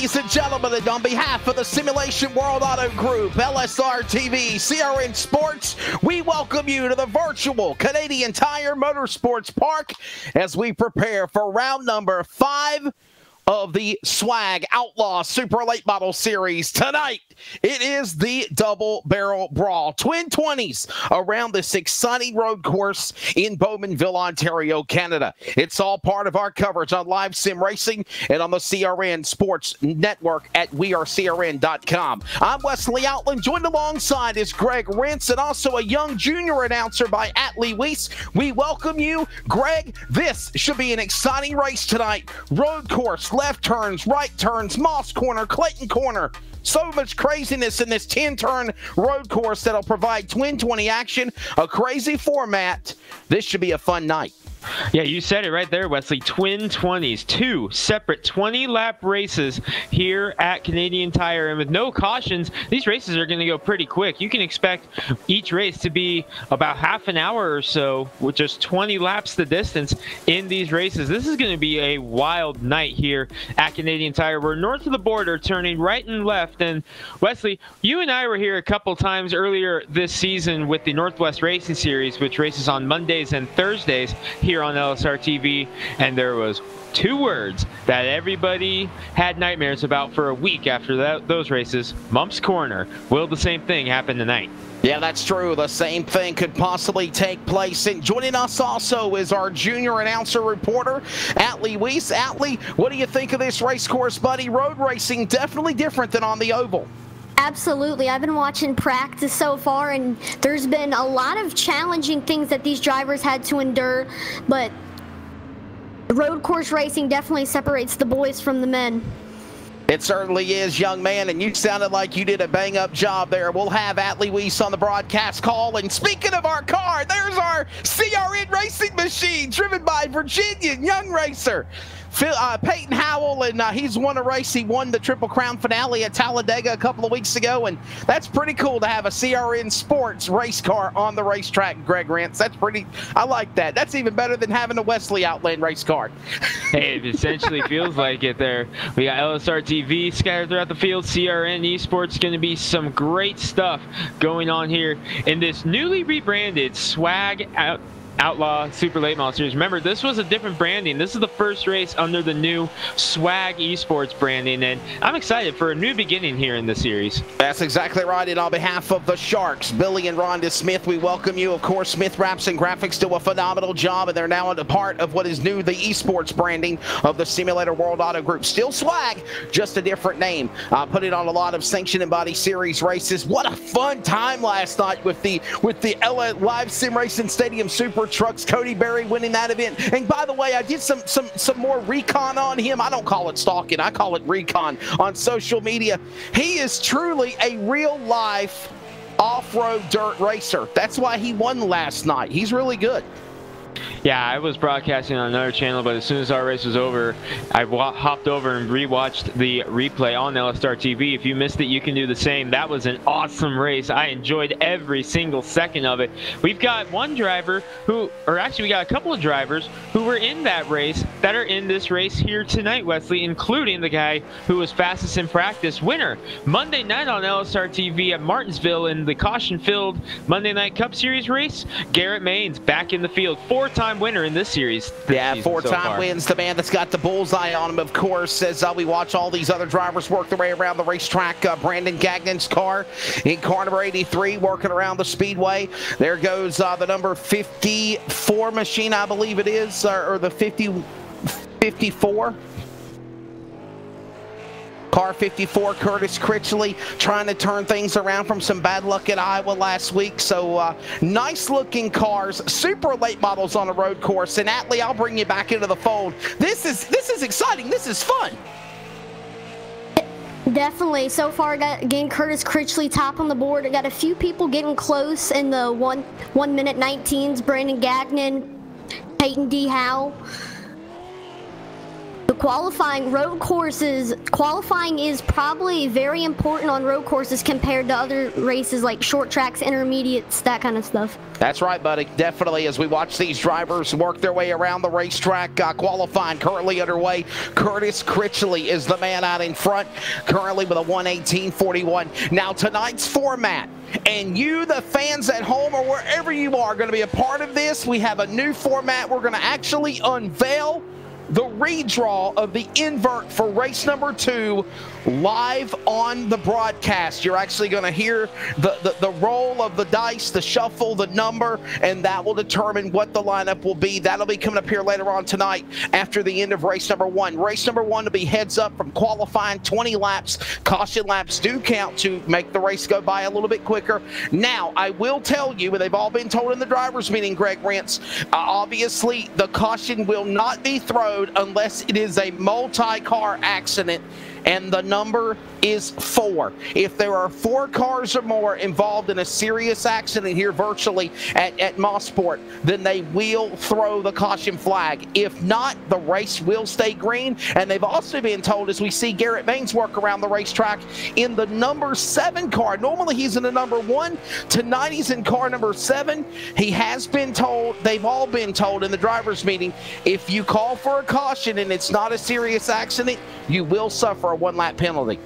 Ladies and gentlemen, and on behalf of the Simulation World Auto Group, LSR TV, CRN Sports, we welcome you to the virtual Canadian Tire Motorsports Park as we prepare for round number 5 of the Swag Outlaw Super Late Model Series. Tonight, it is the Double Barrel Brawl. Twin 20s around this exciting road course in Bowmanville, Ontario, Canada. It's all part of our coverage on Live Sim Racing and on the CRN Sports Network at wearecrn.com. I'm Wesley Outland, joined alongside is Greg Rentz and also a young junior announcer by Atlee Weiss. We welcome you, Greg. This should be an exciting race tonight. Road course, left turns, right turns, Moss Corner, Clayton Corner. So much craziness in this 10-turn road course that'll provide twin 20 action, a crazy format. This should be a fun night. Yeah, you said it right there, Wesley. Twin 20s, 2 separate 20-lap races here at Canadian Tire. And with no cautions, these races are going to go pretty quick. You can expect each race to be about half an hour or so with just 20 laps the distance in these races. This is going to be a wild night here at Canadian Tire. We're north of the border, turning right and left. And Wesley, you and I were here a couple times earlier this season with the Northwest Racing Series, which races on Mondays and Thursdays here on LSR TV, and there was 2 words that everybody had nightmares about for a week after those races. Mumps Corner. Will the same thing happen tonight? Yeah, that's true. The same thing could possibly take place. And joining us also is our junior announcer reporter, Atlee Weiss. Atlee, what do you think of this race course, buddy? Road racing definitely different than on the oval. Absolutely. I've been watching practice so far, and there's been a lot of challenging things that these drivers had to endure, but road course racing definitely separates the boys from the men. It certainly is, young man, and you sounded like you did a bang-up job there. We'll have Atlee Weiss on the broadcast call. And speaking of our car, there's our CRN racing machine driven by Virginian young racer Peyton Howell, and he's won a race. He won the Triple Crown finale at Talladega a couple of weeks ago, and that's pretty cool to have a CRN Sports race car on the racetrack, Greg Rentz. That's pretty, I like that. That's even better than having a Wesley Outland race car. Hey, it essentially feels like it there. We got LSR TV scattered throughout the field. CRN Esports, going to be some great stuff going on here in this newly rebranded Swag Outlaw Super Late Model Series. Remember, this was a different branding. This is the first race under the new Swag Esports branding, and I'm excited for a new beginning here in the series. That's exactly right, and on behalf of the Sharks, Billy and Rhonda Smith, we welcome you. Of course, Smith Wraps and Graphics do a phenomenal job, and they're now a part of what is new, the esports branding of the Simulator World Auto Group. Still Swag, just a different name. Put it on a lot of sanctioned and body series races. What a fun time last night with the LA Live Sim Racing Stadium Super Trucks. Cody Berry winning that event. And by the way, I did some more recon on him. I don't call it stalking, I call it recon on social media. He is truly a real life off-road dirt racer. That's why he won last night. He's really good. Yeah, I was broadcasting on another channel, but as soon as our race was over, I hopped over and rewatched the replay on LSR TV. If you missed it, you can do the same. That was an awesome race. I enjoyed every single second of it. We've got one driver who, or actually we got a couple of drivers who were in that race that are in this race here tonight, Wesley, including the guy who was fastest in practice, winner Monday night on LSR TV at Martinsville in the caution-filled Monday Night Cup Series race. Garrett Maines back in the field, 4-time winner in this series. Yeah, 4-time wins. The man that's got the bullseye on him, of course, as we watch all these other drivers work their way around the racetrack. Brandon Gagnon's car in car number 83 working around the speedway. There goes the number 54 machine, I believe it is, or the 54. Car 54, Curtis Critchley, trying to turn things around from some bad luck at Iowa last week. So nice looking cars, super late models on a road course. And Atlee, I'll bring you back into the fold. This is exciting. This is fun. Definitely. So far, I got again Curtis Critchley top on the board. I got a few people getting close in the 1 minute 19s. Brandon Gagnon, Peyton D. Howell. qualifying is probably very important on road courses compared to other races like short tracks, intermediates, that kind of stuff. That's right, buddy. Definitely, as we watch these drivers work their way around the racetrack, qualifying currently underway. Curtis Critchley is the man out in front, currently with a 1:18.41. Now, tonight's format, and you, the fans at home or wherever you are, going to be a part of this. We have a new format. We're going to actually unveil the redraw of the invert for race number 2 live on the broadcast. You're actually going to hear the roll of the dice, the shuffle, the number, and that will determine what the lineup will be. That'll be coming up here later on tonight after the end of race number 1. Race number 1 will be heads up from qualifying, 20 laps. Caution laps do count to make the race go by a little bit quicker. Now, I will tell you, and they've all been told in the drivers' meeting, Greg Rentz, obviously the caution will not be thrown unless it is a multi-car accident, and the number is 4. If there are 4 cars or more involved in a serious accident here virtually at Mossport, then they will throw the caution flag. If not, the race will stay green. And they've also been told, as we see Garrett Maines work around the racetrack in the number 7 car. Normally he's in the number 1. Tonight he's in car number 7. He has been told, they've all been told in the drivers' meeting, if you call for a caution and it's not a serious accident, you will suffer a 1-lap penalty.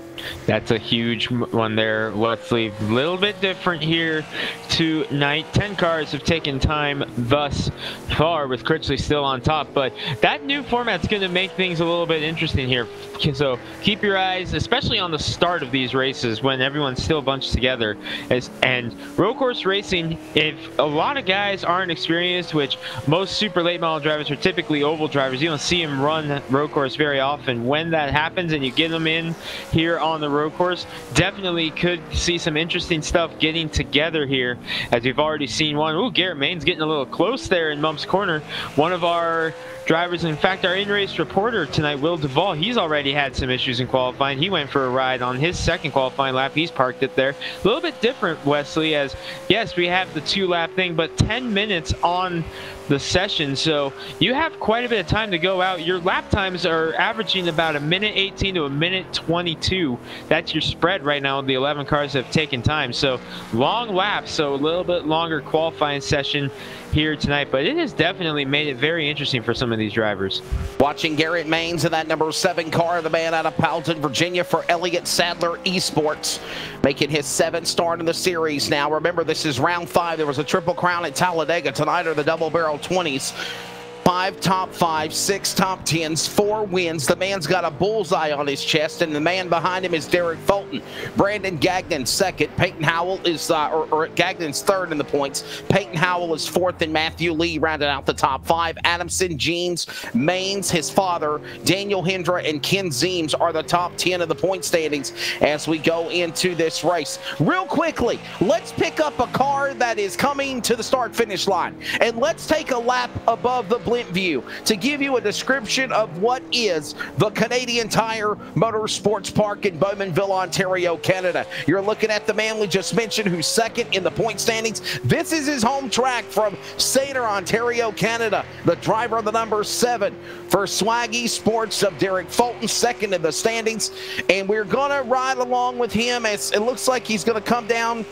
That's a huge one there, Wesley. A little bit different here tonight. 10 cars have taken time thus far, with Critchley still on top, but that new format's going to make things a little bit interesting here. So keep your eyes, especially on the start of these races when everyone's still bunched together. And road course racing, if a lot of guys aren't experienced, which most super late model drivers are typically oval drivers, you don't see them run road course very often. When that happens and you get them in here on the road course, definitely could see some interesting stuff getting together here, as we've already seen one. Ooh, Garrett Maines getting a little close there in Mump's corner. One of our drivers, in fact, our in-race reporter tonight, Will Duvall, he's already had some issues in qualifying. He went for a ride on his second qualifying lap. He's parked it there. A little bit different, Wesley, as yes, we have the 2-lap thing, but 10 minutes on the session, so you have quite a bit of time to go out. Your lap times are averaging about 1:18 to 1:22. That's your spread right now. The 11 cars have taken time, so long laps, so a little bit longer qualifying session here tonight, but it has definitely made it very interesting for some of these drivers. Watching Garrett Maines in that number 7 car, the man out of Powelton, Virginia, for Elliott Sadler Esports, making his 7th start in the series. Now remember, this is round 5. There was a Triple Crown at Talladega. Tonight are the double barrel 20s. 5 top 5, 6 top 10s, 4 wins. The man's got a bullseye on his chest, and the man behind him is Derek Fulton. Brandon Gagnon 2nd. Peyton Howell is, Gagnon's 3rd in the points. Peyton Howell is 4th, and Matthew Lee rounded out the top 5. Adamson, Jeans, Maines, his father, Daniel Hendra, and Ken Zeems are the top 10 of the point standings as we go into this race. Real quickly, let's pick up a car that is coming to the start-finish line, and let's take a lap above the Blint View to give you a description of what is the Canadian Tire Motorsports Park in Bowmanville, Ontario, Canada. You're looking at the man we just mentioned, who's 2nd in the point standings. This is his home track from Sator, Ontario, Canada. The driver of the number 7 for Swag Esports of Derek Fulton, 2nd in the standings. And we're going to ride along with him as it looks like he's going to come down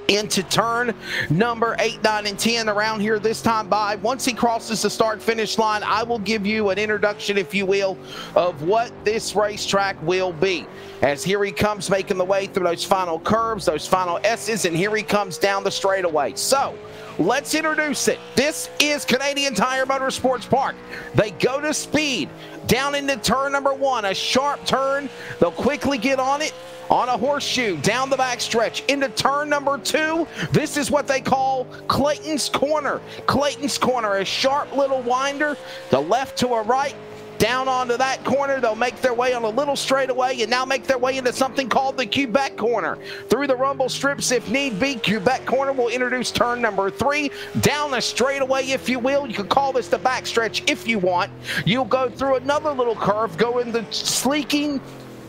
into turn number 8, 9, and 10 around here this time by. Once he crosses the start-finish line, I will give you an introduction, if you will, of what this racetrack will be. As here he comes making the way through those final curves, those final S's, and here he comes down the straightaway. So let's introduce it. This is Canadian Tire Motorsports Park. They go to speed down into turn number 1, a sharp turn. They'll quickly get on it on a horseshoe down the backstretch into turn number 2. This is what they call Clayton's Corner. Clayton's Corner, a sharp little winder, the left to a right. Down onto that corner, they'll make their way on a little straightaway and now make their way into something called the Quebec Corner. Through the rumble strips if need be, Quebec Corner will introduce turn number 3. Down a straightaway, if you will. You can call this the backstretch if you want. You'll go through another little curve, go in the sleeking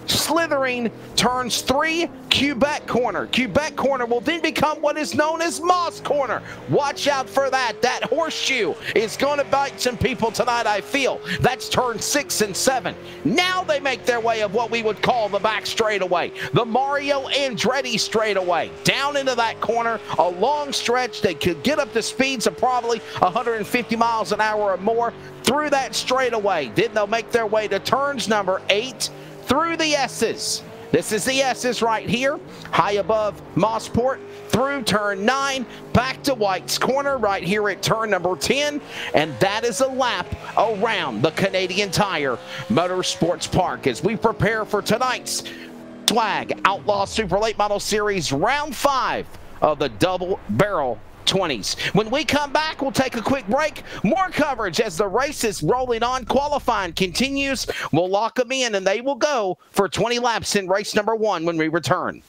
slithering turns 3, Quebec corner. Quebec corner will then become what is known as Moss corner. Watch out for that. That horseshoe is going to bite some people tonight, I feel. That's turn 6 and 7. Now they make their way of what we would call the back straightaway, the Mario Andretti straightaway. Down into that corner, a long stretch. They could get up to speeds of probably 150 miles an hour or more through that straightaway. Then they'll make their way to turns number 8 through the S's. This is the S's right here, high above Mossport, through turn 9, back to White's Corner right here at turn number 10, and that is a lap around the Canadian Tire Motorsports Park as we prepare for tonight's Swag Outlaw Super Late Model Series Round 5 of the Double Barrel 20s. When we come back, we'll take a quick break. More coverage as the race is rolling on. Qualifying continues. We'll lock them in, and they will go for 20 laps in race number 1 when we return.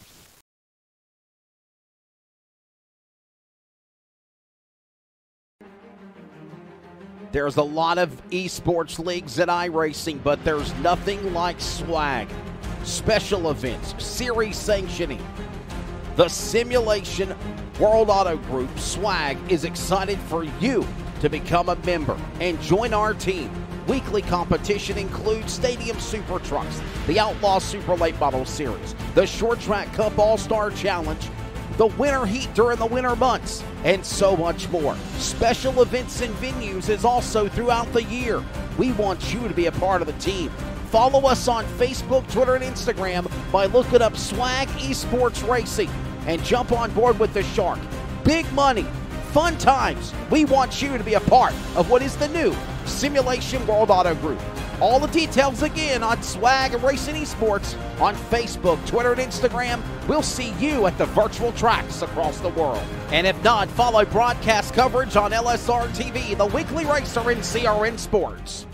There's a lot of esports leagues in iRacing, but there's nothing like Swag. Special events, series sanctioning. The Simulation World Auto Group, Swag, is excited for you to become a member and join our team. Weekly competition includes Stadium Super Trucks, the Outlaw Super Late Model Series, the Short Track Cup All-Star Challenge, the Winter Heat during the winter months, and so much more. Special events and venues is also throughout the year. We want you to be a part of the team. Follow us on Facebook, Twitter, and Instagram by looking up Swag Esports Racing and jump on board with the Shark. Big money, fun times. We want you to be a part of what is the new Simulation World Auto Group. All the details again on Swag Racing Esports on Facebook, Twitter, and Instagram. We'll see you at the virtual tracks across the world. And if not, follow broadcast coverage on LSR TV, the weekly racer in CRN Sports.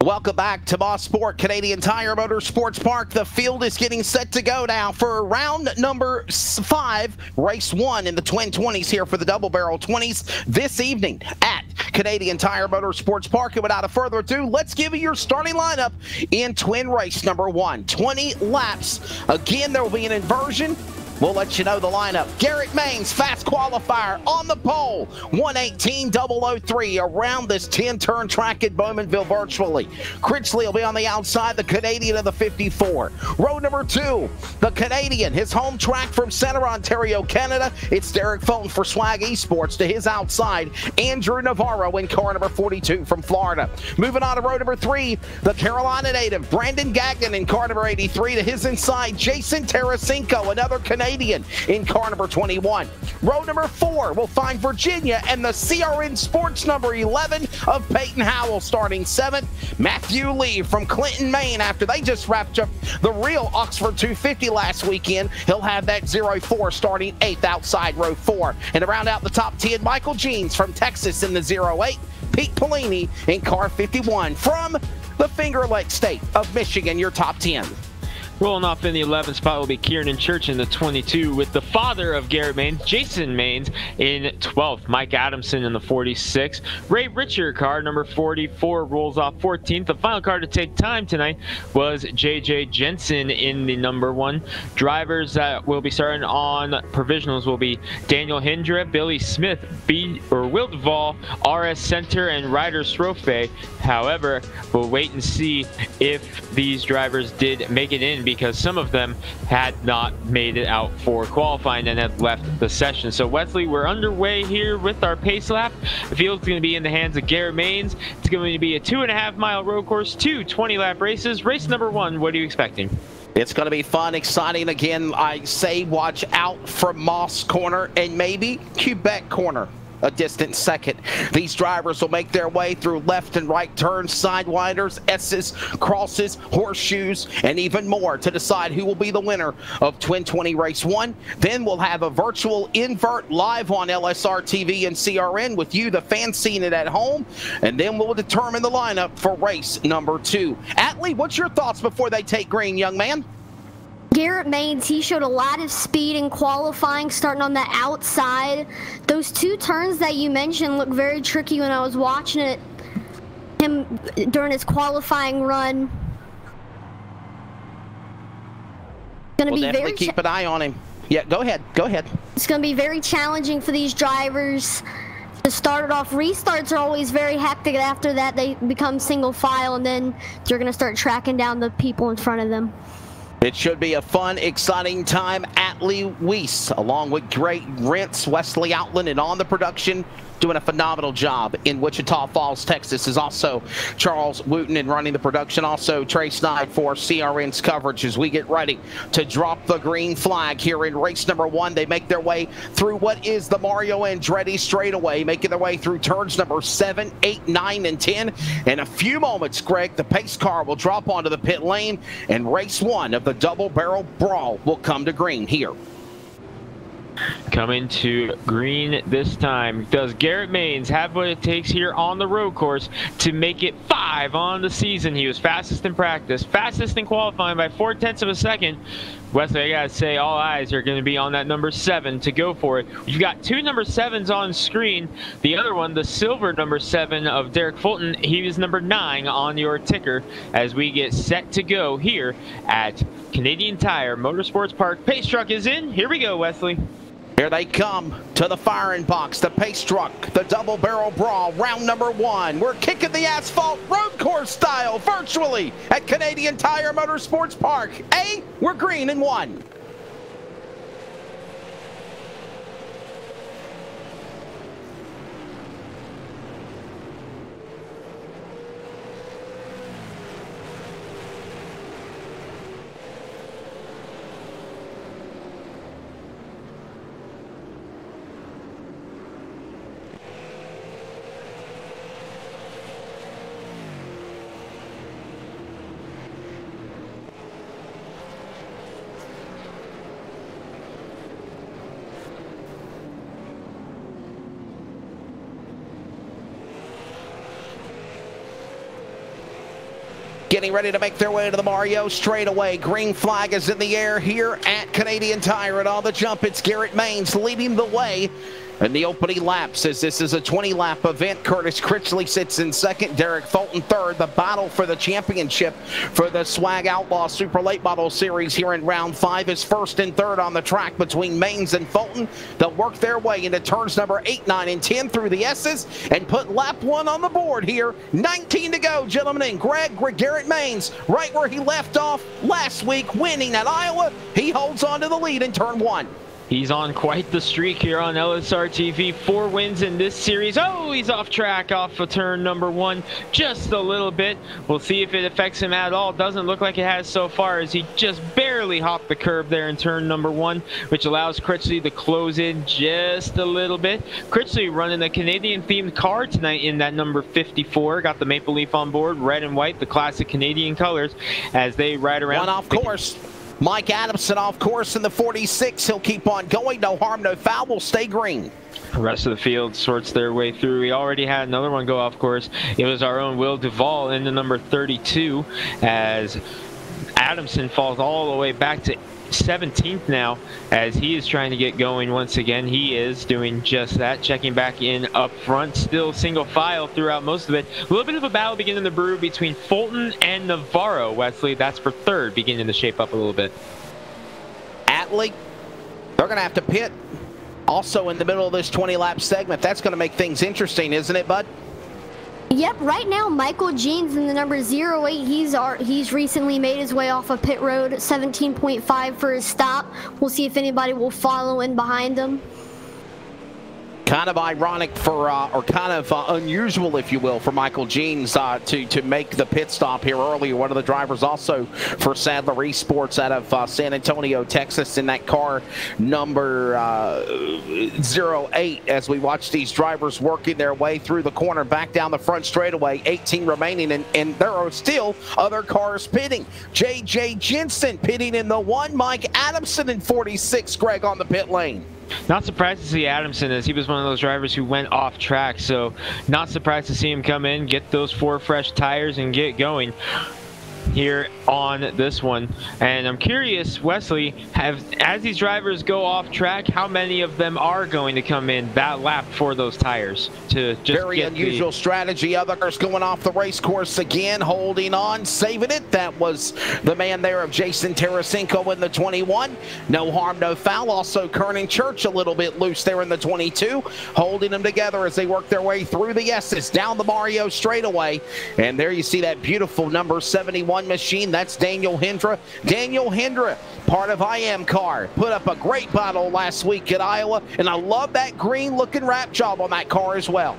Welcome back to Mossport Canadian Tire Motorsports Park. The field is getting set to go now for round number 5, race 1 in the Twin 20s here for the Double Barrel 20s this evening at Canadian Tire Motorsports Park. And without further ado, let's give you your starting lineup in Twin race number 1. 20 laps. Again, there will be an inversion. We'll let you know the lineup. Garrett Maines, fast qualifier on the pole. 1:18.003 around this 10-turn track at Bowmanville virtually. Critchley will be on the outside, the Canadian of the 54. Row number 2, the Canadian, his home track from Center, Ontario, Canada. It's Derek Fulton for Swag Esports. To his outside, Andrew Navarro in car number 42 from Florida. Moving on to row number 3, the Carolina native, Brandon Gagnon in car number 83. To his inside, Jason Tarasenko, another Canadian in car number 21. Row number 4 will find Virginia and the CRN Sports number 11 of Peyton Howell starting 7th. Matthew Lee from Clinton, Maine, after they just wrapped up the real Oxford 250 last weekend. He'll have that 04 starting 8th outside row 4. And to round out the top 10, Michael Jeans from Texas in the 08. Pete Polini in car 51 from the Finger Lakes state of Michigan, your top 10. Rolling off in the 11th spot will be Kieran Church in the 22 with the father of Garrett Maines, Jason Maines, in 12th. Mike Adamson in the 46. Ray Richard, car number 44, rolls off 14th. The final car to take time tonight was JJ Jensen in the number 1. Drivers that will be starting on provisionals will be Daniel Hindra, Billy Smith, Will Duvall, RS Center, and Ryder Srofe. However, we'll wait and see if these drivers did make it in, because some of them had not made it out for qualifying and had left the session. So Wesley, we're underway here with our pace lap. The field's going to be in the hands of Garrett Maines. It's going to be a 2.5-mile road course, 2 20-lap races. Race number 1, what are you expecting? It's going to be fun, exciting. Again, I say watch out for Moss Corner and maybe Quebec Corner a distant second. These drivers will make their way through left and right turns, sidewinders, S's, crosses, horseshoes, and even more to decide who will be the winner of Twin 20 Race 1. Then we'll have a virtual invert live on LSR TV and CRN with you, the fan, seeing it at home. And then we'll determine the lineup for race number 2. Atlee, what's your thoughts before they take green, young man? Garrett Maines, he showed a lot of speed in qualifying, starting on the outside. Those 2 turns that you mentioned look very tricky when I was watching it. him during his qualifying run. We'll definitely keep an eye on him. Yeah, go ahead. Go ahead. It's going to be very challenging for these drivers to start it off. Restarts are always very hectic. After that, they become single file, and then they're going to start tracking down the people in front of them. It should be a fun, exciting time at Lee Weiss, along with great Rents, Wesley Outland, and on the production, doing a phenomenal job in Wichita Falls, Texas, is also Charles Wooten and running the production. Also, Trey Snyde for CRN's coverage as we get ready to drop the green flag here in race number 1. They make their way through what is the Mario Andretti straightaway, making their way through turns number 7, 8, 9, and 10. In a few moments, Greg, the pace car will drop onto the pit lane, and race 1 of the double barrel brawl will come to green here. Coming to green this time. Does Garrett Maines have what it takes here on the road course to make it 5 on the season? He was fastest in practice, fastest in qualifying by 0.4 of a second. Wesley, I gotta say, all eyes are going to be on that number 7 to go for it. You've got 2 number 7s on screen. The other one, the silver number 7 of Derek Fulton, he was number 9 on your ticker as we get set to go here at Canadian Tire Motorsports Park. Pace truck is in. Here we go, Wesley. Here they come to the firing box, the pace truck, the double barrel brawl, round number 1. We're kicking the asphalt road course style virtually at Canadian Tire Motorsports Park. We're green in 1. Getting ready to make their way to the Mario straightaway. Green flag is in the air here at Canadian Tire. And on the jump, it's Garrett Maines leading the way in the opening laps, as this is a 20-lap event. Curtis Critchley sits in second, Derek Fulton third. The battle for the championship for the Swag Outlaw Super Late Model Series here in round 5 is first and third on the track between Maines and Fulton. They'll work their way into turns number 8, 9, and 10 through the S's and put lap 1 on the board here. 19 to go, gentlemen, and Garrett Maines, right where he left off last week, winning at Iowa. He holds on to the lead in turn 1. He's on quite the streak here on LSR TV. 4 wins in this series. Oh, he's off track off of turn number 1 just a little bit. We'll see if it affects him at all. Doesn't look like it has so far, as he just barely hopped the curb there in turn number 1, which allows Critchley to close in just a little bit. Critchley running the Canadian-themed car tonight in that number 54. Got the Maple Leaf on board, red and white, the classic Canadian colors, as they ride around. One off course. Mike Adamson off course in the 46. He'll keep on going. No harm, no foul. Will stay green. The rest of the field sorts their way through. We already had another one go off course. It was our own Will Duvall in the number 32, as Adamson falls all the way back to 17th now, as he is trying to get going once again. He is doing just that, checking back in up front, still single file throughout most of it. A little bit of a battle beginning to brew between Fulton and Navarro, Wesley. That's for third, beginning to shape up a little bit. Atlee, they're going to have to pit also in the middle of this 20-lap segment. That's going to make things interesting, isn't it, bud? Yep, right now Michael Jeans in the number 08, he's recently made his way off of pit road, 17.5 for his stop. We'll see if anybody will follow in behind him. Kind of ironic for, or kind of unusual, if you will, for Michael Jeans to make the pit stop here earlier. One of the drivers also for Sadler Esports out of San Antonio, Texas, in that car number 08, as we watch these drivers working their way through the corner, back down the front straightaway. 18 remaining, and there are still other cars pitting. J.J. Jensen pitting in the 1. Mike Adamson in 46, Greg, on the pit lane. Not surprised to see Adamson, as he was one of those drivers who went off track, so not surprised to see him come in, get those 4 fresh tires, and get going. here on this one. And I'm curious, Wesley, as these drivers go off track, how many of them are going to come in that lap for those tires to just very unusual strategy. Others going off the race course again, holding on, saving it. That was the man there of Jason Tarasenko in the 21. No harm, no foul. Also Kernan Church a little bit loose there in the 22, holding them together as they work their way through the S's down the Mario straightaway. And there you see that beautiful number 71 machine. That's Daniel Hendra. Daniel Hendra, part of IMCAR, put up a great battle last week at Iowa, and I love that green looking wrap job on that car as well.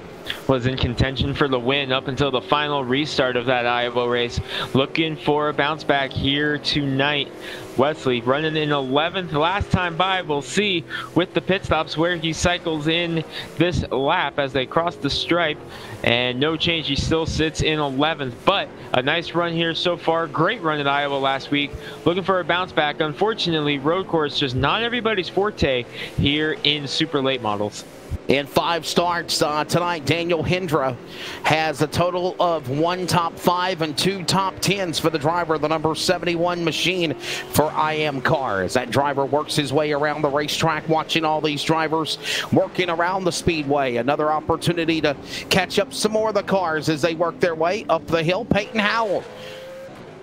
Was in contention for the win up until the final restart of that Iowa race. Looking for a bounce back here tonight. Wesley running in 11th last time by. We'll see with the pit stops where he cycles in this lap as they cross the stripe. And no change, he still sits in 11th. But a nice run here so far. Great run at Iowa last week. Looking for a bounce back. Unfortunately, road course just not everybody's forte here in super late models. In 5 starts tonight, Daniel Hendra has a total of 1 top 5 and 2 top 10s for the driver of the number 71 machine for IMCAR. As that driver works his way around the racetrack, watching all these drivers working around the speedway. Another opportunity to catch up some more of the cars as they work their way up the hill. Peyton Howell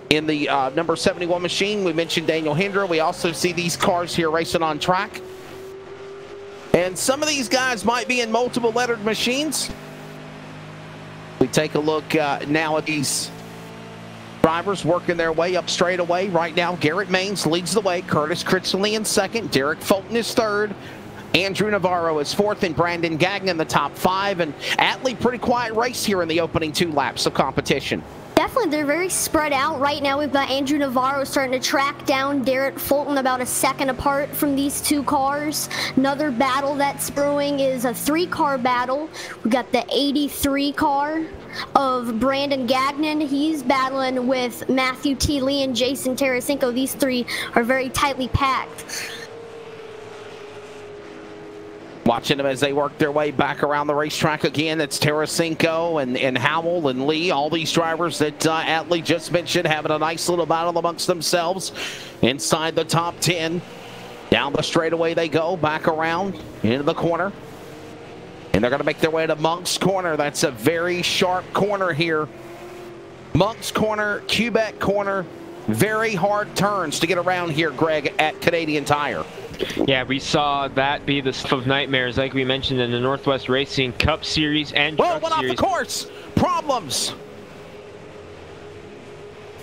in the number 71 machine. We mentioned Daniel Hendra. We also see these cars here racing on track. And some of these guys might be in multiple lettered machines. We take a look now at these drivers working their way up straightaway. Right now, Garrett Maines leads the way. Curtis Critchley in second. Derek Fulton is third. Andrew Navarro is fourth, and Brandon Gagnon in the top 5. And Atlee, pretty quiet race here in the opening 2 laps of competition. Definitely, they're very spread out. Right now, we've got Andrew Navarro starting to track down Derek Fulton about a second apart from these 2 cars. Another battle that's brewing is a 3-car battle. We've got the 83 car of Brandon Gagnon. He's battling with Matthew T. Lee and Jason Tarasenko. These 3 are very tightly packed. Watching them as they work their way back around the racetrack again. It's Tarasenko and Howell and Lee. All these drivers that Atlee just mentioned having a nice little battle amongst themselves inside the top 10. Down the straightaway they go, back around into the corner. And they're going to make their way to Monk's Corner. That's a very sharp corner here. Monk's Corner, Quebec Corner. Very hard turns to get around here, Greg, at Canadian Tire. Yeah, we saw that be the stuff of nightmares, like we mentioned in the Northwest Racing Cup Series and Truck went Series. Off the course. Problems.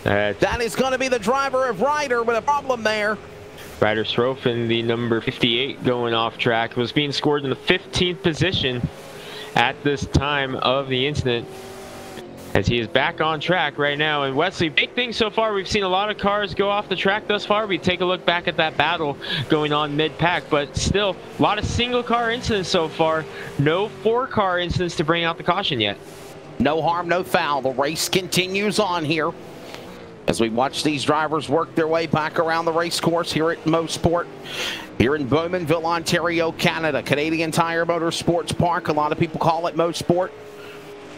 That is going to be the driver of Ryder with a problem there. Ryder Srofen, the number 58, going off track, was being scored in the 15th position at this time of the incident, as he is back on track right now. And Wesley, big thing so far, we've seen a lot of cars go off the track thus far. We take a look back at that battle going on mid-pack, but still a lot of single car incidents so far. No 4-car incidents to bring out the caution yet. No harm, no foul. The race continues on here as we watch these drivers work their way back around the race course here at Mosport, here in Bowmanville, Ontario, Canada. Canadian Tire Motorsports Park. A lot of people call it Mosport,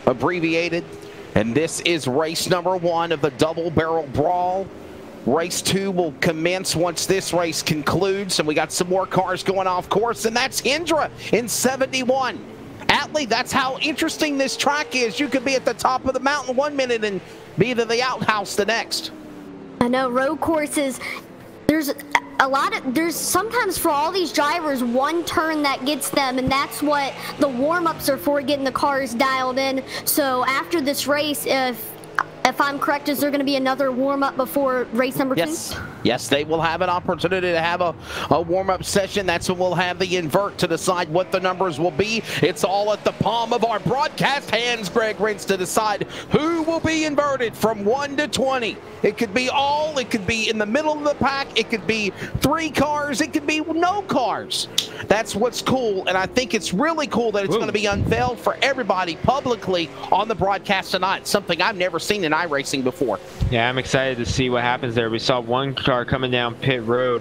abbreviated. And this is race number 1 of the Double Barrel Brawl. Race 2 will commence once this race concludes. And we got some more cars going off course. And that's Hendra in 71. Atlee, that's how interesting this track is. You could be at the top of the mountain 1 minute and be to the outhouse the next. I know, road courses, there's sometimes for all these drivers 1 turn that gets them, and that's what the warm-ups are for, getting the cars dialed in. So after this race, if I'm correct, is there going to be another warm-up before race number 2? Yes, they will have an opportunity to have a warm-up session. That's when we'll have the invert to decide what the numbers will be. It's all at the palm of our broadcast hands, Greg Rentz, to decide who will be inverted from 1 to 20. It could be all, it could be in the middle of the pack, it could be 3 cars, it could be no cars. That's what's cool, and I think it's really cool that it's going to be unveiled for everybody publicly on the broadcast tonight, something I've never seen in iRacing before. Yeah, I'm excited to see what happens there. We saw 1 car coming down pit road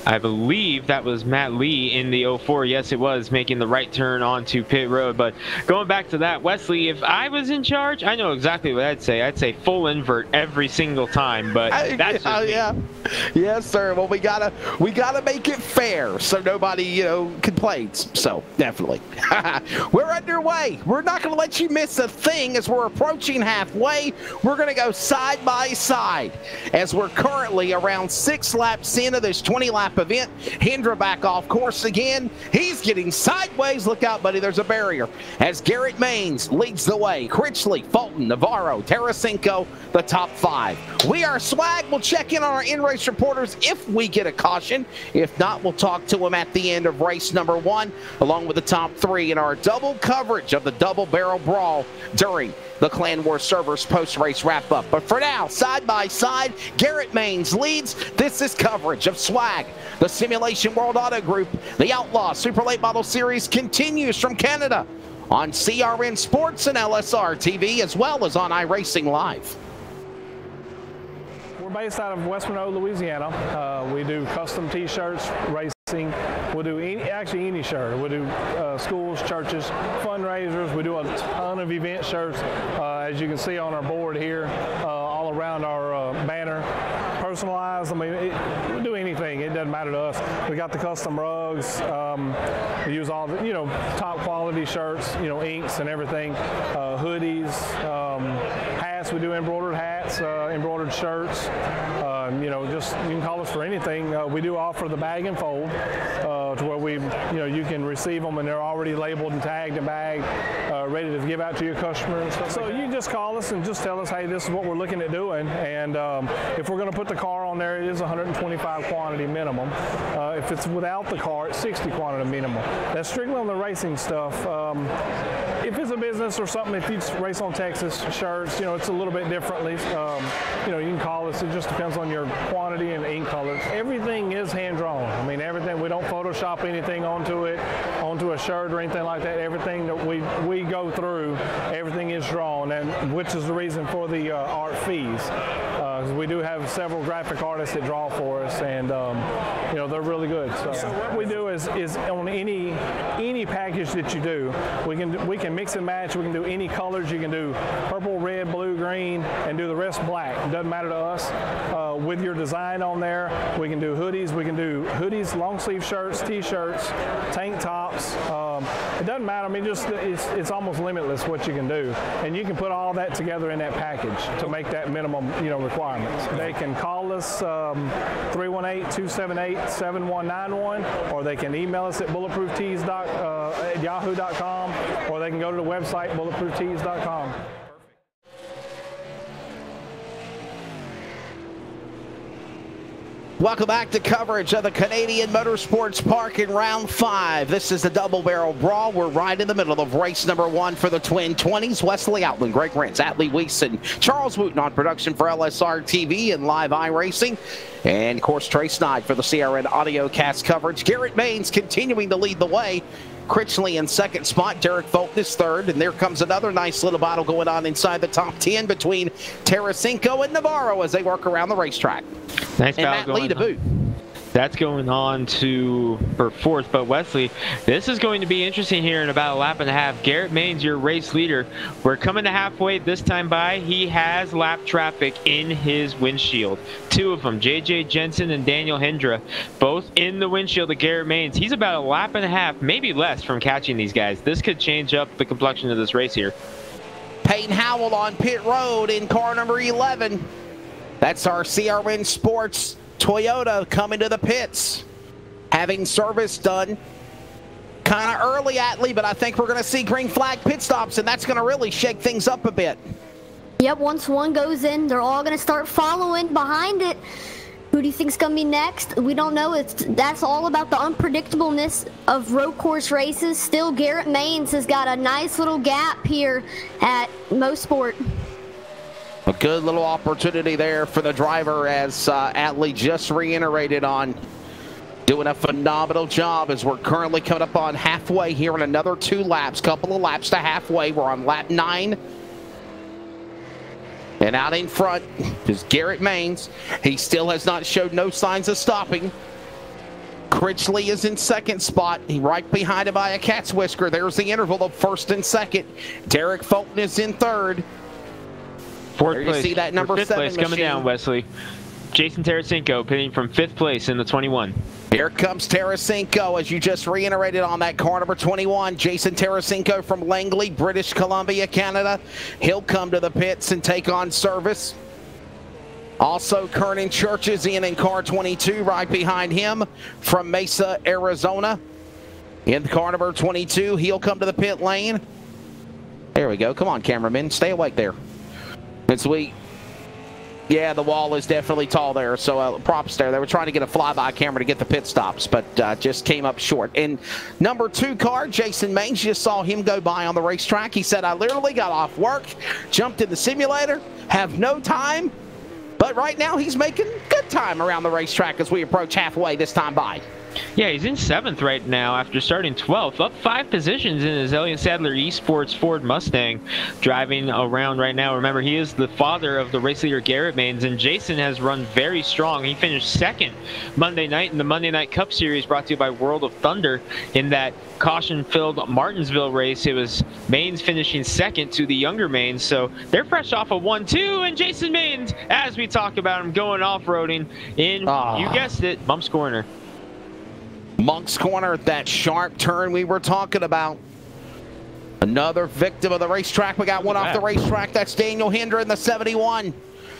I believe that was Matt Lee in the 04. Yes, it was, making the right turn onto pit road. But going back to that, Wesley, if I was in charge, I know exactly what I'd say. I'd say full invert every single time. But that's just me. Yeah. Yes, sir. Well, we gotta make it fair so nobody, complains. So definitely. We're underway. We're not going to let you miss a thing as we're approaching halfway. We're going to go side by side as we're currently around 6 laps into this 20-lap event. Hendra back off course again. He's getting sideways. Look out, buddy. There's a barrier. As Garrett Maines leads the way. Critchley, Fulton, Navarro, Tarasenko, the top 5. We are Swag. We'll check in on our in-race reporters if we get a caution. If not, we'll talk to them at the end of race number 1, along with the top 3 in our double coverage of the double barrel brawl during the Clan War Servers post-race wrap-up. But for now, side by side, Garrett Maines leads. This is coverage of Swag. The Simulation World Auto Group, the Outlaw Super Late Model Series continues from Canada on CRN Sports and LSR TV, as well as on iRacing Live. We're based out of West Monroe, Louisiana. We do custom t-shirts, racing. We'll do actually any shirt. We'll do schools, churches, fundraisers. We do a ton of event shirts, as you can see on our board here, all around our banner. Personalized, I mean, we'll do anything. It doesn't matter to us. We got the custom rugs. We use all the, top quality shirts, inks and everything, hoodies, hats. We do embroidered hats, embroidered shirts. Just you can call us for anything. We do offer the bag and fold, to where we, you can receive them and they're already labeled and tagged and bagged, ready to give out to your customer and stuff. So you just call us and just tell us, hey, this is what we're looking at doing, and if we're going to put the car on there, it is 125 quantity minimum. If it's without the car, it's 60 quantity minimum. That's strictly on the racing stuff. If it's a business or something, if you race on Texas shirts, it's a little bit differently. You can call us. It just depends on your quantity and ink colors. Everything is hand drawn. I mean, everything. We don't Photoshop anything onto a shirt or anything like that. Everything that we go through, everything is drawn, and which is the reason for the art fees. We do have several graphic artists that draw for us, and they're really good. So what we do is on any package that you do, we can mix and match. We can do any colors. You can do purple, red, blue, green, and do the rest black. It doesn't matter to us. With your design on there, we can do hoodies. We can do hoodies, long sleeve shirts, t-shirts, tank tops. It doesn't matter. I mean, it's almost limitless what you can do, and you can put all that together in that package to make that minimum requirements. They can call us 318-278-7191, or they can email us at bulletprooftees@yahoo.com, or they can go to the website bulletprooftees.com. Welcome back to coverage of the Canadian Motorsports Park in round 5. This is the double barrel brawl. We're right in the middle of race number 1 for the Twin 20s. Wesley Outland, Greg Rentz, Atlee Weiss, and Charles Wooten on production for LSR TV and Live iRacing. And, of course, Trey Snyde for the CRN audio cast coverage. Garrett Maines continuing to lead the way. Critchley in second spot, Derek Fulton is third, and there comes another nice little battle going on inside the top 10 between Tarasenko and Navarro as they work around the racetrack. Nice and Matt Lee to boot. That's going on for fourth. But Wesley, this is going to be interesting here in about a lap and a half. Garrett Maines, your race leader. We're coming to halfway this time by. He has lap traffic in his windshield. 2 of them, JJ Jensen and Daniel Hendra, both in the windshield of Garrett Maines. He's about a lap and a half, maybe less, from catching these guys. This could change up the complexion of this race here. Peyton Howell on pit road in car number 11. That's our CRN Sports Toyota coming to the pits, having service done kind of early, Atlee, but I think we're going to see green flag pit stops, and that's going to really shake things up a bit. Yep, once one goes in, they're all going to start following behind it. Who do you think's going to be next? We don't know. That's all about the unpredictableness of road course races. Still, Garrett Maines has got a nice little gap here at Mosport. A good little opportunity there for the driver, as Atlee just reiterated on doing a phenomenal job as we're currently coming up on halfway here in another 2 laps, couple of laps to halfway. We're on lap 9. And out in front is Garrett Maines. He still has not showed no signs of stopping. Critchley is in second spot. He right behind him by a cat's whisker. There's the interval of first and second. Derek Fulton is in third. Fourth place. You see that number fifth 7 place machine coming down, Wesley. Jason Tarasenko pitting from 5th place in the 21. Here comes Tarasenko, as you just reiterated on that car number 21. Jason Tarasenko from Langley, British Columbia, Canada. He'll come to the pits and take on service. Also, Kernan Church is in car 22, right behind him from Mesa, Arizona. In car number 22, he'll come to the pit lane. There we go. Come on, cameraman. Stay awake there. And sweet. Yeah, the wall is definitely tall there, so props there. They were trying to get a flyby camera to get the pit stops, but just came up short. And number 2 car, Jason Maines, just saw him go by on the racetrack. He said, I literally got off work, jumped in the simulator, have no time, but right now he's making good time around the racetrack as we approach halfway this time by. Yeah, he's in 7th right now after starting 12th, up 5 positions in his Elliott Sadler Esports Ford Mustang, driving around right now. Remember, he is the father of the race leader Garrett Maines, and Jason has run very strong. He finished 2nd Monday night in the Monday Night Cup Series, brought to you by World of Thunder. In that caution-filled Martinsville race, it was Maines finishing 2nd to the younger Maines, so they're fresh off of 1-2, and Jason Maines, as we talk about him, going off-roading in, you guessed it, Moncks Corner. Moncks Corner, that sharp turn we were talking about. Another victim of the racetrack. We got one off the racetrack. That's Daniel Hendra in the 71.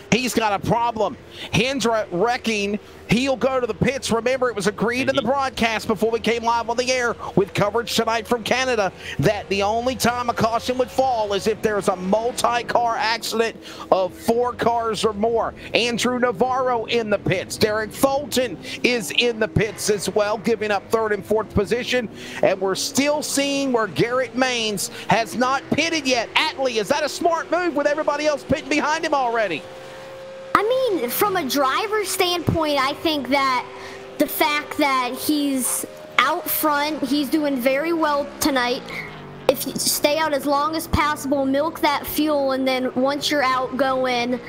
He's got a problem. Hendra wrecking. He'll go to the pits. Remember, it was agreed in the broadcast before we came live on the air with coverage tonight from Canada that the only time a caution would fall is if there's a multi-car accident of 4 cars or more. Andrew Navarro in the pits. Derek Fulton is in the pits as well, giving up 3rd and 4th position. And we're still seeing where Garrett Maines has not pitted yet. Atlee, is that a smart move with everybody else pitting behind him already? I mean, from a driver's standpoint, I think that the fact that he's out front, he's doing very well tonight. If you stay out as long as possible, milk that fuel, and then once you're out going,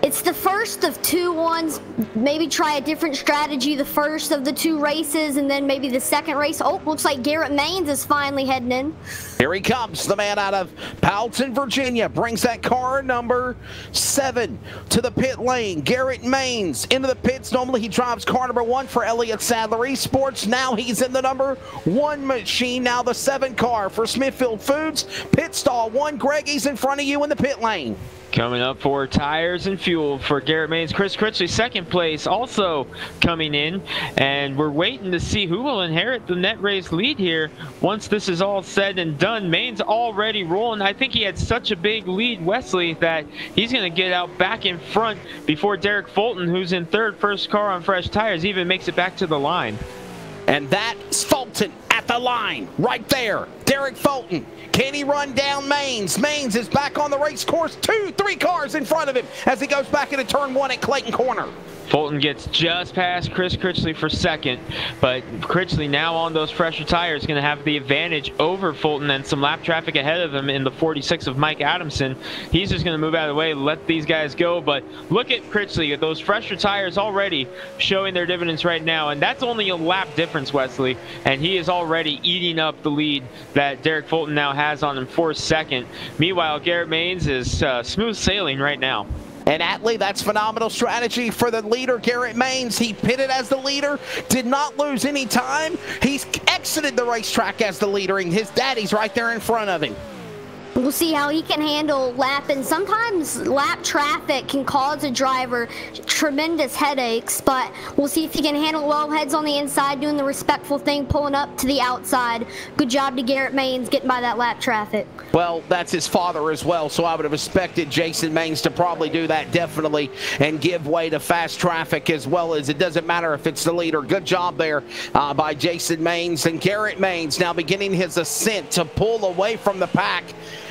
it's the first of 2 ones. Maybe try a different strategy the first of the 2 races, and then maybe the second race. Oh, looks like Garrett Maines is finally heading in. Here he comes, the man out of Powelton, Virginia, brings that car number 7 to the pit lane. Garrett Maines into the pits. Normally he drives car number 1 for Elliott Sadler Esports. Now he's in the number 1 machine. Now the 7 car for Smithfield Foods. Pit stall 1. Greggy's in front of you in the pit lane. Coming up for tires and fuel for Garrett Maines. Chris Critchley, 2nd place, also coming in. And we're waiting to see who will inherit the net race lead here. Once this is all said and done, Maines already rolling. I think he had such a big lead, Wesley, that he's going to get out back in front before Derek Fulton, who's in 3rd, first car on fresh tires, even makes it back to the line. And that's Fulton at the line, right there. Derek Fulton. Can he run down Maines? Maines is back on the race course. 2, 3 cars in front of him as he goes back into turn 1 at Clayton Corner. Fulton gets just past Chris Critchley for 2nd, but Critchley now on those fresher tires going to have the advantage over Fulton and some lap traffic ahead of him in the 46 of Mike Adamson. He's just going to move out of the way, let these guys go, but look at Critchley with those fresher tires already showing their dividends right now, and that's only a lap difference, Wesley, and he is already eating up the lead that Derek Fulton now has on him for 2nd. Meanwhile, Garrett Maines is smooth sailing right now. And Atlee, that's phenomenal strategy for the leader, Garrett Maines. He pitted as the leader, did not lose any time. He's exited the racetrack as the leader, and his daddy's right there in front of him. We'll see how he can handle lap, and sometimes lap traffic can cause a driver tremendous headaches, but we'll see if he can handle it well. Heads on the inside, doing the respectful thing, pulling up to the outside. Good job to Garrett Maines getting by that lap traffic. Well, that's his father as well, so I would have expected Jason Maines to probably do that definitely and give way to fast traffic as well, as it doesn't matter if it's the leader. Good job there by Jason Maines. And Garrett Maines now beginning his ascent to pull away from the pack.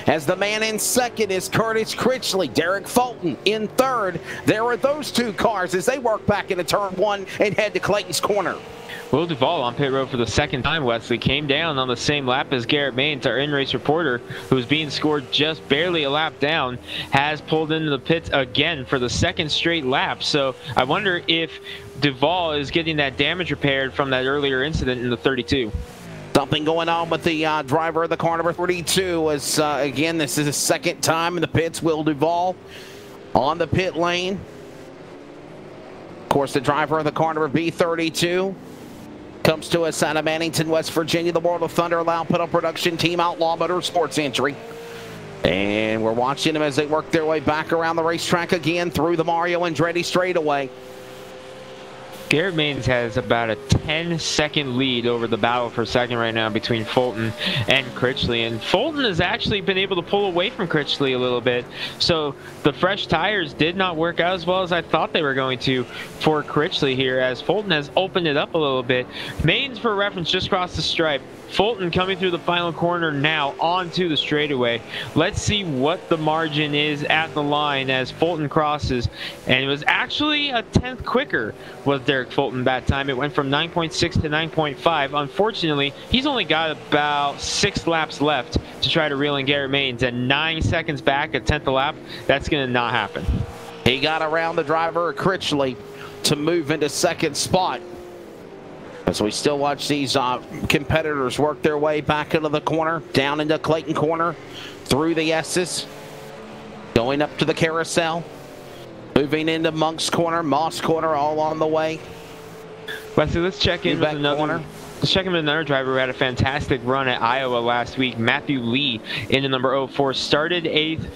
as the man in second is Curtis Critchley. Derek Fulton in third. There are those two cars as they work back into turn one and head to Clayton's corner. Will Duvall on pit road for the second time, Wesley, came down on the same lap as Garrett Maines, our in-race reporter, who's being scored just barely a lap down, has pulled into the pits again for the second straight lap. So I wonder if Duvall is getting that damage repaired from that earlier incident in the 32. Something going on with the driver of the car number 32 as, again, this is his second time in the pits. Will Duvall on the pit lane. Of course, the driver of the car number B32 comes to us out of Mannington, West Virginia, the World of Thunder Loud Pedal Production Team Outlaw Motorsports entry. And we're watching them as they work their way back around the racetrack again through the Mario Andretti straightaway. Garrett Maines has about a 10-second lead over the battle for second right now between Fulton and Critchley. And Fulton has actually been able to pull away from Critchley a little bit. So the fresh tires did not work out as well as I thought they were going to for Critchley here, as Fulton has opened it up a little bit. Maines, for reference, just crossed the stripe. Fulton coming through the final corner now onto the straightaway. Let's see what the margin is at the line as Fulton crosses. And it was actually a 10th quicker with Derek Fulton that time. It went from 9.6 to 9.5. Unfortunately, he's only got about 6 laps left to try to reel in Garrett Maines. At 9 seconds back, a 10th a lap, that's going to not happen. He got around the driver of Critchley to move into second spot. As we still watch these competitors work their way back into the corner, down into Clayton corner, through the S's, going up to the carousel, moving into Monk's corner, Moss corner, all on the way. Wesley, let's check in with another. Let's check in with another driver who had a fantastic run at Iowa last week. Matthew Lee in the number 04, started 8th,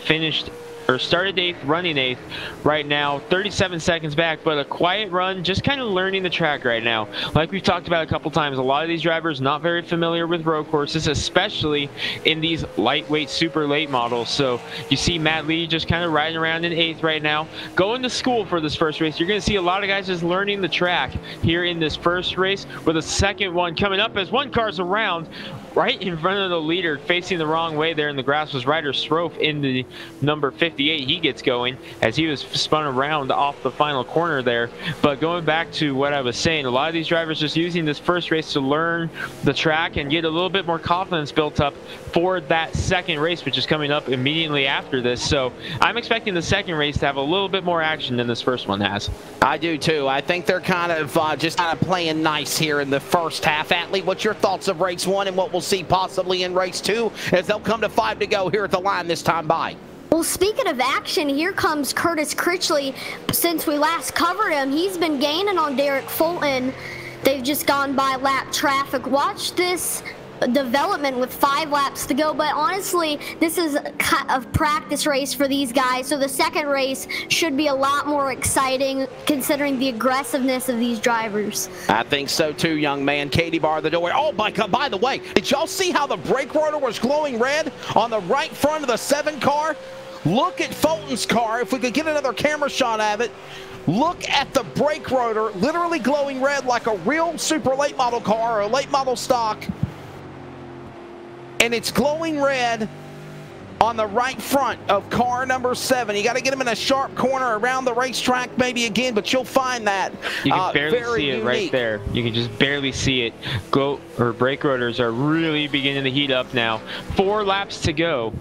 started 8th, running 8th right now, 37 seconds back, but a quiet run, just kind of learning the track right now. Like we've talked about a couple times, a lot of these drivers not very familiar with road courses, especially in these lightweight super late models. So you see Matt Lee just kind of riding around in 8th right now, going to school for this first race. You're going to see a lot of guys just learning the track here in this first race, with a second one coming up as one car's around right in front of the leader, facing the wrong way there in the grass was Ryder Strofe in the number 58. He gets going as he was spun around off the final corner there. But going back to what I was saying, a lot of these drivers just using this first race to learn the track and get a little bit more confidence built up for that second race, which is coming up immediately after this. So I'm expecting the second race to have a little bit more action than this first one has. I do too. I think they're kind of just playing nice here in the first half. Atlee, what's your thoughts of race 1 and what we'll see possibly in race 2 as they'll come to 5 to go here at the line this time by? Well, speaking of action, here comes Curtis Critchley. Since we last covered him, he's been gaining on Derek Fulton. They've just gone by lap traffic. Watch this development with 5 laps to go, but honestly, this is a practice race for these guys, so the second race should be a lot more exciting considering the aggressiveness of these drivers. I think so too, young man. Katie barred the doorway. Oh my God, by the way, did y'all see how the brake rotor was glowing red on the right front of the 7 car? Look at Fulton's car. If we could get another camera shot of it, look at the brake rotor literally glowing red like a real super late model car or a late model stock. And it's glowing red on the right front of car number 7. You got to get him in a sharp corner around the racetrack maybe again, but you'll find that you can barely very see it unique. right there. You can just barely see it. Brake rotors are really beginning to heat up now. 4 laps to go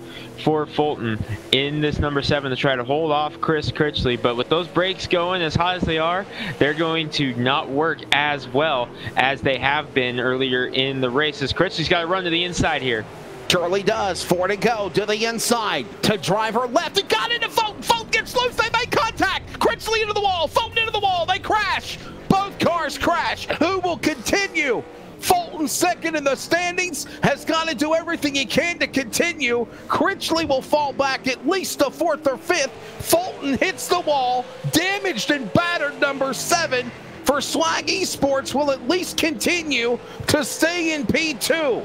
for Fulton in this number 7 to try to hold off Chris Critchley, but with those brakes going as hot as they are, they're going to not work as well as they have been earlier in the races. Critchley's got to run to the inside here. Surely does. 4 to go to the inside to driver left. It got into Fulton. Fulton gets loose. They make contact. Critchley into the wall. Fulton into the wall. They crash. Both cars crash. Who will continue? Fulton, second in the standings, has got to do everything he can to continue. Critchley will fall back at least to 4th or 5th. Fulton hits the wall. Damaged and battered number 7 for Swag Esports will at least continue to stay in P2.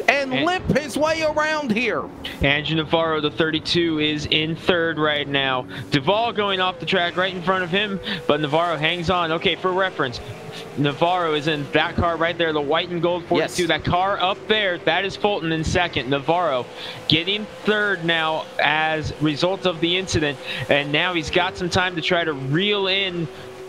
and limp his way around here. Andrew Navarro, the 32, is in third right now. Duvall going off the track right in front of him, but Navarro hangs on. Okay, for reference, Navarro is in that car right there, the white and gold 42. Yes. That car up there, that is Fulton in second. Navarro getting third now as a result of the incident, and now he's got some time to try to reel in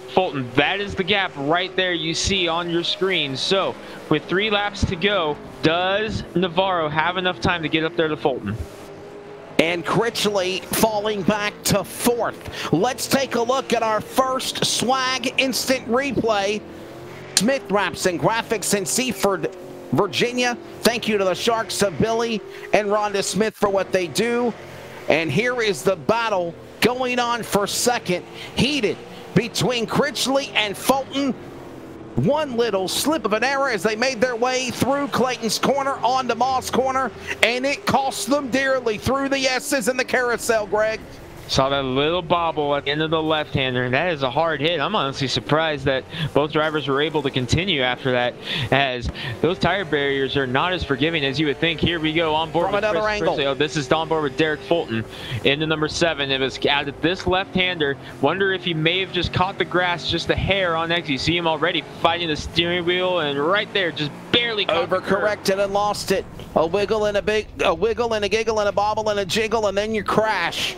Fulton. That is the gap right there you see on your screen. So with 3 laps to go, does Navarro have enough time to get up there to Fulton? And Critchley falling back to 4th. Let's take a look at our first swag instant replay. Smith Wraps and Graphics in Seaford, Virginia. Thank you to the Sharks of Billy and Rhonda Smith for what they do. And here is the battle going on for second, heated between Critchley and Fulton. One little slip of an error as they made their way through Clayton's corner onto Moss corner, and it cost them dearly through the S's in the carousel, Greg. Saw that little bobble at the end of the left-hander, and that is a hard hit. I'm honestly surprised that both drivers were able to continue after that, as those tire barriers are not as forgiving as you would think. Here we go on board from with another angle. Oh, this is on board with Derek Fulton into number 7. It was added this left-hander. Wonder if he may have just caught the grass just a hair on next. You see him already fighting the steering wheel, and right there just barely caught overcorrected and lost it. A wiggle and a wiggle and a giggle and a bobble and a jiggle, and then you crash.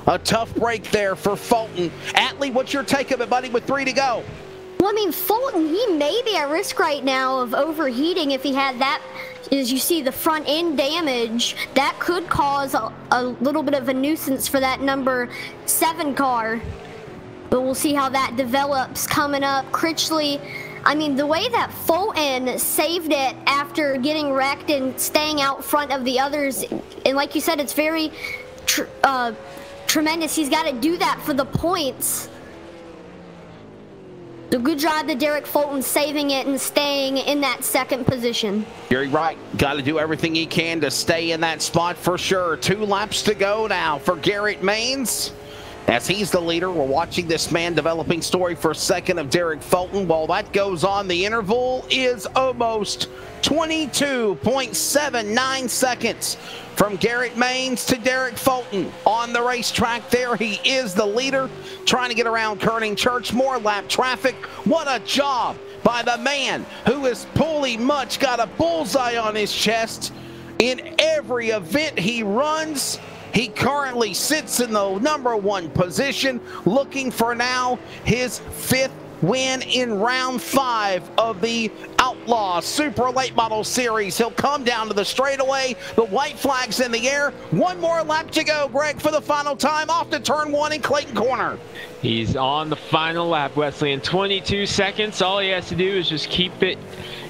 A tough break there for Fulton. Atlee, what's your take of it, buddy, with 3 to go? Well, I mean, Fulton, he may be at risk right now of overheating if he had that. As you see, the front end damage, that could cause a little bit of a nuisance for that number 7 car. But we'll see how that develops coming up. Critchley, I mean, the way that Fulton saved it after getting wrecked and staying out front of the others, and like you said, it's very tremendous. He's got to do that for the points. So good job to Derek Fulton saving it and staying in that 2nd position. You're right. Got to do everything he can to stay in that spot for sure. 2 laps to go now for Garrett Maines. As he's the leader, we're watching this man developing story for 2nd of Derek Fulton. While that goes on, the interval is almost 22.79 seconds from Garrett Maines to Derek Fulton. On the racetrack there, he is the leader, trying to get around Kerning Church. More lap traffic. What a job by the man who has pretty much got a bullseye on his chest in every event he runs. He currently sits in the number 1 position, looking for now his 5th win in round 5 of the Outlaw Super Late Model Series. He'll come down to the straightaway. The white flag's in the air. 1 more lap to go, Greg, for the final time off to turn 1 in Clayton Corner. He's on the final lap, Wesley, in 22 seconds. All he has to do is just keep it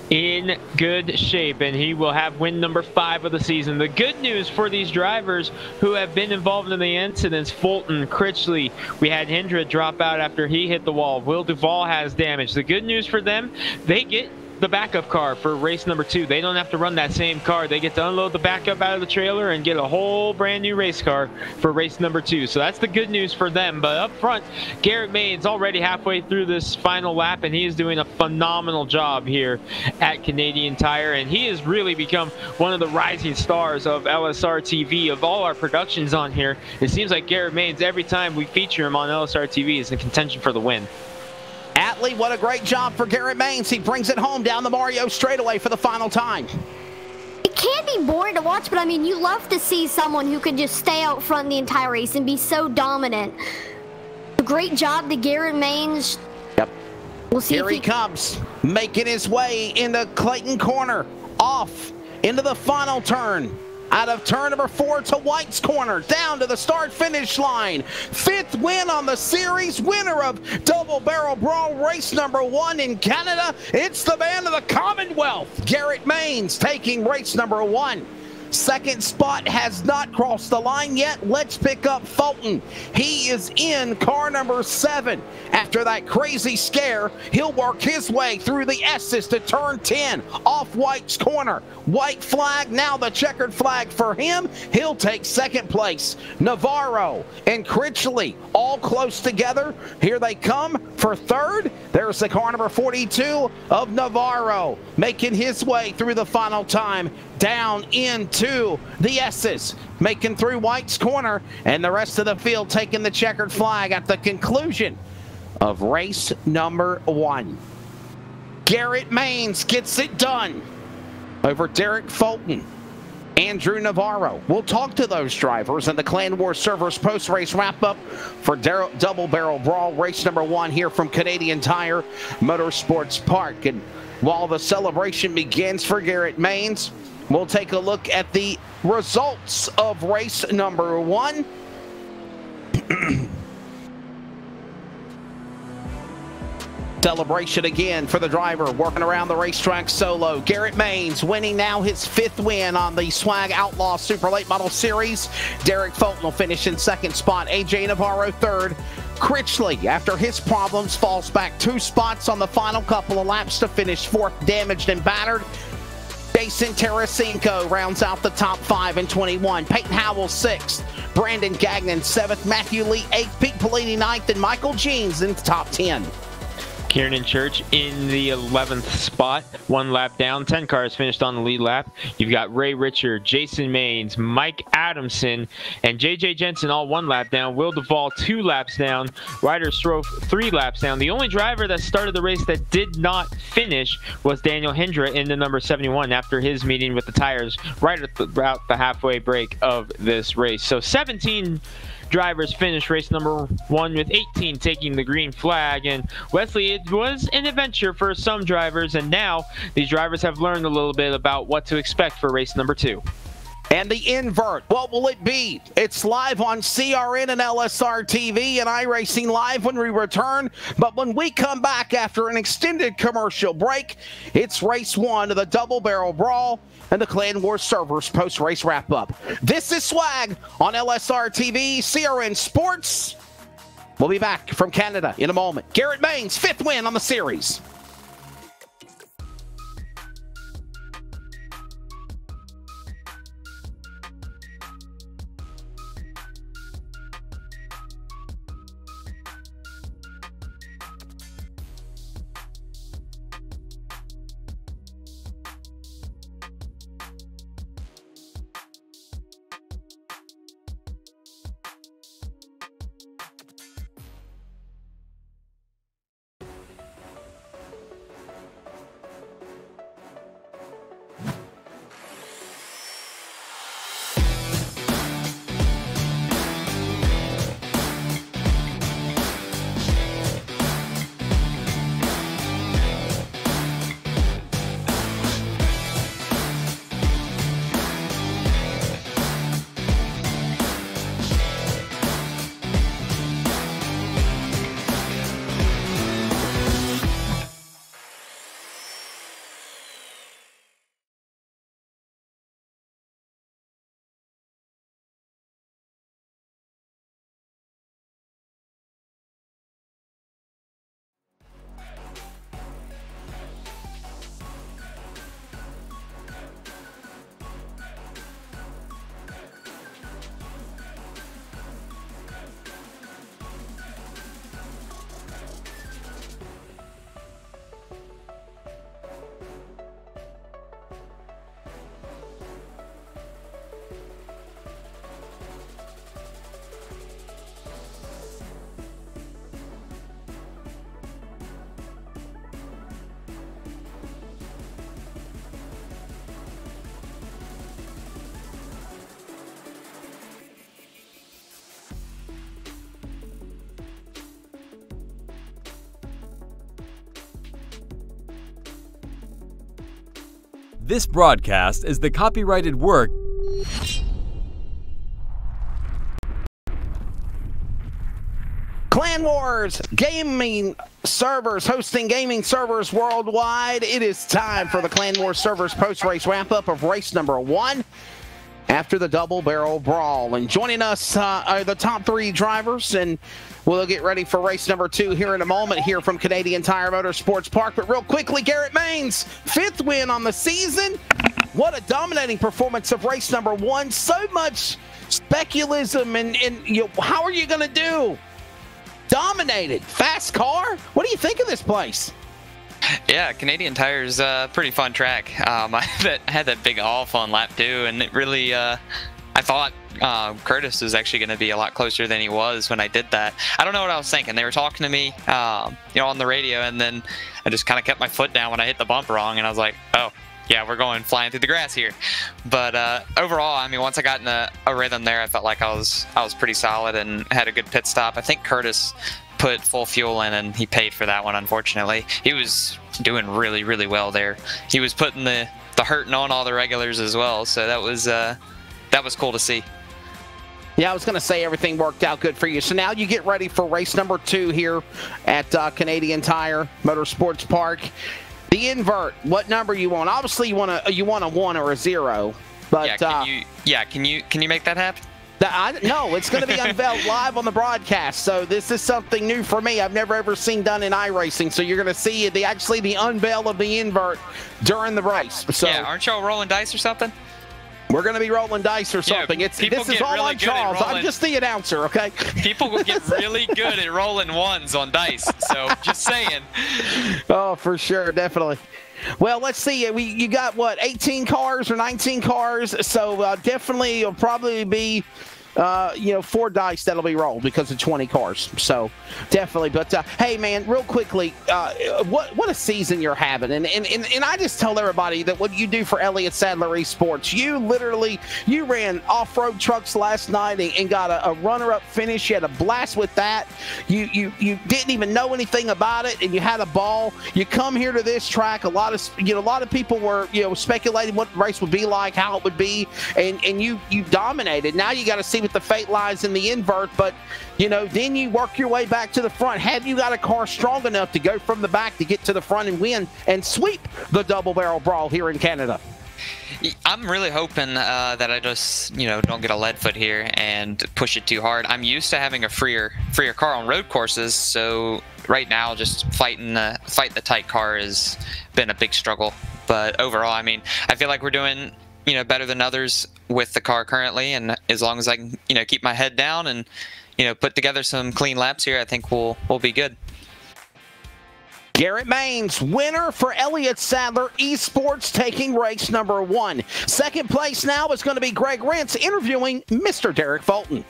in good shape, and he will have win number 5 of the season. The good news for these drivers who have been involved in the incidents, Fulton, Critchley, we had Hendra drop out after he hit the wall. Will Duvall has damage. The good news for them, they get the backup car for race number 2. They don't have to run that same car. They get to unload the backup out of the trailer and get a whole brand new race car for race number 2. So that's the good news for them. But up front, Garrett Maines already halfway through this final lap, and he is doing a phenomenal job here at Canadian Tire, and he has really become one of the rising stars of LSR TV. Of all our productions on here, it seems like Garrett Maines, every time we feature him on LSR TV, is in contention for the win. Atlee, what a great job for Garrett Maines. He brings it home down the Mario straightaway for the final time. It can be boring to watch, but I mean, you love to see someone who can just stay out front the entire race and be so dominant. Great job to Garrett Maines. Yep. We'll see. Here he comes, making his way into Clayton Corner, off into the final turn. Out of turn number 4 to White's Corner, down to the start-finish line. 5th win on the series, winner of Double Barrel Brawl race number 1 in Canada. It's the man of the Commonwealth, Garrett Maines, taking race number 1. 2nd spot has not crossed the line yet. Let's pick up Fulton. He is in car number 7. After that crazy scare, he'll work his way through the S's to turn 10 off White's Corner. White flag, now the checkered flag for him. He'll take 2nd place. Navarro and Critchley all close together. Here they come for 3rd. There's the car number 42 of Navarro making his way through the final time. down into the S's, making through White's corner, and the rest of the field taking the checkered flag at the conclusion of race number 1. Garrett Maines gets it done over Derek Fulton, Andrew Navarro. We'll talk to those drivers and the Clan War Servers post-race wrap-up for Double Barrel Brawl race number 1 here from Canadian Tire Motorsports Park. And while the celebration begins for Garrett Maines, we'll take a look at the results of race number 1. Celebration again for the driver working around the racetrack solo. Garrett Maines winning now his 5th win on the Swag Outlaw Super Late Model Series. Derek Fulton will finish in 2nd spot. AJ Navarro 3rd. Critchley, after his problems, falls back 2 spots on the final couple of laps to finish 4th, damaged and battered. Jason Tarasenko rounds out the top 5 in 21. Peyton Howell 6th. Brandon Gagnon 7th. Matthew Lee 8th. Pete Polini 9th. And Michael Jeans in the top 10. Kiernan Church in the 11th spot, 1 lap down. 10 cars finished on the lead lap. You've got Ray Richard, Jason Maines, Mike Adamson, and JJ Jensen all 1 lap down. Will Duvall 2 laps down. Ryder Strofe 3 laps down. The only driver that started the race that did not finish was Daniel Hindra in the number 71 after his meeting with the tires right at about the halfway break of this race. So 17 drivers finished race number 1 with 18 taking the green flag. And Wesley, it was an adventure for some drivers, and now these drivers have learned a little bit about what to expect for race number 2. And the invert, what will it be? It's live on CRN and LSR TV and iRacing Live when we return. But when we come back after an extended commercial break, it's race 1 of the Double Barrel Brawl and the Clan War Servers post-race wrap-up. This is Swag on LSR TV, CRN Sports. We'll be back from Canada in a moment. Garrett Maines, 5th win on the series. This broadcast is the copyrighted work Clan Wars Gaming Servers, hosting gaming servers worldwide. It is time for the Clan Wars Servers post-race wrap-up of race number 1 after the Double Barrel Brawl. And joining us are the top 3 drivers, and we'll get ready for race number 2 here in a moment here from Canadian Tire Motorsports Park. But real quickly, Garrett Maines, 5th win on the season. What a dominating performance of race number 1. So much speculism and you know, how are you going to do? Dominated. Fast car? What do you think of this place? Yeah, Canadian Tire's a pretty fun track. I had that big off on lap 2, and it really, I thought Curtis was actually going to be a lot closer than he was when I did that. I don't know what I was thinking. They were talking to me, on the radio, and then I just kind of kept my foot down when I hit the bump wrong, and I was like, oh, yeah, we're going flying through the grass here. But overall, I mean, once I got in a rhythm there, I felt like I was pretty solid and had a good pit stop. I think Curtis put full fuel in, and he paid for that one, unfortunately. He was doing really, really well there. He was putting the hurting on all the regulars as well, so that was cool to see. Yeah, I was going to say everything worked out good for you. So now you get ready for race number 2 here at Canadian Tire Motorsports Park. The invert, what number you want? Obviously, you want a 1 or a 0. But can you make that happen? No, it's going to be unveiled live on the broadcast. So this is something new for me. I've never ever seen done in iRacing. So you're going to see the unveil of the invert during the race. So yeah, aren't y'all rolling dice or something? We're going to be rolling dice or something. Yeah, this is all really on Charles. I'm just the announcer, okay? People will get really good at rolling ones on dice. So just saying. Oh, for sure, definitely. Well, let's see. You got what, 18 cars or 19 cars? So definitely it'll probably be 4 dice that'll be rolled because of 20 cars. So definitely. But hey, man, real quickly, what a season you're having. And I just tell everybody that what you do for Elliott Sadler Esports, you ran off-road trucks last night and got a runner-up finish. You had a blast with that. You didn't even know anything about it, and you had a ball. You come here to this track. A lot of people were speculating what the race would be like, how it would be, and you dominated. Now you got to see what the fate lies in the invert, but then you work your way back to the front. Have you got a car strong enough to go from the back to get to the front and win and sweep the double barrel brawl here in Canada? I'm really hoping that I just don't get a lead foot here and push it too hard. I'm used to having a freer car on road courses, so right now just fighting the tight car has been a big struggle. But overall, I mean, I feel like we're doing better than others with the car currently, and as long as I can keep my head down and put together some clean laps here, I think we'll be good. Garrett Maines, winner for Elliott Sadler Esports, taking race number 1. Second place now is going to be Greg Rentz interviewing Mr. Derek Fulton.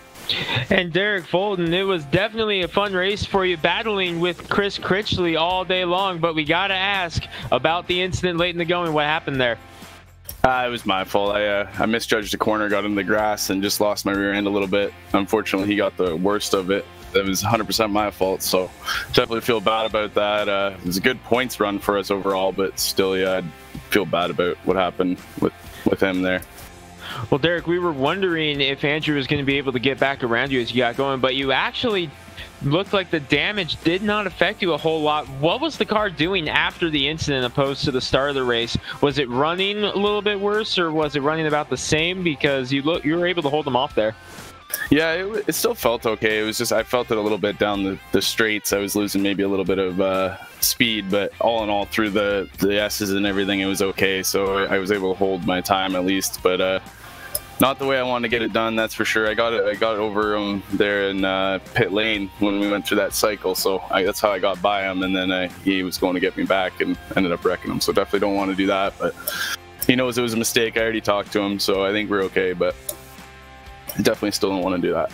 And Derek Fulton, it was definitely a fun race for you, battling with Chris Critchley all day long, but we got to ask about the incident late in the going. What happened there? It was my fault. I misjudged the corner, got into the grass, and just lost my rear end a little bit. Unfortunately, he got the worst of it. That was 100% my fault, so definitely feel bad about that. It was a good points run for us overall, but still, yeah, I feel bad about what happened with him there. Well, Derek, we were wondering if Andrew was going to be able to get back around you as you got going, but you actually looked like the damage did not affect you a whole lot. What was the car doing after the incident opposed to the start of the race? Was it running a little bit worse, or was it running about the same? Because you were able to hold them off there. Yeah, it still felt okay. It was just I felt it a little bit down the straights. I was losing maybe a little bit of speed, but all in all, through the S's and everything, it was okay. So I was able to hold my time at least, but not the way I wanted to get it done, that's for sure. I got it over him there in pit lane when we went through that cycle, so that's how I got by him, and then he was going to get me back and ended up wrecking him. So definitely don't want to do that, but he knows it was a mistake. I already talked to him, so I think we're okay, but definitely still don't want to do that.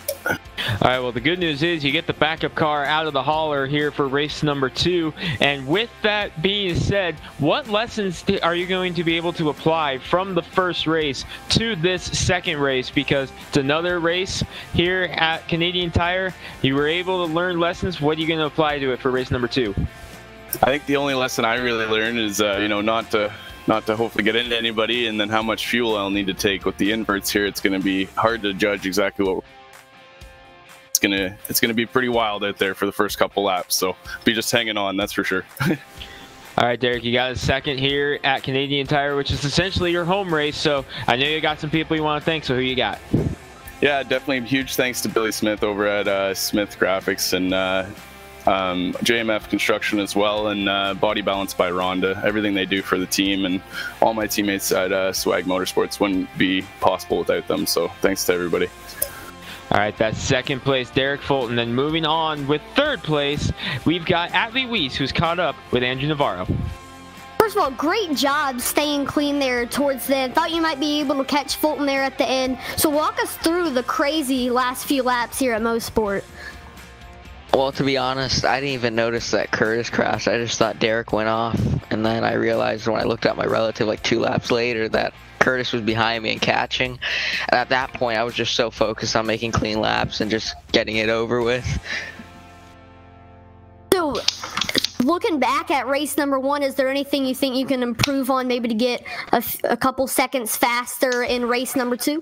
All right, well, the good news is you get the backup car out of the hauler here for race number 2. And with that being said, what lessons are you going to be able to apply from the first race to this second race? Because it's another race here at Canadian Tire. You were able to learn lessons. What are you going to apply to it for race number 2? I think the only lesson I really learned is, not to hopefully get into anybody, and then how much fuel I'll need to take with the inverts here. It's going to be hard to judge exactly what it's going to be pretty wild out there for the first couple laps, so be just hanging on, that's for sure. All right, Derek, you got a second here at Canadian Tire, which is essentially your home race, so I know you got some people you want to thank, so who you got? Yeah, definitely huge thanks to Billy Smith over at Smith Graphics, and JMF Construction as well, and Body Balance by Rhonda. Everything they do for the team, and all my teammates at Swag Motorsports wouldn't be possible without them, so thanks to everybody. All right, that's second place, Derek Fulton. Then moving on with third place, we've got Atlee Weiss, who's caught up with Andrew Navarro. First of all, great job staying clean there towards the end. Thought you might be able to catch Fulton there at the end. So walk us through the crazy last few laps here at Mosport. Well, to be honest, I didn't even notice that Curtis crashed. I just thought Derek went off, and then I realized when I looked at my relative like 2 laps later that Curtis was behind me and catching. And at that point, I was just so focused on making clean laps and just getting it over with. So, looking back at race number 1, is there anything you think you can improve on, maybe to get a couple seconds faster in race number 2?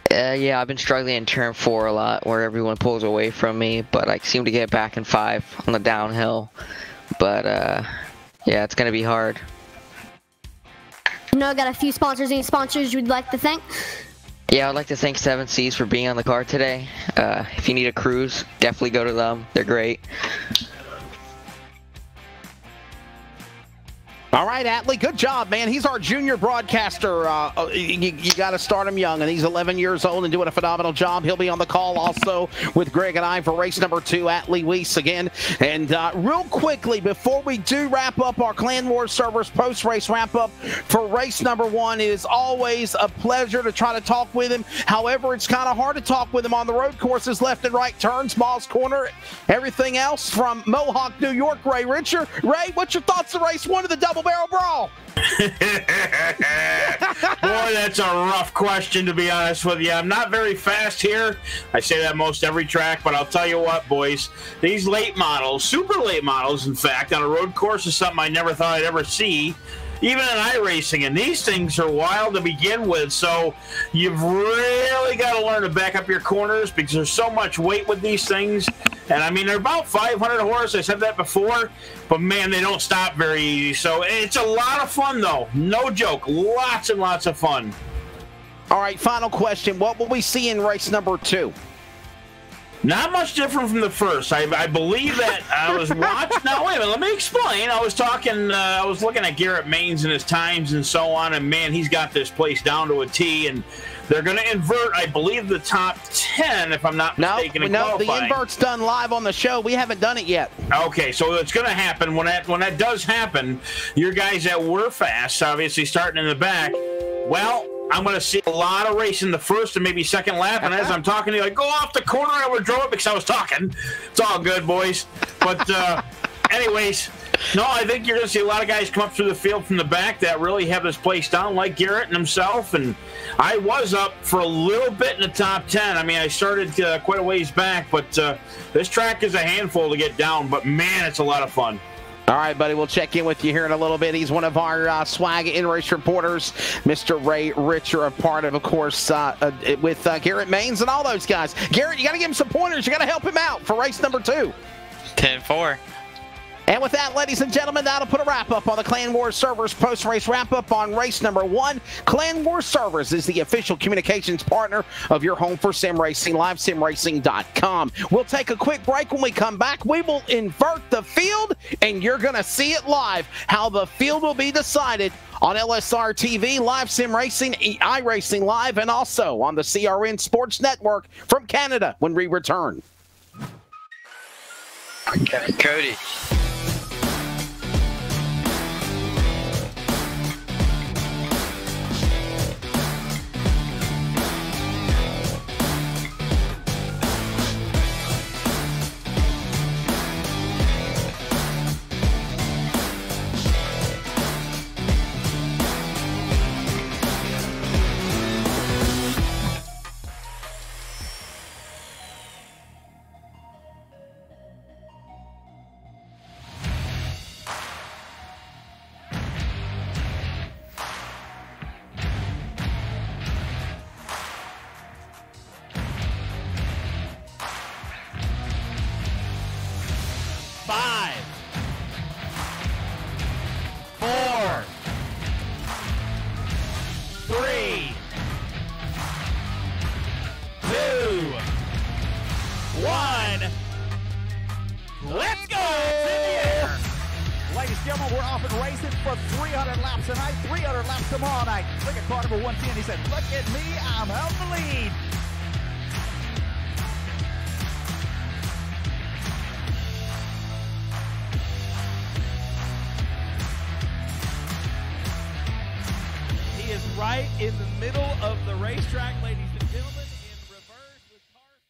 Yeah, I've been struggling in turn 4 a lot, where everyone pulls away from me, but I seem to get back in 5 on the downhill. But yeah, it's gonna be hard. You know, I got a few sponsors. Any sponsors you'd like to thank? Yeah, I'd like to thank 7Cs for being on the car today. If you need a cruise, definitely go to them. They're great. All right, Atlee, good job, man. He's our junior broadcaster. You got to start him young, and he's 11 years old and doing a phenomenal job. He'll be on the call also with Greg and I for race number 2, Atlee Weiss again. And real quickly, before we do wrap up our Clan Wars servers post-race wrap-up for race number 1, it is always a pleasure to try to talk with him. However, it's kind of hard to talk with him on the road courses, left and right turns, Moss Corner, everything else from Mohawk, New York. Ray Richer. Ray, what's your thoughts of race 1 of the Double Barrel Brawl? Boy, that's a rough question, to be honest with you. I'm not very fast here. I say that most every track, but I'll tell you what, boys. These late models, super late models, in fact, on a road course is something I never thought I'd ever see, even in iRacing. And these things are wild to begin with, so you've really got to learn to back up your corners because there's so much weight with these things. And, I mean, they're about 500 horse. I said that before. But, man, they don't stop very easy. So it's a lot of fun, though. No joke. Lots and lots of fun. All right, final question. What will we see in race number 2? Not much different from the first. I believe that I was watching. Now, wait a minute. Let me explain. I was talking, I was looking at Garrett Maines and his times and so on. And, man, he's got this place down to a T. And they're going to invert, I believe, the top 10, if I'm not mistaken. No, the invert's done live on the show. We haven't done it yet. Okay, so it's going to happen. When that does happen, your guys that were fast, obviously starting in the back, well, I'm going to see a lot of race in the first and maybe second lap. And as I'm talking to you, like, go off the corner, I would draw it because I was talking. It's all good, boys. But anyways, no, I think you're going to see a lot of guys come up through the field from the back that really have this place down, like Garrett and himself. And I was up for a little bit in the top 10. I mean, I started quite a ways back, but this track is a handful to get down. But, man, it's a lot of fun. All right, buddy, we'll check in with you here in a little bit. He's one of our swag in-race reporters, Mr. Ray Richer, a part of course, with Garrett Maines and all those guys. Garrett, you got to give him some pointers. You got to help him out for race number 2. 10-4. And with that, ladies and gentlemen, that'll put a wrap-up on the Clan Wars Servers post-race wrap-up on race number 1. Clan Wars Servers is the official communications partner of your home for sim racing, livesimracing.com. We'll take a quick break. When we come back, we will invert the field, and you're going to see it live, how the field will be decided on LSR TV, Live Sim Racing, iRacing Live, and also on the CRN Sports Network from Canada when we return. Okay, Cody. Let's go! Ladies and gentlemen, we're off and racing for 300 laps tonight, 300 laps tomorrow night. Look at car number 110. He said, look at me, I'm out the lead. right in the middle of the racetrack, ladies and gentlemen, in reverse with cars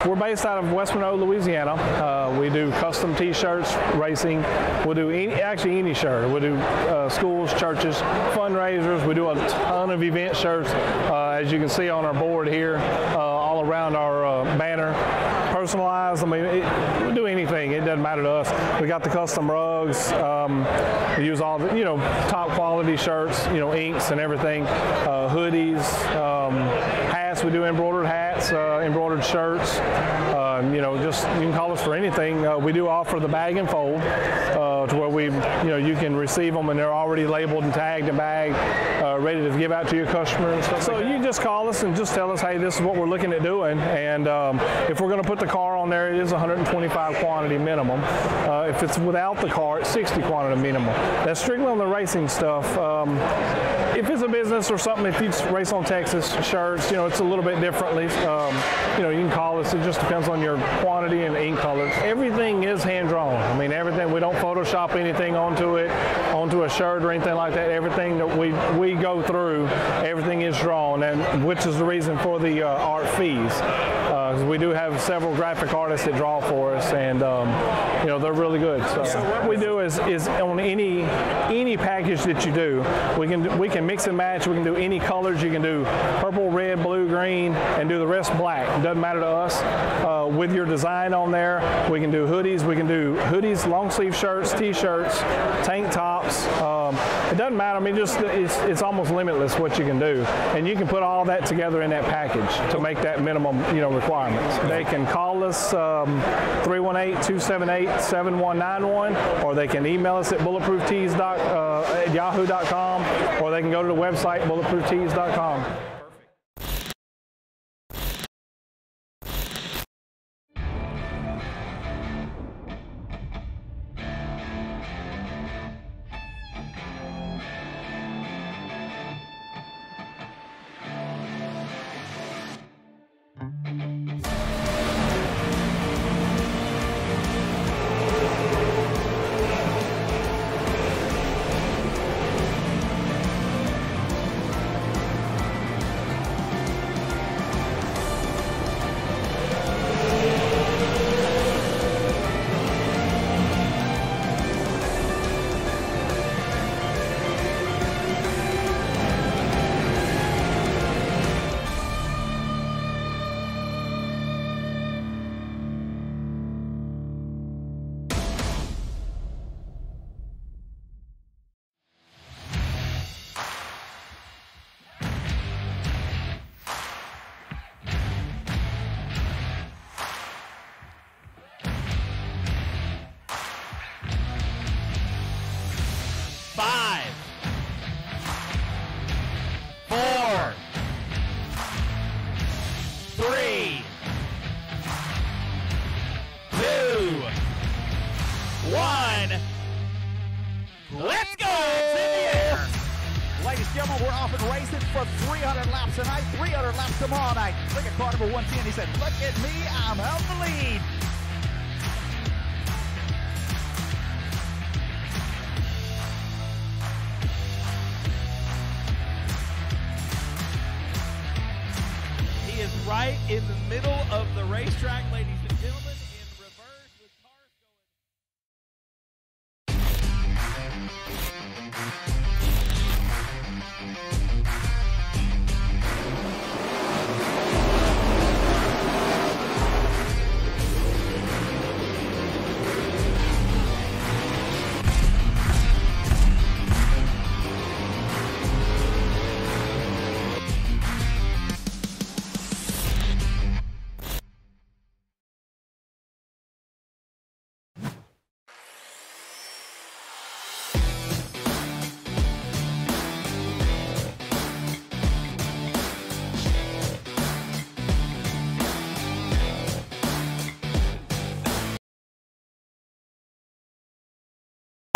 We're based out of West Monroe, Louisiana. We do custom T-shirts, racing. We'll do any shirt. We'll do schools, churches, fundraisers. We do a ton of event shirts, as you can see on our board here, all around our banner. Personalized. I mean, we do anything. It doesn't matter to us. We got the custom rugs. We use all the, top quality shirts, inks and everything. Hoodies, hats. We do embroidered hats, embroidered shirts. Just you can call us for anything. We do offer the bag and fold, to where you can receive them and they're already labeled and tagged and bagged, ready to give out to your customer and stuff. So you just call us and just tell us, hey, this is what we're looking at doing, and if we're going to put the car on there, it is 125 quantity minimum. If it's without the car, it's 60 quantity minimum. That's strictly on the racing stuff. If it's a business or something, if you race on Texas shirts, it's a little bit differently. You can call us. It just depends on your quantity and ink color. Everything is hand drawn. I mean, everything. We don't Photoshop anything onto a shirt or anything like that. Everything that we go through, everything is drawn, and which is the reason for the art fees. We do have several graphic artists that draw for us, and they're really good. So what we do is on any package that you do, we can mix and match. We can do any colors. You can do purple, red, blue, green, and do the rest black. It doesn't matter to us. With your design on there, we can do hoodies. We can do hoodies, long sleeve shirts, T-shirts, tank tops. It doesn't matter. I mean, it's almost limitless what you can do, and you can put all that together in that package to make that minimum requirements. They can call us 318-278-7191, or they can email us at bulletprooftees@yahoo.com, or they can go to the website bulletprooftees.com. Let's go! Ladies and gentlemen, we're off and racing for 300 laps tonight, 300 laps tomorrow night. Look at car number 110. He said, look at me, I'm out the lead. He is right in the middle of the racetrack, ladies and gentlemen, in reverse with cars going.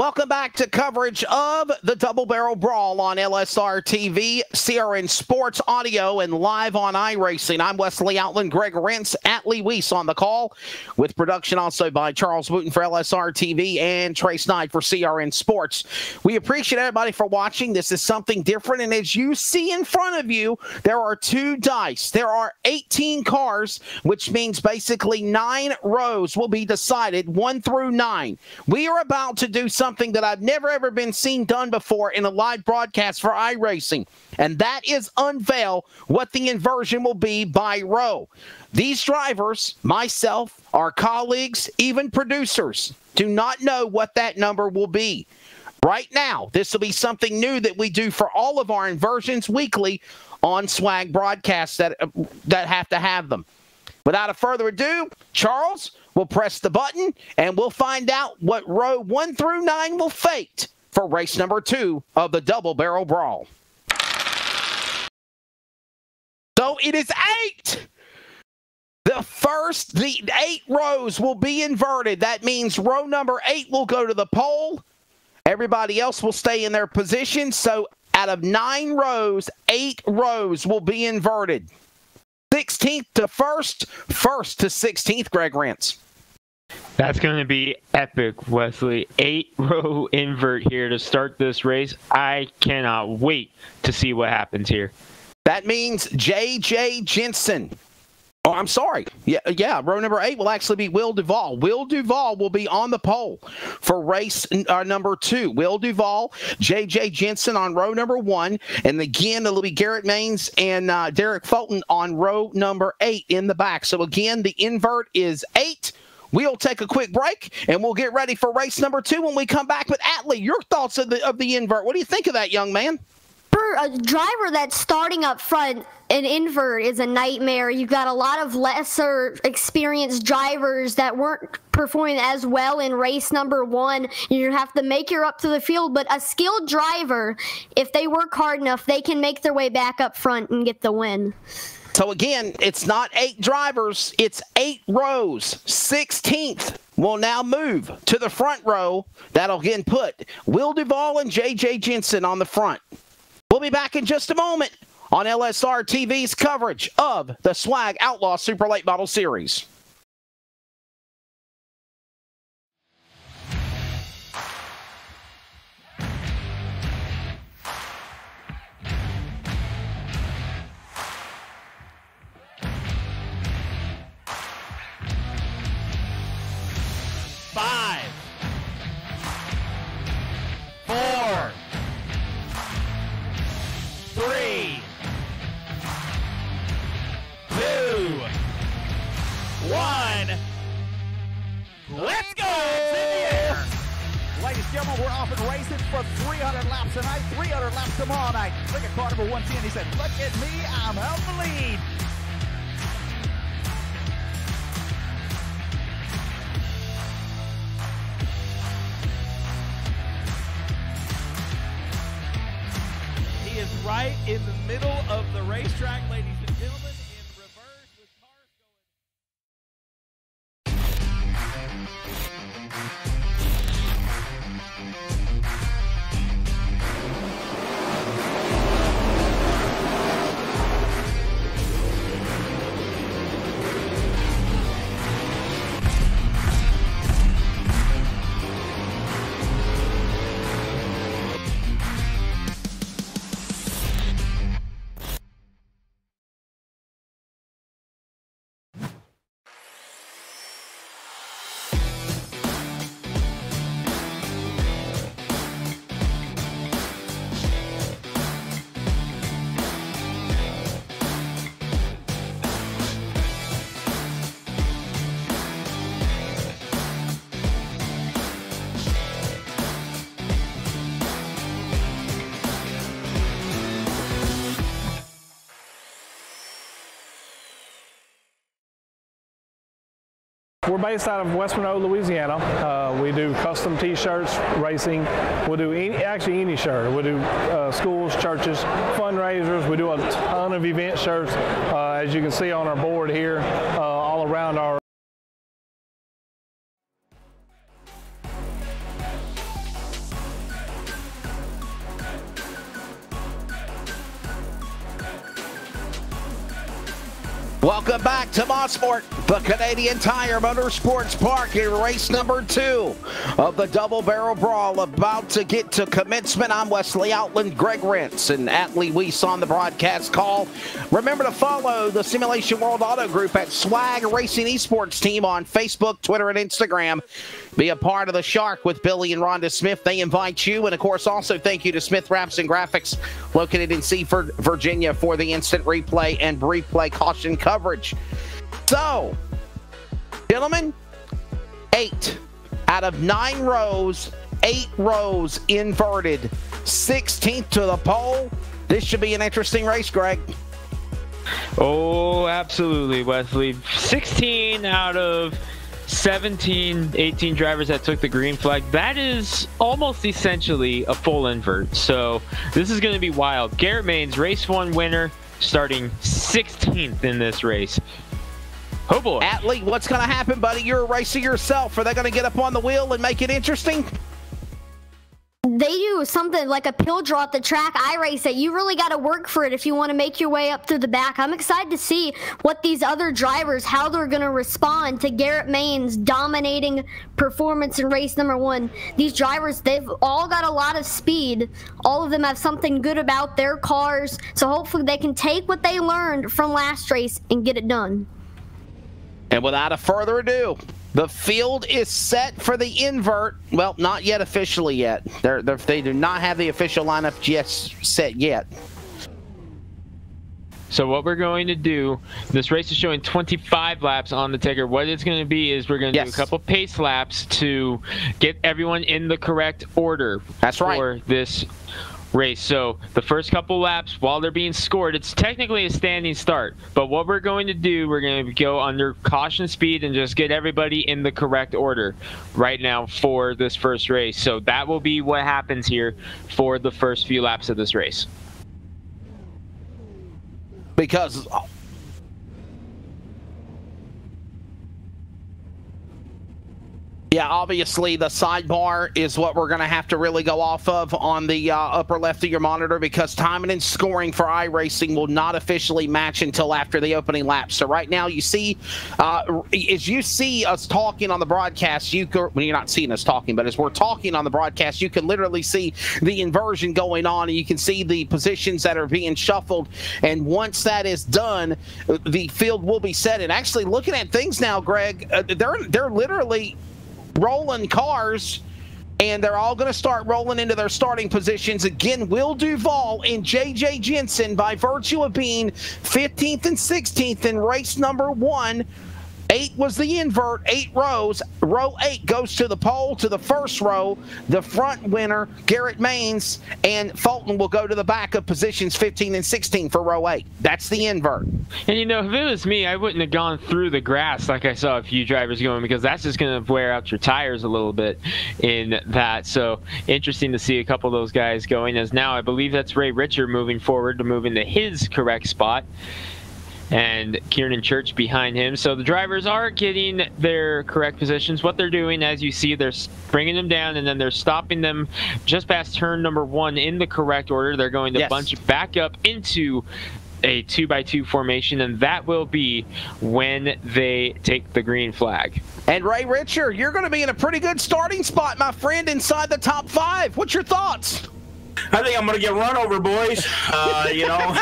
Welcome back to coverage of the Double Barrel Brawl on LSR TV, CRN Sports Audio, and live on iRacing. I'm Wesley Outland, Greg Rentz, at Lee Weiss on the call, with production also by Charles Wooten for LSR TV and Trace Knight for CRN Sports. We appreciate everybody for watching. This is something different, and as you see in front of you, there are 2 dice. There are 18 cars, which means basically 9 rows will be decided, 1 through 9. We are about to do something that I've never ever been seen done before in a live broadcast for iRacing, and that is unveil what the inversion will be by row. These drivers, myself, our colleagues, even producers, do not know what that number will be. Right now, this will be something new that we do for all of our inversions weekly on swag broadcasts that have to have them. Without further ado, Charles will press the button, and we'll find out what row 1 through 9 will fate for race number 2 of the Double Barrel Brawl. So it is 8. The 8 rows will be inverted. That means row number 8 will go to the pole. Everybody else will stay in their position. So out of 9 rows, 8 rows will be inverted. 16th to 1st, 1st to 16th, Greg Rentz. That's going to be epic, Wesley. 8-row invert here to start this race. I cannot wait to see what happens here. That means J.J. Jensen. Oh, I'm sorry. Yeah. Row number 8 will actually be Will Duvall. Will Duvall will be on the pole for race number 2. Will Duvall, J.J. Jensen on row number 1. And again, it'll be Garrett Maines and Derek Fulton on row number 8 in the back. So again, the invert is 8. We'll take a quick break, and we'll get ready for race number 2 when we come back. But Atlee, your thoughts of the invert. What do you think of that, young man? For a driver that's starting up front, an invert is a nightmare. You've got a lot of lesser experienced drivers that weren't performing as well in race number 1. You have to make your up to the field, but a skilled driver, if they work hard enough, they can make their way back up front and get the win. So again, it's not 8 drivers, it's 8 rows. 16th will now move to the front row. That'll again put Will Duvall and J.J. Jensen on the front. We'll be back in just a moment on LSR TV's coverage of the Swag Outlaw Super Late Model Series. Let's go! It's in the air. Ladies and gentlemen, we're off and racing for 300 laps tonight, 300 laps tomorrow night. Look at car number 110. He said, look at me, I'm out the lead. He is right in the middle of the racetrack, ladies and gentlemen. We're based out of West Monroe, Louisiana. We do custom T-shirts, racing. We'll do any shirt. We'll do schools, churches, fundraisers. We do a ton of event shirts, as you can see on our board here, all around our Welcome back to Mosport, the Canadian Tire Motorsports Park in race number 2 of the Double Barrel Brawl, about to get to commencement. I'm Wesley Outland, Greg Rentz, and Atlee Weiss on the broadcast call. Remember to follow the Simulation World Auto Group at Swag Racing Esports Team on Facebook, Twitter, and Instagram. Be a part of the Shark with Billy and Rhonda Smith. They invite you. And, of course, also thank you to Smith Wraps and Graphics, located in Seaford, Virginia, for the instant replay and replay caution coverage. So, gentlemen, 8 out of 9 rows, 8 rows inverted, 16th to the pole. This should be an interesting race, Greg. Oh, absolutely, Wesley. 16 out of 18 drivers that took the green flag. That is almost essentially a full invert. So this is going to be wild. Garrett Maines, race 1 winner, starting 16th in this race. Oh boy. Atlee, what's going to happen, buddy? You're a racer yourself. Are they going to get up on the wheel and make it interesting? They do something like a pill draw at the track. I race it. You really got to work for it if you want to make your way up through the back. I'm excited to see what these other drivers, how they're going to respond to Garrett Maines' dominating performance in race number 1. These drivers, they've all got a lot of speed. All of them have something good about their cars. So hopefully they can take what they learned from last race and get it done. And without a further ado, the field is set for the invert. Well, not yet officially yet. They do not have the official lineup set yet. So what we're going to do, this race is showing 25 laps on the ticker. What it's going to be is we're going to do a couple pace laps to get everyone in the correct order. That's right. For this race. So the first couple laps, while they're being scored, it's technically a standing start. But what we're going to do, we're going to go under caution speed and just get everybody in the correct order right now for this first race. So that will be what happens here for the first few laps of this race. Because yeah, obviously the sidebar is what we're going to have to really go off of on the upper left of your monitor, because timing and scoring for iRacing will not officially match until after the opening lap. So right now you see, as you see us talking on the broadcast, well, you're not seeing us talking, but as we're talking on the broadcast, you can literally see the inversion going on, and you can see the positions that are being shuffled. And once that is done, the field will be set. And actually looking at things now, Greg, they're literally rolling cars, and they're all going to start rolling into their starting positions. Again, Will Duvall and J.J. Jensen, by virtue of being 15th and 16th in race number 1. 8 was the invert, 8 rows. Row 8 goes to the pole, to the first row. The front winner, Garrett Maines, and Fulton will go to the back of positions 15 and 16 for row 8. That's the invert. And, you know, if it was me, I wouldn't have gone through the grass like I saw a few drivers going, because that's just going to wear out your tires a little bit in that. So interesting to see a couple of those guys going, as now I believe that's Ray Richard moving forward to move into his correct spot, and Kieran Church behind him. So the drivers are getting their correct positions. What they're doing, as you see, they're bringing them down, and then they're stopping them just past turn number 1 in the correct order. They're going to bunch back up into a 2x2 formation, and that will be when they take the green flag. And Ray Richard, you're going to be in a pretty good starting spot, my friend, inside the top 5. What's your thoughts? I think I'm going to get run over, boys. You know,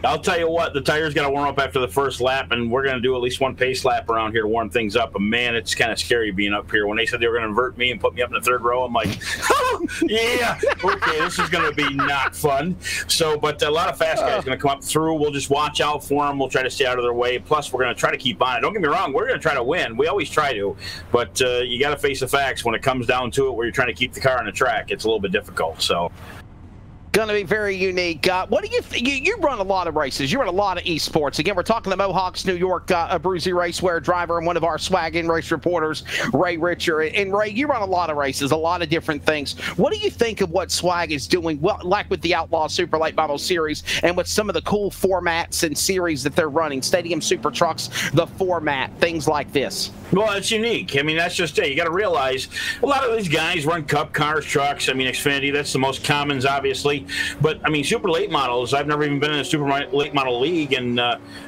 I'll tell you what, the tires got to warm up after the first lap, and we're going to do at least one pace lap around here to warm things up. But, man, it's kind of scary being up here. When they said they were going to invert me and put me up in the 3rd row, I'm like, oh, yeah, okay, this is going to be not fun. So, but a lot of fast guys going to come up through. We'll just watch out for them. We'll try to stay out of their way. Plus, we're going to try to keep on it. Don't get me wrong, we're going to try to win. We always try to. But you got to face the facts when it comes down to it, where you're trying to keep the car on the track. It's a little bit difficult, so. Going to be very unique. What do you think? You run a lot of races. You run a lot of esports. Again, we're talking the Mohawks, New York, a Bruzy Raceware driver and one of our swag and race reporters, Ray Richard. And Ray, you run a lot of races, a lot of different things. What do you think of what swag is doing, well, like with the Outlaw Super Late Model Series and with some of the cool formats and series that they're running, Stadium Super Trucks, the format, things like this? Well, it's unique. I mean, that's just it. You got to realize a lot of these guys run Cup cars, trucks. I mean, Xfinity, that's the most commons, obviously. everybody. But I mean, super late models, I've never even been in a super late model league, and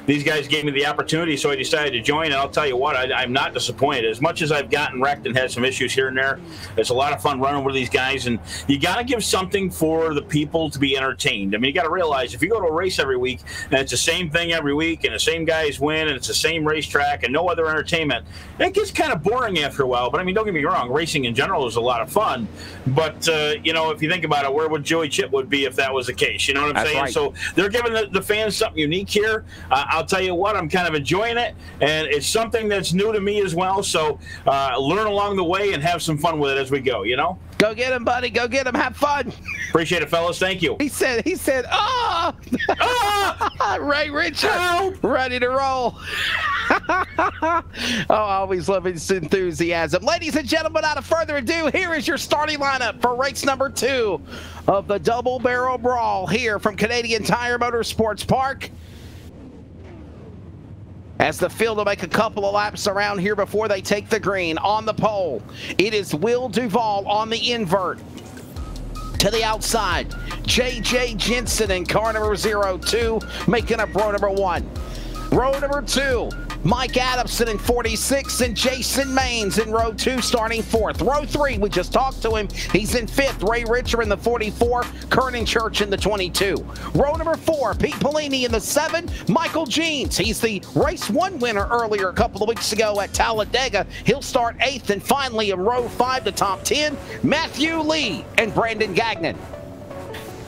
these guys gave me the opportunity, so I decided to join. And I'll tell you what, I'm not disappointed. As much as I've gotten wrecked and had some issues here and there, it's a lot of fun running with these guys. And you got to give something for the people to be entertained. I mean, you got to realize if you go to a race every week and it's the same thing every week and the same guys win and it's the same racetrack and no other entertainment, it gets kind of boring after a while. But I mean, don't get me wrong, racing in general is a lot of fun. But you know, if you think about it, where would Joey Chitwood be if that was the case? You know what I'm saying? Right. So they're giving the fans something unique here. I'll tell you what, I'm kind of enjoying it, and it's something that's new to me as well. So learn along the way and have some fun with it as we go. You know. Go get him, buddy. Go get him. Have fun. Appreciate it, fellas. Thank you. He said, ah! Ray Richard, ready to roll. Oh, I always love his enthusiasm. Ladies and gentlemen, without further ado, here is your starting lineup for race number 2 of the Double Barrel Brawl here from Canadian Tire Motorsports Park. As the field will make a couple of laps around here before they take the green. On the pole, it is Will Duvall on the invert. To the outside, J.J. Jensen in car number 02, making up row number 1. Row number 2, Mike Adamson in 46 and Jason Maines in row 2 starting 4th. Row 3, we just talked to him. He's in 5th. Ray Richard in the 44, Kernan Church in the 22. Row number 4, Pete Polini in the 7, Michael Jeans. He's the race 1 winner earlier a couple of weeks ago at Talladega. He'll start 8th. And finally in row 5, the top 10, Matthew Lee and Brandon Gagnon.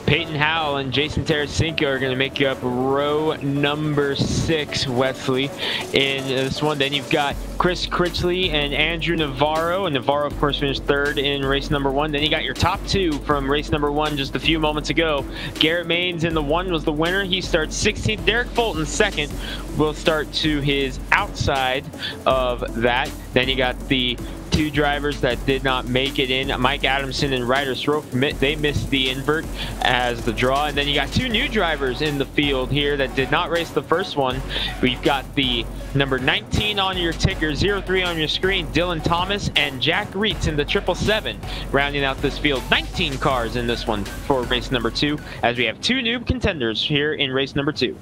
Peyton Howell and Jason Tarasenko are going to make up row number 6, Wesley, in this one. Then you've got Chris Critchley and Andrew Navarro. And Navarro, of course, finished 3rd in race number 1. Then you got your top 2 from race number 1 just a few moments ago. Garrett Maines in the 1 was the winner. He starts 16th. Derek Fulton, 2nd, will start to his outside of that. Then you got the 2 drivers that did not make it in. Mike Adamson and Ryder Stroke, they missed the invert as the draw. And then you got 2 new drivers in the field here that did not race the first one. We've got the number 19 on your ticker, 03 on your screen, Dylan Thomas and Jack Reitz in the 777, rounding out this field. 19 cars in this one for race number 2, as we have 2 new contenders here in race number 2.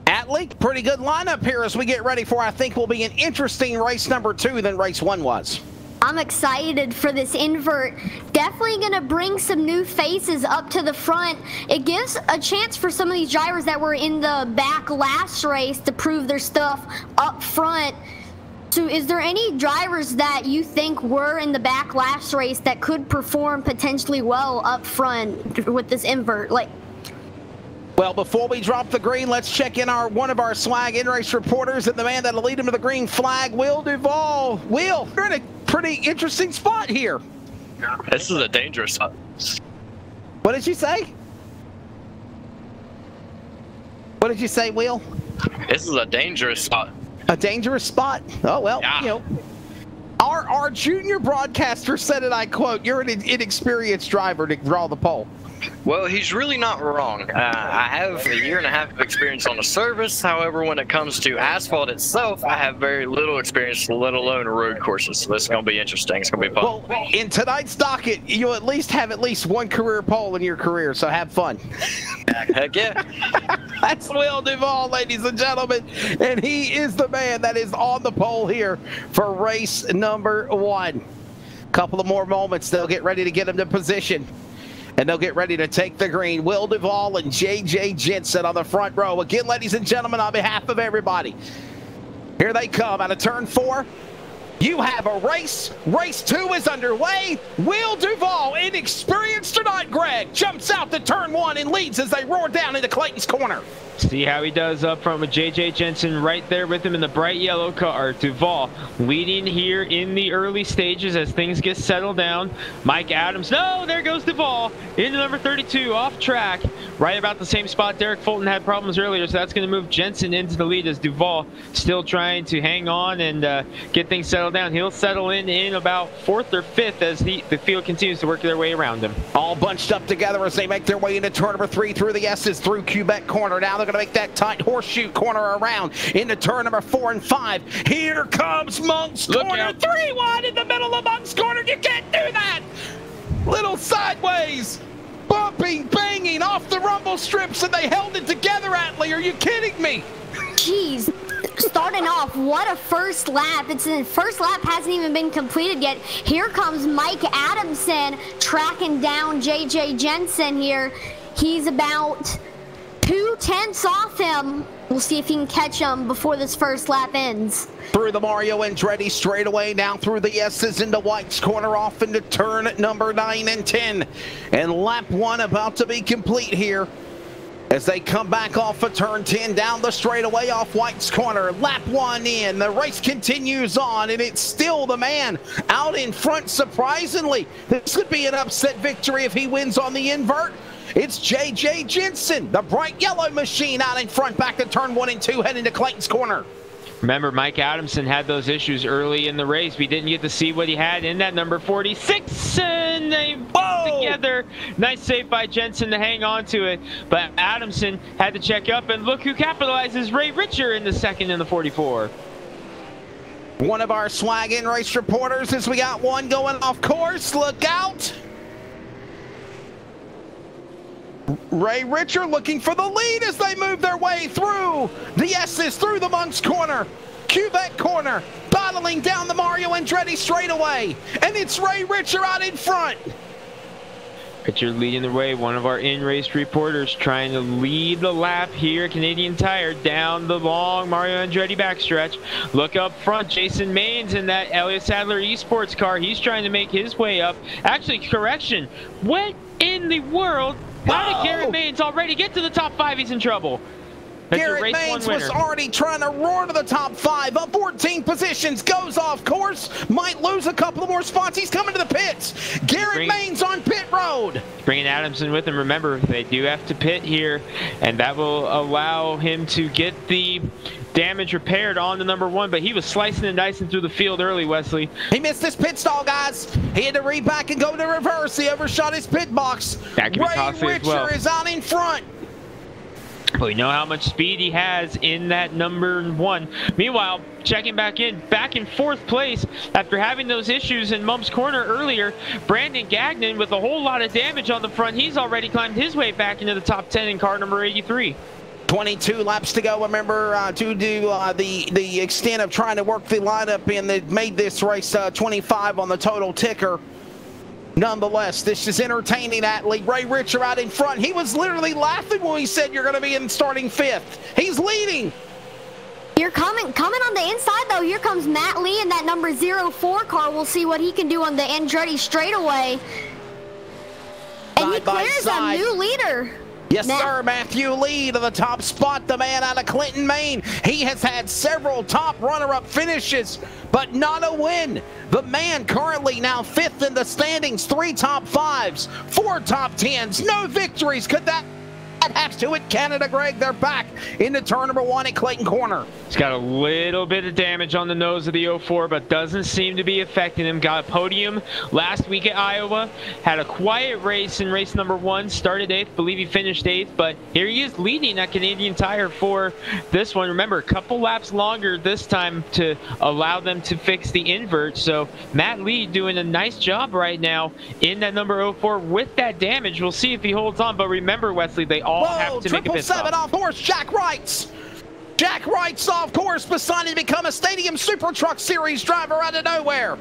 Atlee, pretty good lineup here as we get ready for, I think, will be an interesting race number 2 than race 1 was. I'm excited for this invert. Definitely going to bring some new faces up to the front. It gives a chance for some of these drivers that were in the back last race to prove their stuff up front. So is there any drivers that you think were in the back last race that could perform potentially well up front with this invert? Well, before we drop the green, let's check in one of our swag in-race reporters and the man that'll lead him to the green flag, Will Duvall. Will, you're in a pretty interesting spot here. This is a dangerous spot. What did you say? What did you say, Will? This is a dangerous spot. A dangerous spot? Oh, well, yeah. You know. Our junior broadcaster said it, I quote, you're an inexperienced driver to draw the pole. Well, he's really not wrong. I have a 1.5 years of experience on the service. However, when it comes to asphalt itself, I have very little experience, let alone road courses. So this is going to be interesting. It's going to be fun. Well, in tonight's docket, you'll at least have 1 career pole in your career, so have fun. Heck yeah. That's Will Duvall, ladies and gentlemen, and he is the man that is on the pole here for race number 1. Couple of more moments, they'll get ready to get him to position. And they'll get ready to take the green. Will Duvall and J.J. Jensen on the front row. Again, ladies and gentlemen, on behalf of everybody, here they come out of turn 4. You have a race. Race 2 is underway. Will Duvall, inexperienced or not, Greg, jumps out to turn 1 and leads as they roar down into Clayton's corner. See how he does up front with J.J. Jensen right there with him in the bright yellow car. Duvall leading here in the early stages as things get settled down. Mike Adams, no, there goes Duvall into number 32, off track. Right about the same spot Derek Fulton had problems earlier, so that's going to move Jensen into the lead as Duvall still trying to hang on and get things settled down. He'll settle in about 4th or 5th as the field continues to work their way around him. All bunched up together as they make their way into turn number 3 through the S's through Quebec corner. Now they're going to make that tight horseshoe corner around into turn number 4 and 5. Here comes Monk's corner. 3-1 in the middle of Monk's corner. You can't do that. Little sideways. Bumping, banging off off the rumble strips and they held it together, Atlee. Are you kidding me? Jeez. Starting off, what a first lap. First lap hasn't even been completed yet. Here comes Mike Adamson tracking down JJ Jensen here. He's about 2/10 off him. We'll see if he can catch him before this first lap ends. Through the Mario Andretti straightaway, down through the S's into White's corner, off into turn number 9 and 10. And lap 1 about to be complete here as they come back off of turn 10 down the straightaway off White's corner. Lap 1 in, the race continues on, and it's still the man out in front. Surprisingly, this could be an upset victory if he wins on the invert. It's JJ Jensen, the bright yellow machine, out in front, back to turn 1 and 2, heading to Clayton's corner. Remember, Mike Adamson had those issues early in the race. We didn't get to see what he had in that number 46, and they put together. Nice save by Jensen to hang on to it, but Adamson had to check up, and look who capitalizes, Ray Richer in the second in the 44. One of our swag in race reporters as we got one going off course. Look out. Ray Richer looking for the lead as they move their way through the S's, through the Monk's corner, Cuvette corner, battling down the Mario Andretti straightaway, and it's Ray Richer out in front. Richer leading the way, one of our in-race reporters trying to lead the lap here. Canadian Tire down the long Mario Andretti backstretch. Look up front, Jason Maines in that Elliott Sadler Esports car. He's trying to make his way up. Actually, correction, what in the world? How did Garrett Maines already get to the top 5? He's in trouble. Garrett Maines was already trying to roar to the top 5, up 14 positions, goes off course, might lose a couple of more spots. He's coming to the pits. Garrett Maines on pit road. Bringing Adamson with him. Remember, they do have to pit here, and that will allow him to get the damage repaired on the number 1, but he was slicing and dicing through the field early, Wesley. He missed his pit stall, guys. He had to read back and go to reverse. He overshot his pit box. That could be costly as well. Ray Richer is out in front. But we know how much speed he has in that number 1. Meanwhile, checking back in 4th place after having those issues in Mum's Corner earlier, Brandon Gagnon with a whole lot of damage on the front. He's already climbed his way back into the top 10 in car number 83. 22 laps to go. Remember, due to the extent of trying to work the lineup in, they made this race 25 on the total ticker. Nonetheless, this is entertaining, Atlee. Ray Richer out in front. He was literally laughing when he said you're going to be in starting 5th. He's leading. You're coming on the inside, though. Here comes Matt Lee in that number 04 car. We'll see what he can do on the Andretti straightaway. And he clears a new leader. Yes, sir. Matthew Lee to the top spot, the man out of Clinton, Maine. He has had several top runner-up finishes, but not a win. The man currently now 5th in the standings, 3 top 5s, 4 top 10s, no victories. Could that have to it? Canada Greg, they're back into turn number 1 at Clayton Corner. He's got a little bit of damage on the nose of the 04, but doesn't seem to be affecting him. Got a podium last week at Iowa. Had a quiet race in race number 1. Started 8th. Believe he finished 8th, but here he is leading at Canadian Tire for this one. Remember, a couple laps longer this time to allow them to fix the invert. So Matt Lee doing a nice job right now in that number 04 with that damage. We'll see if he holds on, but remember, Wesley, they all have to make a pit stop. 777 off course, Jack Wrights. Jack Wrights off course, decided to become a Stadium Super Truck Series driver out of nowhere.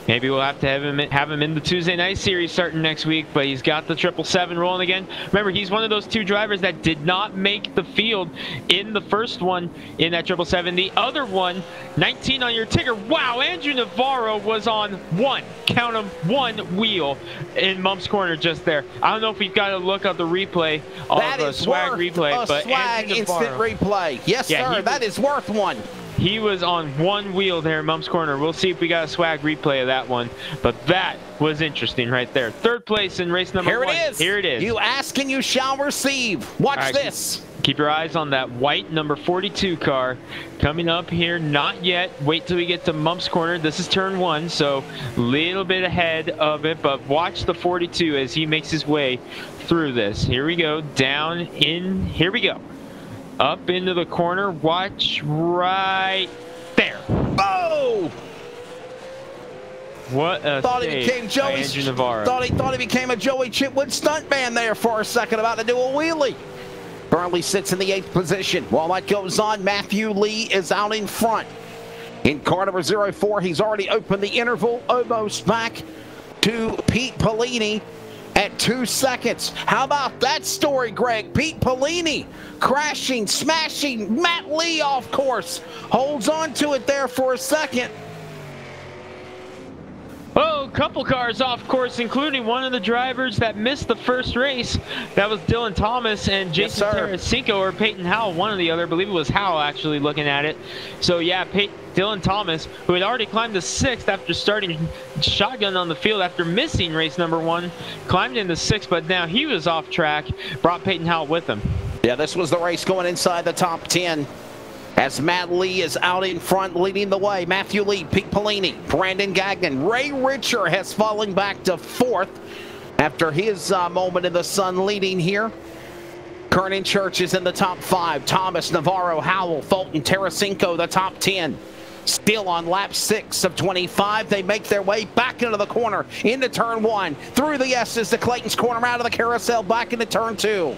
Maybe we'll have to have him in the Tuesday Night Series starting next week, but he's got the 777 rolling again. Remember, he's one of those 2 drivers that did not make the field in the first one in that 777. The other one, 19 on your ticker. Wow, Andrew Navarro was on 1, count them, 1 wheel in Mum's Corner just there. I don't know if we've got to look up the replay of the swag replay, but swag instant replay. Yes, sir, that is worth 1. He was on 1 wheel there in Mum's Corner. We'll see if we got a swag replay of that one. But that was interesting right there. 3rd place in race number 1. Here it is. You ask and you shall receive. Watch this. Keep your eyes on that white number 42 car coming up here. Not yet. Wait till we get to Mum's Corner. This is turn 1, so a little bit ahead of it. But watch the 42 as he makes his way through this. Here we go. Down in. Here we go. Up into the corner. Watch right there. Oh! What a Thought he save became by Joey. Andrew Navarro. Thought he became a Joey Chitwood stuntman there for a second, about to do a wheelie. Currently sits in the 8th position. While that goes on, Matthew Lee is out in front. In car number 04, he's already opened the interval, almost back to Pete Pellini at 2 seconds. How about that story, Greg? Pete Pellini crashing, smashing Matt Lee off course. Holds on to it there for a second. Oh, a couple cars off course, including one of the drivers that missed the first race. That was Dylan Thomas and Jason Tarasenko, or Peyton Howell, one or the other. I believe it was Howell actually looking at it. So yeah, Dylan Thomas, who had already climbed to 6th after starting shotgun on the field after missing race number 1, climbed into 6th, but now he was off track, brought Peyton Howell with him. Yeah, this was the race going inside the top 10. As Matt Lee is out in front, leading the way. Matthew Lee, Pete Pellini, Brandon Gagnon. Ray Richer has fallen back to 4th after his moment in the sun leading here. Kernan Church is in the top 5. Thomas, Navarro, Howell, Fulton, Tarasenko, the top 10. Still on lap 6 of 25. They make their way back into the corner, into turn 1. Through the S's to Clayton's corner, out of the carousel, back into turn 2.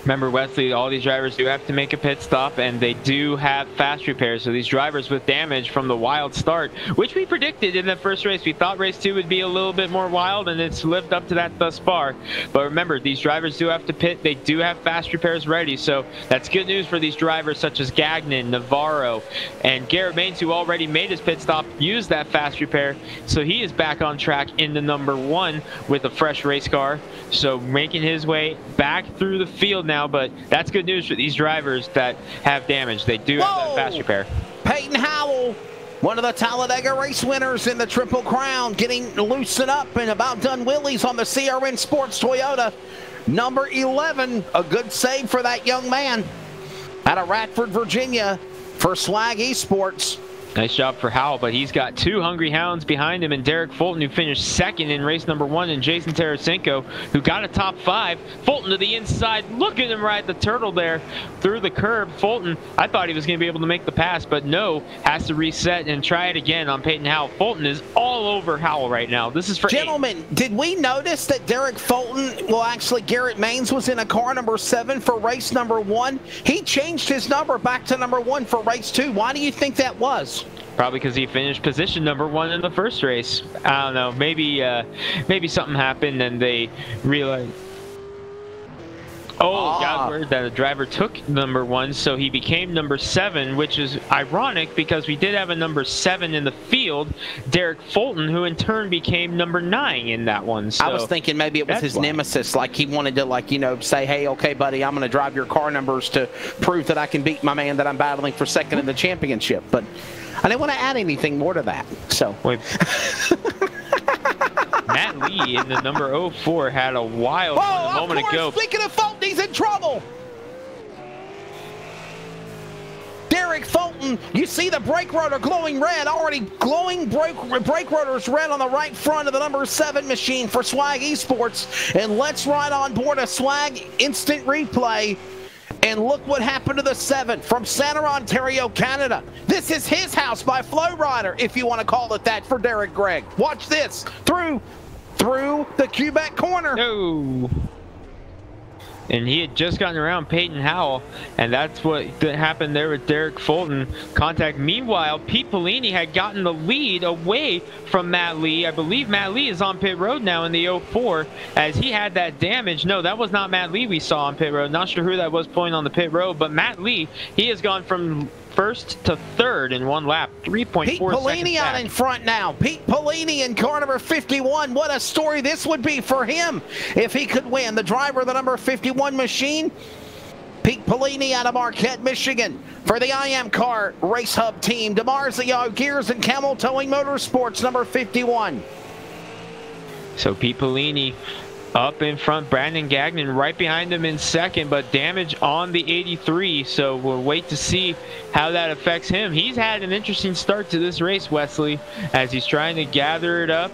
Remember, Wesley, all these drivers do have to make a pit stop, and they do have fast repairs. So these drivers with damage from the wild start, which we predicted in the first race. We thought race 2 would be a little bit more wild, and it's lived up to that thus far. But remember, these drivers do have to pit. They do have fast repairs ready. So that's good news for these drivers such as Gagnon, Navarro, and Garrett Baines, who already made his pit stop, used that fast repair. So he is back on track in the number 1 with a fresh race car. So making his way back through the field now, but that's good news for these drivers that have damage. They do have that fast repair. Peyton Howell, one of the Talladega race winners in the Triple Crown, getting loosened up and about done wheelies on the CRN Sports Toyota. Number 11, a good save for that young man out of Radford, Virginia for Swag Esports. Nice job for Howell, but he's got 2 hungry hounds behind him, and Derek Fulton, who finished 2nd in race number 1, and Jason Tarasenko, who got a top 5. Fulton to the inside. Look at him ride the turtle there through the curb. Fulton, I thought he was going to be able to make the pass, but no, has to reset and try it again on Peyton Howell. Fulton is all over Howell right now. This is for Gentlemen, did we notice that Derek Fulton, well, actually Garrett Maines was in a car number 7 for race number 1? He changed his number back to number 1 for race 2. Why do you think that was? Probably because he finished position number 1 in the first race. I don't know. Maybe something happened and they realized. Got word that a driver took number 1, so he became number 7, which is ironic because we did have a number 7 in the field, Derek Fulton, who in turn became number 9 in that one. So I was thinking maybe it was his nemesis, like he wanted to, say, hey, okay, buddy, I'm going to drive your car numbers to prove that I can beat my man that I'm battling for 2nd in the championship. But I didn't want to add anything more to that. So. Matt Lee in the number 04 had a wild one a moment ago. Speaking of Fulton, he's in trouble. Derek Fulton, you see the brake rotor glowing red, already glowing brake rotors red on the right front of the number 7 machine for Swag Esports. And let's ride on board a Swag instant replay. And look what happened to the 7 from Centre, Ontario, Canada. This is his house by Flow Rider, if you want to call it that, for Derek Gregg. Watch this. Through the Quebec corner. No. And he had just gotten around Peyton Howell, and that's what happened there with Derek Fulton. Contact. Meanwhile, Pete Pellini had gotten the lead away from Matt Lee. I believe Matt Lee is on pit road now in the 04 as he had that damage. No, that was not Matt Lee we saw on pit road. Not sure who that was pulling on the pit road, but Matt Lee, he has gone from 1st to 3rd in 1 lap, 3.4 Pete seconds Pellini back. out in front now. Pete Pellini in car number 51. What a story this would be for him if he could win. The driver of the number 51 machine, Pete Pellini out of Marquette, Michigan, for the I Am Car Race Hub team. DeMarzio Gears and Camel Towing Motorsports, number 51. So Pete Pellini up in front, Brandon Gagnon right behind him in 2nd, but damage on the 83, so we'll wait to see how that affects him. He's had an interesting start to this race, Wesley, as he's trying to gather it up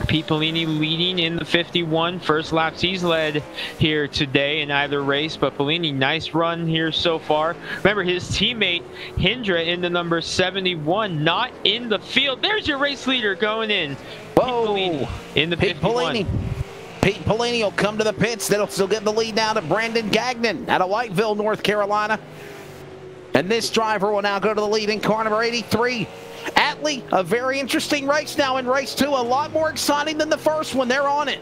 Pete Polini leading in the 51. First laps he's led here today in either race, but Polini, nice run here so far. Remember, his teammate Hindra in the number 71, not in the field. There's your race leader going in. Whoa! Pete Polini in the 51. Pete Polini will come to the pits. That'll still give the lead now to Brandon Gagnon out of Whiteville, North Carolina. And this driver will now go to the lead in car number 83. Atlee, a very interesting race now in race 2. A lot more exciting than the first one. They're on it.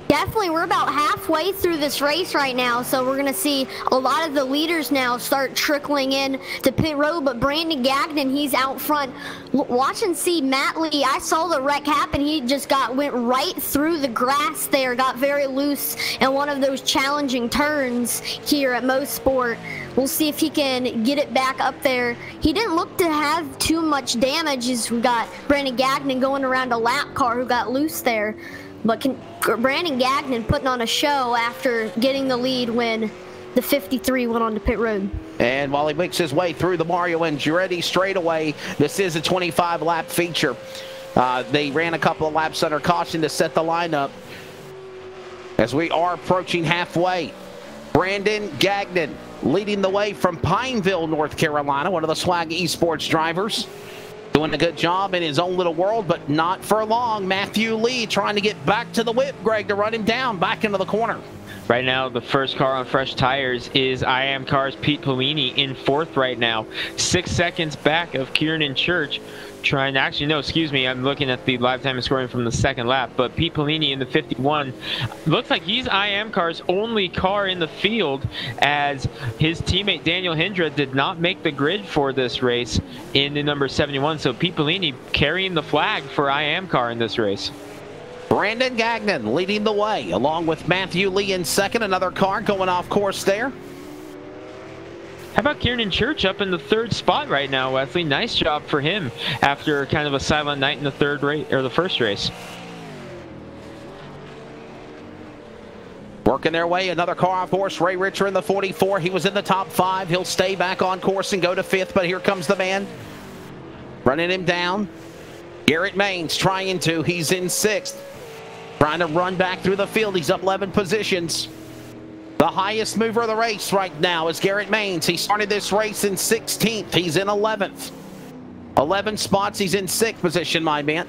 Definitely, we're about halfway through this race right now, so we're going to see a lot of the leaders now start trickling in to pit road, but Brandon Gagnon, he's out front. Watch and see Matt Lee. I saw the wreck happen. He just went right through the grass there, got very loose in one of those challenging turns here at Mosport. We'll see if he can get it back up there. He didn't look to have too much damage as we got Brandon Gagnon going around a lap car who got loose there. But Brandon Gagnon putting on a show after getting the lead when the 53 went on to pit road. And while he makes his way through the Mario Andretti straightaway, this is a 25-lap feature. They ran a couple of laps under caution to set the lineup. As we are approaching halfway, Brandon Gagnon leading the way from Pineville, North Carolina, one of the Swag Esports drivers. Doing a good job in his own little world, but not for long. Matthew Lee trying to get back to the whip, Greg, to run him down back into the corner. Right now, the first car on fresh tires is IAMCAR's Pete Polini in 4th right now. 6 seconds back of Kieran Church. I'm looking at the live time and scoring from the 2nd lap, but Pete Polini in the 51 looks like he's IAMCAR's only car in the field, as his teammate Daniel Hindra did not make the grid for this race in the number 71. So Pete Polini carrying the flag for IAMCAR in this race. Brandon Gagnon leading the way along with Matthew Lee in 2nd. Another car going off course there. How about Kieran Church up in the 3rd spot right now, Wesley? Nice job for him after kind of a silent night in the the first race. Working their way, another car off course. Ray Richer in the 44. He was in the top 5. He'll stay back on course and go to 5th, but here comes the man running him down. Garrett Maines trying to. He's in 6th. Trying to run back through the field. He's up 11 positions. The highest mover of the race right now is Garrett Maines. He started this race in 16th. He's in 11th. 11 spots. He's in 6th position, my man.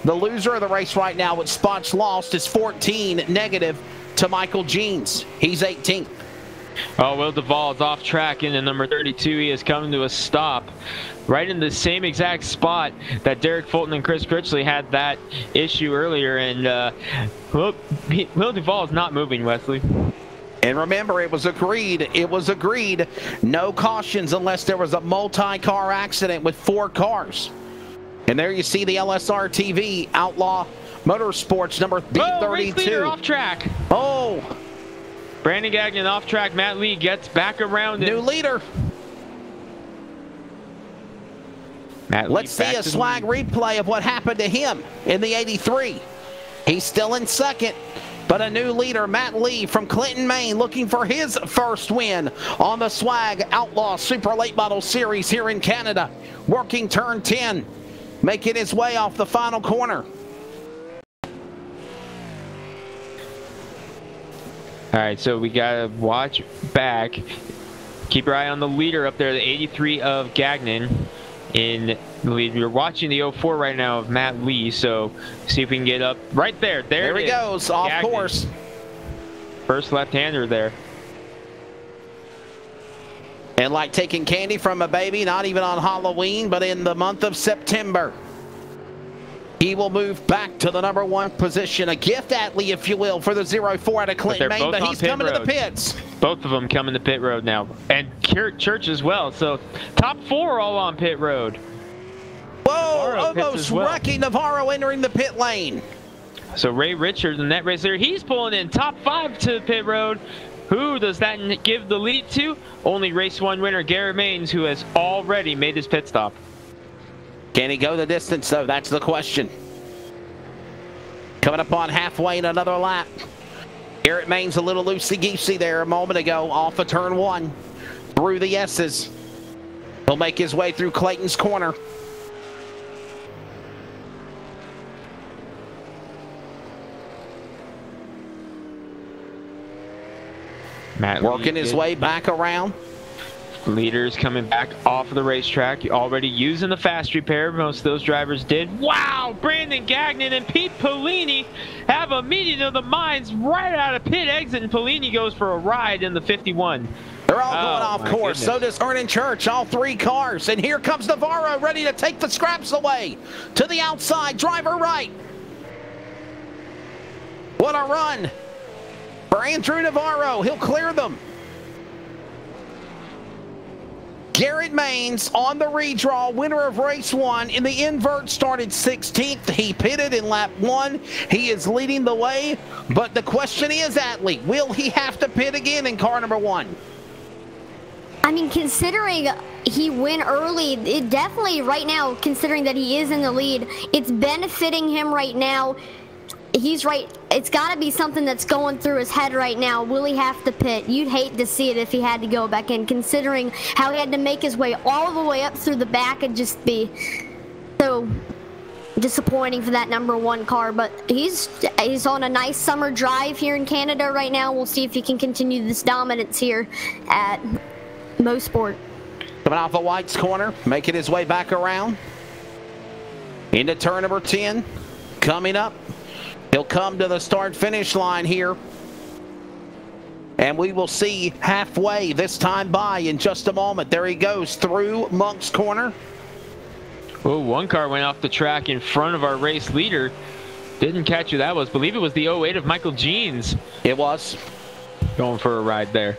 The loser of the race right now with spots lost is 14 negative to Michael Jeans. He's 18th. Oh, Will Duvall is off track in the number 32. He has come to a stop right in the same exact spot that Derek Fulton and Chris Critchley had that issue earlier. And Will Duvall is not moving, Wesley. And remember, it was agreed, no cautions unless there was a multi-car accident with 4 cars. And there you see the LSR TV Outlaw Motorsports number B32. Oh, race leader off track. Oh. Brandon Gagnon off track. Matt Lee gets back around. New leader. Let's see a swag replay of what happened to him in the 83. He's still in 2nd. But a new leader, Matt Lee from Clinton, Maine, looking for his first win on the Swag Outlaw Super Late Model Series here in Canada. Working turn 10, making his way off the final corner. All right, so we got to watch back. Keep your eye on the leader up there, the 83 of Gagnon. In the lead. We're watching the 04 right now of Matt Lee, so see if we can get up right there. There he goes, off Gagnon. Course. First left-hander there. And like taking candy from a baby, not even on Halloween, but in the month of September, he will move back to the number 1 position. A gift, Atlee, if you will, for the 04 out of Clinton, Maine, but he's coming to the pits. Both of them coming to pit road now. And Church as well. So top 4 all on pit road. Whoa, almost wrecking Navarro entering the pit lane. So Ray Richards, the net racer, he's pulling in top 5 to pit road. Who does that give the lead to? Only race 1 winner, Garrett Maines, who has already made his pit stop. Can he go the distance, though? That's the question. Coming up on halfway in another lap. Garrett Maines a little loosey-goosey there a moment ago off of turn 1. Through the S's. He'll make his way through Clayton's corner. Matt working his way back around. Leaders coming back off of the racetrack, already using the fast repair. Most of those drivers did. Wow, Brandon Gagnon and Pete Polini have a meeting of the minds right out of pit exit, and Polini goes for a ride in the 51. They're all going off course. Goodness. So does Vernon Church, all 3 cars. And here comes Navarro, ready to take the scraps away. To the outside, driver right. What a run for Andrew Navarro. He'll clear them. Garrett Maines on the redraw, winner of race 1 in the invert, started 16th. He pitted in lap 1. He is leading the way, but the question is, Atlee, will he have to pit again in car number 1? I mean, considering he went early, it definitely right now, considering that he is in the lead, it's benefiting him right now. He's right. It's got to be something that's going through his head right now. Will he have to pit? You'd hate to see it if he had to go back in, considering how he had to make his way all the way up through the back and just be so disappointing for that number 1 car. But he's on a nice summer drive here in Canada right now. We'll see if he can continue this dominance here at Mosport. Coming off the White's corner, making his way back around into turn number 10. Coming up, he'll come to the start-finish line here. And we will see halfway this time by in just a moment. There he goes through Monk's corner. Oh, 1 car went off the track in front of our race leader. Didn't catch who that was. Believe it was the 08 of Michael Jeans. It was. Going for a ride there.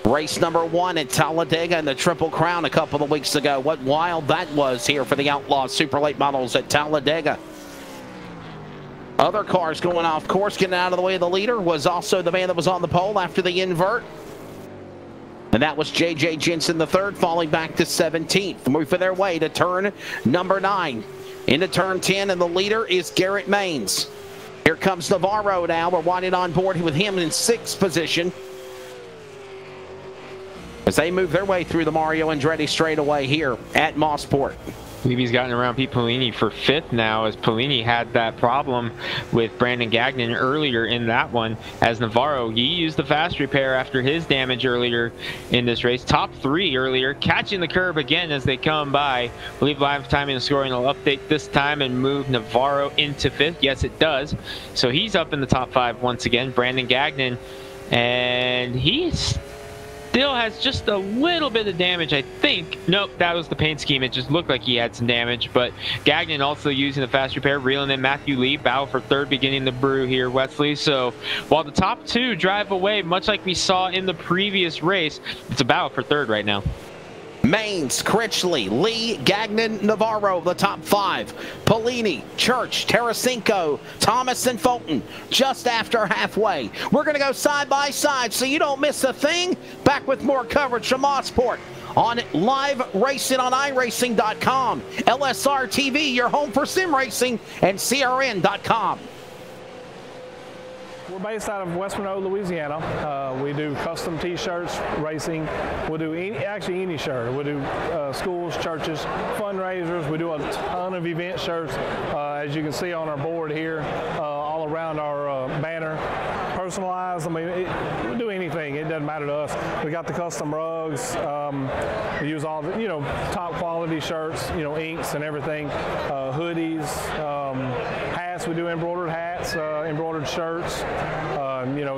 Race number 1 at Talladega in the Triple Crown a couple of weeks ago. What wild that was here for the Outlaw Super Late Models at Talladega. Other cars going off course, getting out of the way of the leader, was also the man that was on the pole after the invert. And that was J.J. Jensen III, falling back to 17th. Moving their way to turn number 9. Into turn 10, and the leader is Garrett Maines. Here comes Navarro now. We're winding on board with him in 6th position, as they move their way through the Mario Andretti straightaway here at Mosport. I believe he's gotten around Pete Polini for 5th now, as Polini had that problem with Brandon Gagnon earlier in that one. As Navarro, he used the fast repair after his damage earlier in this race. Top 3 earlier, catching the curb again as they come by. I believe live timing and scoring will update this time and move Navarro into 5th. Yes, it does. So he's up in the top 5 once again. Brandon Gagnon, and he's still has just a little bit of damage, I think. Nope, that was the paint scheme. It just looked like he had some damage. But Gagnon also using the fast repair, reeling in Matthew Lee. Battle for 3rd beginning to brew here, Wesley. So while the top 2 drive away, much like we saw in the previous race, it's a battle for 3rd right now. Maines, Critchley, Lee, Gagnon, Navarro, the top 5. Polini, Church, Tarasenko, Thomas, and Fulton just after halfway. We're going to go side by side so you don't miss a thing. Back with more coverage from Mosport on live racing on iRacing.com. LSR TV, your home for sim racing, and CRN.com. We're based out of West Monroe, Louisiana. We do custom T-shirts, racing. We'll do any shirt. We'll do schools, churches, fundraisers. We do a ton of event shirts, as you can see on our board here, all around our banner. Personalized. I mean, we'll do anything. It doesn't matter to us. We got the custom rugs. We use all the, top quality shirts, inks and everything. Hoodies, hats. We do embroidered hats, embroidered shirts.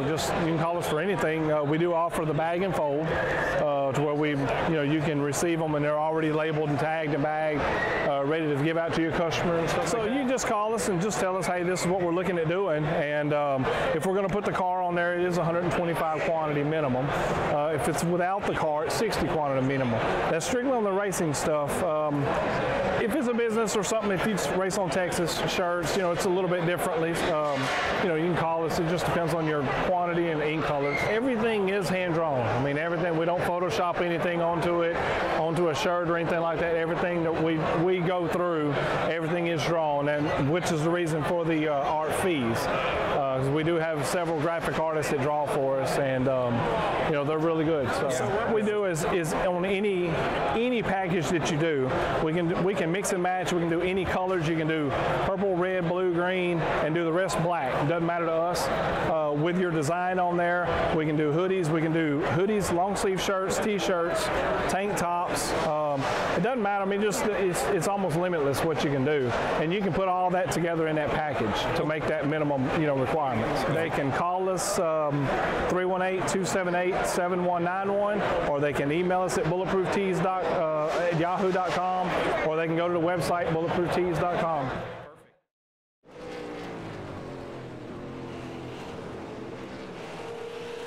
Just you can call us for anything. We do offer the bag and fold, to where we, you can receive them and they're already labeled and tagged and bagged, ready to give out to your customer and stuff. So you can just call us and just tell us, hey, this is what we're looking at doing, and if we're going to put the car on there, it is 125 quantity minimum. If it's without the car, it's 60 quantity minimum. That's strictly on the racing stuff. If it's a business or something, if you race on Texas shirts, it's a little bit differently. You can call us. It just depends on your quantity and ink color. Everything is hand drawn. I mean, everything. We don't Photoshop anything onto a shirt or anything like that. Everything that we go through, everything is drawn, and which is the reason for the art fees. 'Cause we do have several graphic artists that draw for us, and you know, they're really good. So what we do is on any package that you do, we can mix and match. We can do any colors. You can do purple, red, blue, green, and do the rest black. It doesn't matter to us. With your design on there, we can do hoodies. We can do hoodies, long sleeve shirts, t-shirts, tank tops. It doesn't matter. I mean, just it's almost limitless what you can do, and you can put all that together in that package to make that minimum, you know, requirements. They can call us 318-278-7191, or they can email us at bulletprooftees@yahoo.com, or they can go to the website bulletprooftees.com.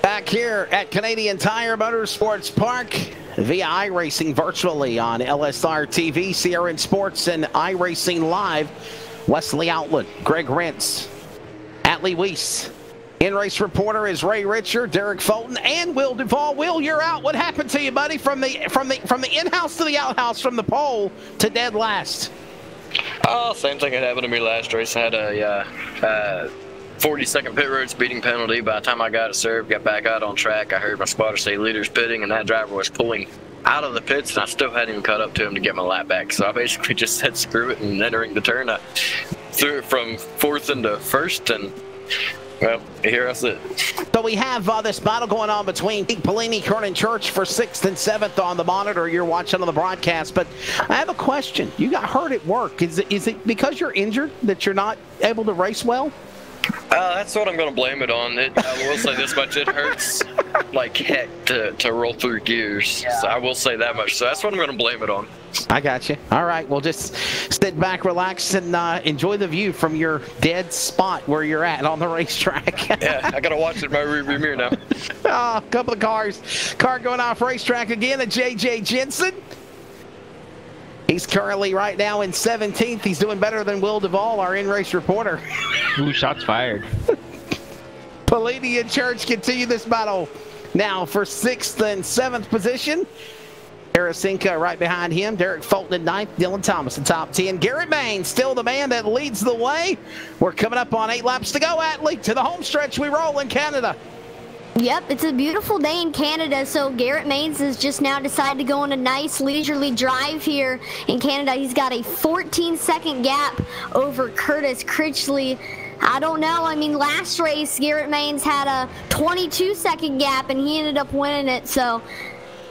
Back here at Canadian Tire Motorsports Park via iRacing virtually on LSR TV, CRN Sports, and iRacing Live. Wesley Outlaw, Greg Rentz, Atlee Weiss. In-race reporter is Ray Richard, Derek Fulton, and Will Duvall. Will, you're out. What happened to you, buddy? From the in-house to the outhouse, from the pole to dead last. Oh, same thing that happened to me last race. I had a 40-second pit road speeding penalty. By the time I got it served, got back out on track, I heard my spotter say leaders pitting, and that driver was pulling out of the pits, and I still hadn't even caught up to him to get my lap back. So I basically just said screw it, and entering the turn, I threw it from fourth into first, and well, here I sit. So we have this battle going on between Pete Pellini, Kernan Church for 6th and 7th on the monitor. You're watching on the broadcast, but I have a question. You got hurt at work. Is it because you're injured that you're not able to race well? That's what I'm going to blame it on. I will say this much, it hurts like heck to roll through gears. Yeah. So I will say that much. So that's what I'm going to blame it on. I got you. All right, well, just sit back, relax, and enjoy the view from your dead spot where you're at on the racetrack. Yeah, I got to watch it in my rearview mirror now. Oh, a couple of cars. Car going off racetrack again at J.J. Jensen. He's currently right now in 17th. He's doing better than Will Duvall, our in-race reporter. Ooh, shots fired. Pellini and Church continue this battle now for 6th and 7th position. Harasinka right behind him. Derek Fulton at 9th. Dylan Thomas in top 10. Garrett Main still the man that leads the way. We're coming up on 8 laps to go, Atlee. To the home stretch we roll in Canada. Yep, it's a beautiful day in Canada, so Garrett Mains has just now decided to go on a nice leisurely drive here in Canada. He's got a 14-second gap over Curtis Critchley. I don't know. I mean, last race, Garrett Mains had a 22-second gap, and he ended up winning it, so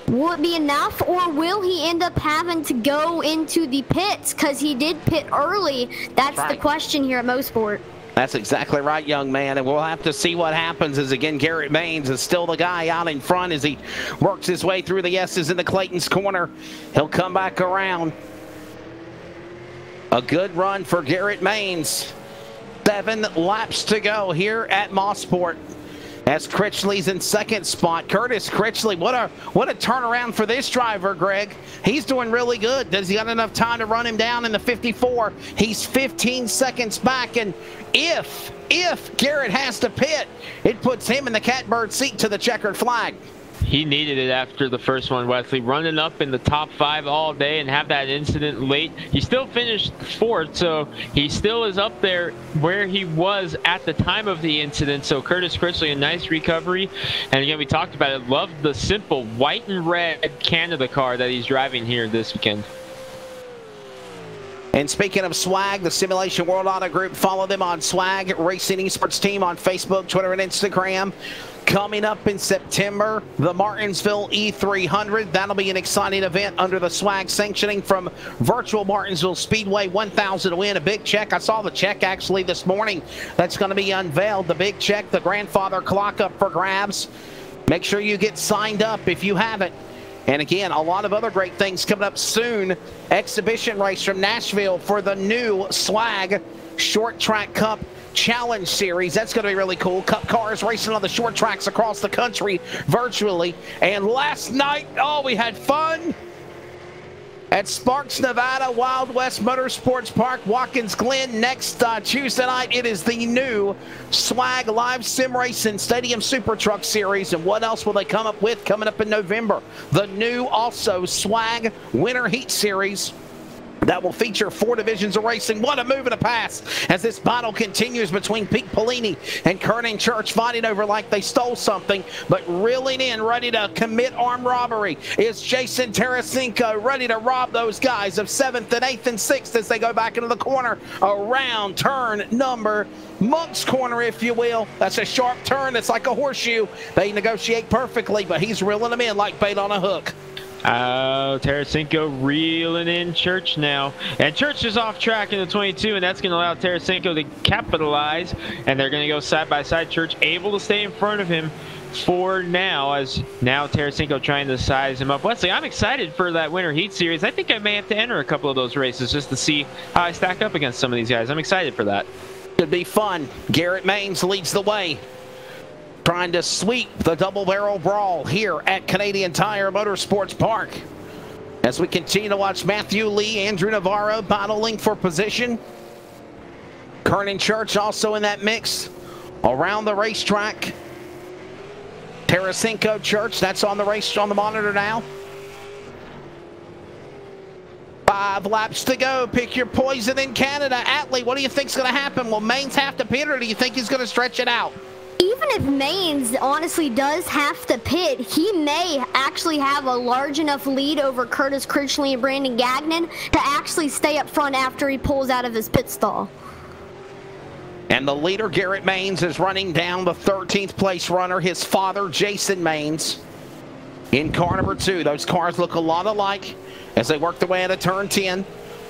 will it be enough, or will he end up having to go into the pits because he did pit early? That's right. The question here at Mosport. That's exactly right, young man, and we'll have to see what happens as, again, Garrett Mains is still the guy out in front as he works his way through the S's into Clayton's corner. He'll come back around. A good run for Garrett Mains. 7 laps to go here at Mosport. As Critchley's in 2nd spot. Curtis Critchley, what a turnaround for this driver, Greg. He's doing really good. Does he got enough time to run him down in the 54? He's 15 seconds back, and if Garrett has to pit, it puts him in the catbird seat to the checkered flag. He needed it after the first one, Wesley. Running up in the top 5 all day and have that incident late. He still finished 4th, so he still is up there where he was at the time of the incident. So Curtis Critchley, a nice recovery. And again, we talked about it. Love the simple white and red Canada car that he's driving here this weekend. And speaking of swag, the Simulation World Auto Group, follow them on Swag Racing Esports Team on Facebook, Twitter, and Instagram. Coming up in September, the Martinsville E300. That'll be an exciting event under the swag sanctioning from Virtual Martinsville Speedway. 1,000 to win, a big check. I saw the check actually this morning. That's going to be unveiled. The big check, the grandfather clock up for grabs. Make sure you get signed up if you haven't. And again, a lot of other great things coming up soon. Exhibition race from Nashville for the new Swag Short Track Cup Challenge Series. That's going to be really cool. Cup cars racing on the short tracks across the country virtually. And last night, oh, we had fun at Sparks, Nevada, Wild West Motorsports Park, Watkins Glen. Next Tuesday night, it is the new Swag Live Sim Racing Stadium Super Truck Series. And what else will they come up with coming up in November? The new also Swag Winter Heat Series that will feature 4 divisions of racing. What a move and a pass as this battle continues between Pete Pellini and Kernan Church, fighting over like they stole something, but reeling in, ready to commit armed robbery is Jason Tarasenko, ready to rob those guys of 7th and 8th and 6th as they go back into the corner around turn number Monk's Corner, if you will. That's a sharp turn. It's like a horseshoe. They negotiate perfectly, but he's reeling them in like bait on a hook. Oh, Tarasenko reeling in Church now. And Church is off track in the 22, and that's going to allow Tarasenko to capitalize. And they're going to go side by side. Church able to stay in front of him for now, as now Tarasenko trying to size him up. Wesley, I'm excited for that Winter Heat Series. I think I may have to enter a couple of those races just to see how I stack up against some of these guys. I'm excited for that. Could be fun. Garrett Maines leads the way, trying to sweep the double barrel brawl here at Canadian Tire Motorsports Park. As we continue to watch Matthew Lee, Andrew Navarro battling for position. Kernan Church also in that mix around the racetrack. Tarasenko Church, that's on the race on the monitor now. 5 laps to go. Pick your poison in Canada. Atlee, what do you think's going to happen? Will Maines have to pit, or do you think he's going to stretch it out? Even if Maines honestly does have to pit, he may actually have a large enough lead over Curtis Critchley and Brandon Gagnon to actually stay up front after he pulls out of his pit stall. And the leader, Garrett Maines, is running down the 13th place runner, his father, Jason Maines, in car number 2. Those cars look a lot alike as they work their way out of turn 10.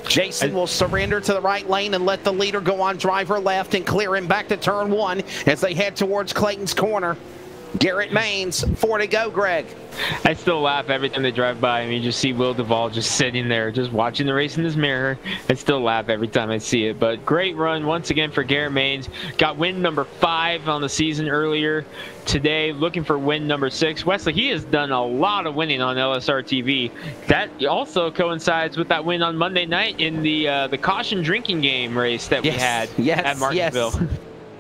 Jason will surrender to the right lane and let the leader go on driver left and clear him back to turn 1 as they head towards Clayton's corner. Garrett Maines, 4 to go, Greg. I still laugh every time they drive by. I mean, you just see Will Duvall just sitting there, just watching the race in his mirror. I still laugh every time I see it. But great run once again for Garrett Maines. Got win number 5 on the season earlier today, looking for win number 6. Wesley, he has done a lot of winning on LSR TV. That also coincides with that win on Monday night in the caution drinking game race that we had at Martinsville. Yes.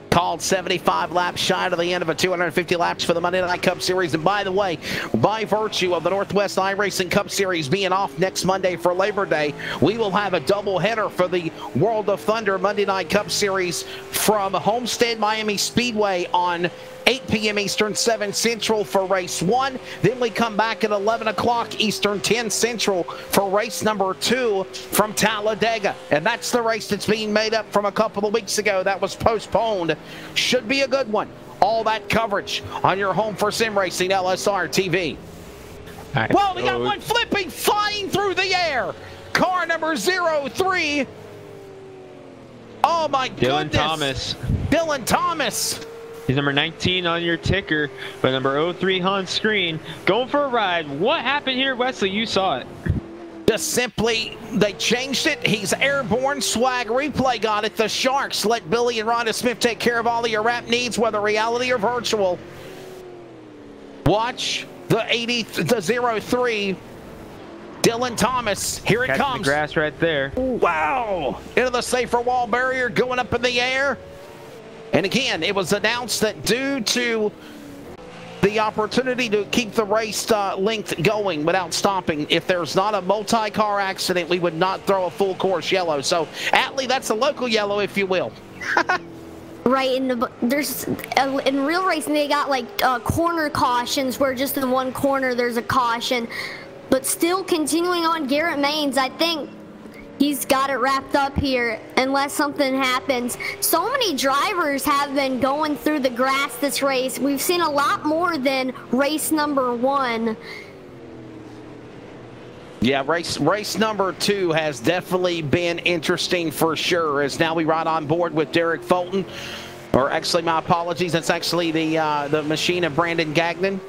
Called 75 laps shy to the end of a 250 laps for the Monday Night Cup Series. And by the way, by virtue of the Northwest iRacing Cup Series being off next Monday for Labor Day, we will have a doubleheader for the World of Thunder Monday Night Cup Series from Homestead Miami Speedway on 8 p.m. Eastern, 7 Central for race 1. Then we come back at 11 o'clock Eastern, 10 Central for race number 2 from Talladega. And that's the race that's being made up from a couple of weeks ago that was postponed. Should be a good one. All that coverage on your home for sim racing, LSR TV. Right. Well, we got one flipping, flying through the air. Car number 03. Oh my Dylan goodness. Thomas. Dylan Thomas. He's number 19 on your ticker, but number 03 on screen. Going for a ride. What happened here, Wesley? You saw it. Just simply, they changed it. He's airborne. Swag Replay got it. The Sharks let Billy and Rhonda Smith take care of all of your rap needs, whether reality or virtual. Watch the 03. Dylan Thomas. Here it comes. The grass right there. Wow. Into the safer wall barrier, going up in the air. And again, it was announced that due to the opportunity to keep the race length going without stopping, if there's not a multi-car accident, we would not throw a full course yellow. So, Atlee, that's a local yellow, if you will. Right, in real racing, they got like corner cautions where just in one corner there's a caution. But still continuing on Garrett Maines, I think he's got it wrapped up here unless something happens. So many drivers have been going through the grass this race. We've seen a lot more than race number 1. Yeah, race number 2 has definitely been interesting for sure, as now we ride on board with Derek Fulton. Or actually, my apologies, that's actually the machine of Brandon Gagnon.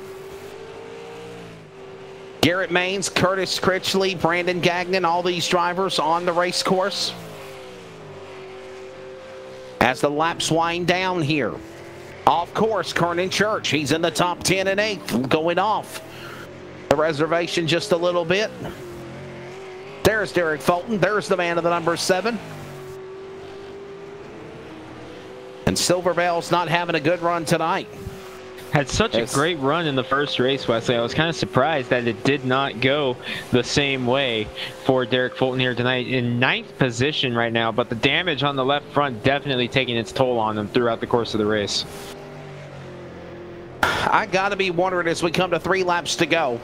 Garrett Maines, Curtis Critchley, Brandon Gagnon, all these drivers on the race course. As the laps wind down here. Off course, Kernan Church. He's in the top 10 and 8th, going off the reservation just a little bit. There's Derek Fulton. There's the man of the number 7. And Silver Bell's not having a good run tonight. Had such a great run in the first race, Wesley. I was kind of surprised that it did not go the same way for Derek Fulton here tonight. In 9th position right now, but the damage on the left front definitely taking its toll on him throughout the course of the race. I got to be wondering as we come to 3 laps to go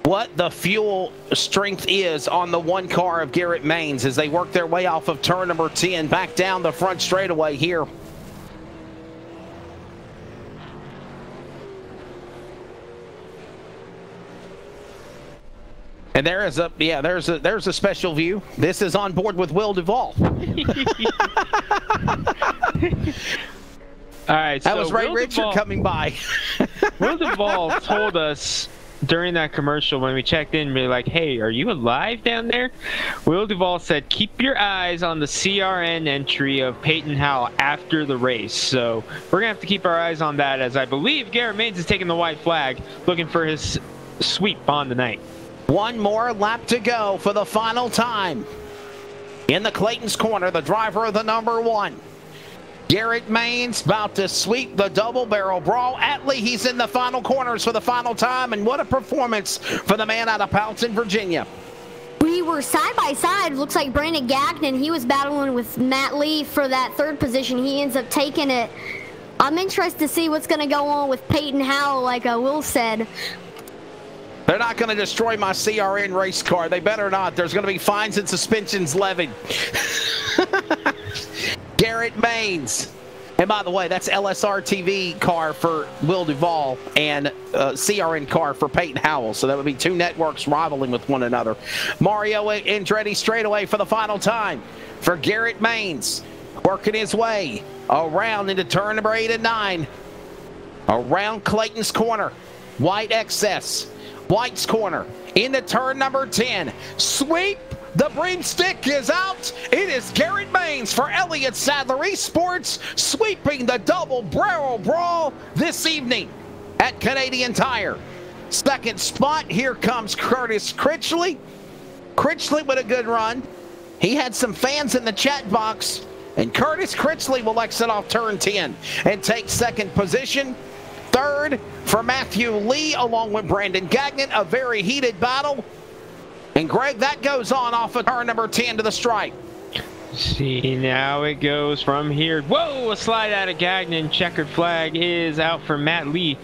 what the fuel strength is on the one car of Garrett Maines as they work their way off of turn number 10 back down the front straightaway here. And there's a special view. This is on board with Will Duvall. All right, that was Ray Richard coming by. Will Duvall told us during that commercial when we checked in, we were like, hey, are you alive down there? Will Duvall said, keep your eyes on the CRN entry of Peyton Howell after the race. So we're going to have to keep our eyes on that, as I believe Garrett Maines is taking the white flag, looking for his sweep on the night. One more lap to go for the final time. In the Clayton's corner, the driver of the number 1. Garrett Maines about to sweep the double barrel brawl. Atlee, he's in the final corners for the final time, and what a performance for the man out of Powelton, Virginia. We were side by side. Looks like Brandon Gagnon, he was battling with Matt Lee for that 3rd position. He ends up taking it. I'm interested to see what's going to go on with Peyton Howell, like Will said. They're not going to destroy my CRN race car. They better not. There's going to be fines and suspensions levied. Garrett Maines. And by the way, that's LSR TV car for Will Duvall and CRN car for Peyton Howell. So that would be 2 networks rivaling with one another. Mario Andretti straightaway for the final time for Garrett Maines. Working his way around into turn number 8 and 9. Around Clayton's corner. White excess. White's corner into turn number 10. Sweep. The broomstick is out. It is Garrett Maines for Elliott Sadler Esports sweeping the double barrel brawl this evening at Canadian Tire. 2nd spot, here comes Curtis Critchley. Critchley with a good run. He had some fans in the chat box, and Curtis Critchley will exit off turn 10 and take 2nd position. 3rd for Matthew Lee along with Brandon Gagnon, a very heated battle. And Greg, that goes on off of turn number 10 to the stripe. See, now it goes from here. Whoa, a slide out of Gagnon. Checkered flag is out for Matt Lee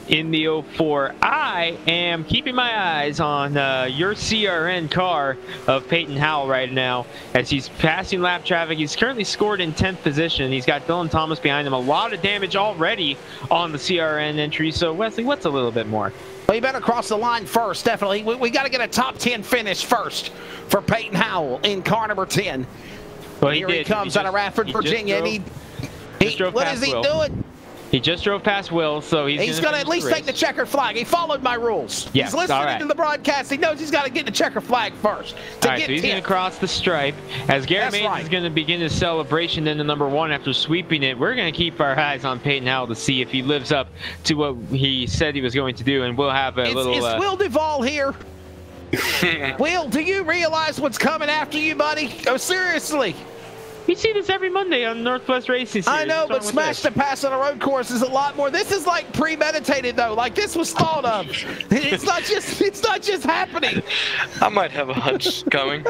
in the 04. I am keeping my eyes on your CRN car of Peyton Howell right now as he's passing lap traffic. He's currently scored in 10th position. He's got Dylan Thomas behind him. A lot of damage already on the CRN entry. So, Wesley, what's a little bit more? Well, you better cross the line first, definitely. We got to get a top 10 finish first for Peyton Howell in car number 10. Well, Here he comes out of Radford, Virginia. What is he doing? He just drove past Will, so he's going to at least take the checkered flag. He followed my rules. Yeah, he's listening to the broadcast. He knows he's got to get the checkered flag first. All right, so he's going to cross the stripe. As Garrett Maines is going to begin his celebration into number 1 after sweeping it, we're going to keep our eyes on Peyton Howell to see if he lives up to what he said he was going to do, and we'll have a little... Is Will Duvall here? Will, do you realize what's coming after you, buddy? Oh, seriously. We see this every Monday on Northwest Racing Series. I know, but smash to pass on a road course is a lot more. This is like premeditated, though. Like this was thought of. It's not just happening. I might have a hunch coming.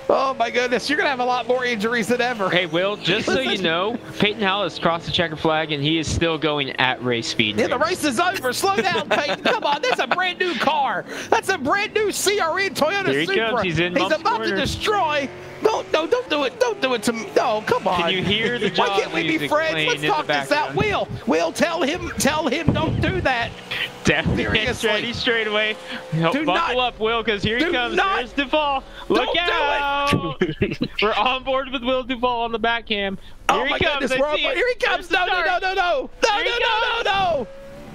Oh my goodness, you're gonna have a lot more injuries than ever. Hey, Will, just so you know, Peyton Howell has crossed the checker flag and he is still going at race speed. Yeah, the race is over. Slow down, Peyton. Come on, that's a brand new car. That's a brand new CRN Toyota Here he Supra. comes. He's about to destroy. Don't do it. Don't do it to me. No, come on. Can you hear the Why can't we be friends? Let's talk this out. Will, tell him don't do that. Definitely get ready straight away. Buckle up, Will, because here he comes. There's Duvall. Look out! We're on board with Will Duvall on the back cam. Here he comes. Here he comes. No.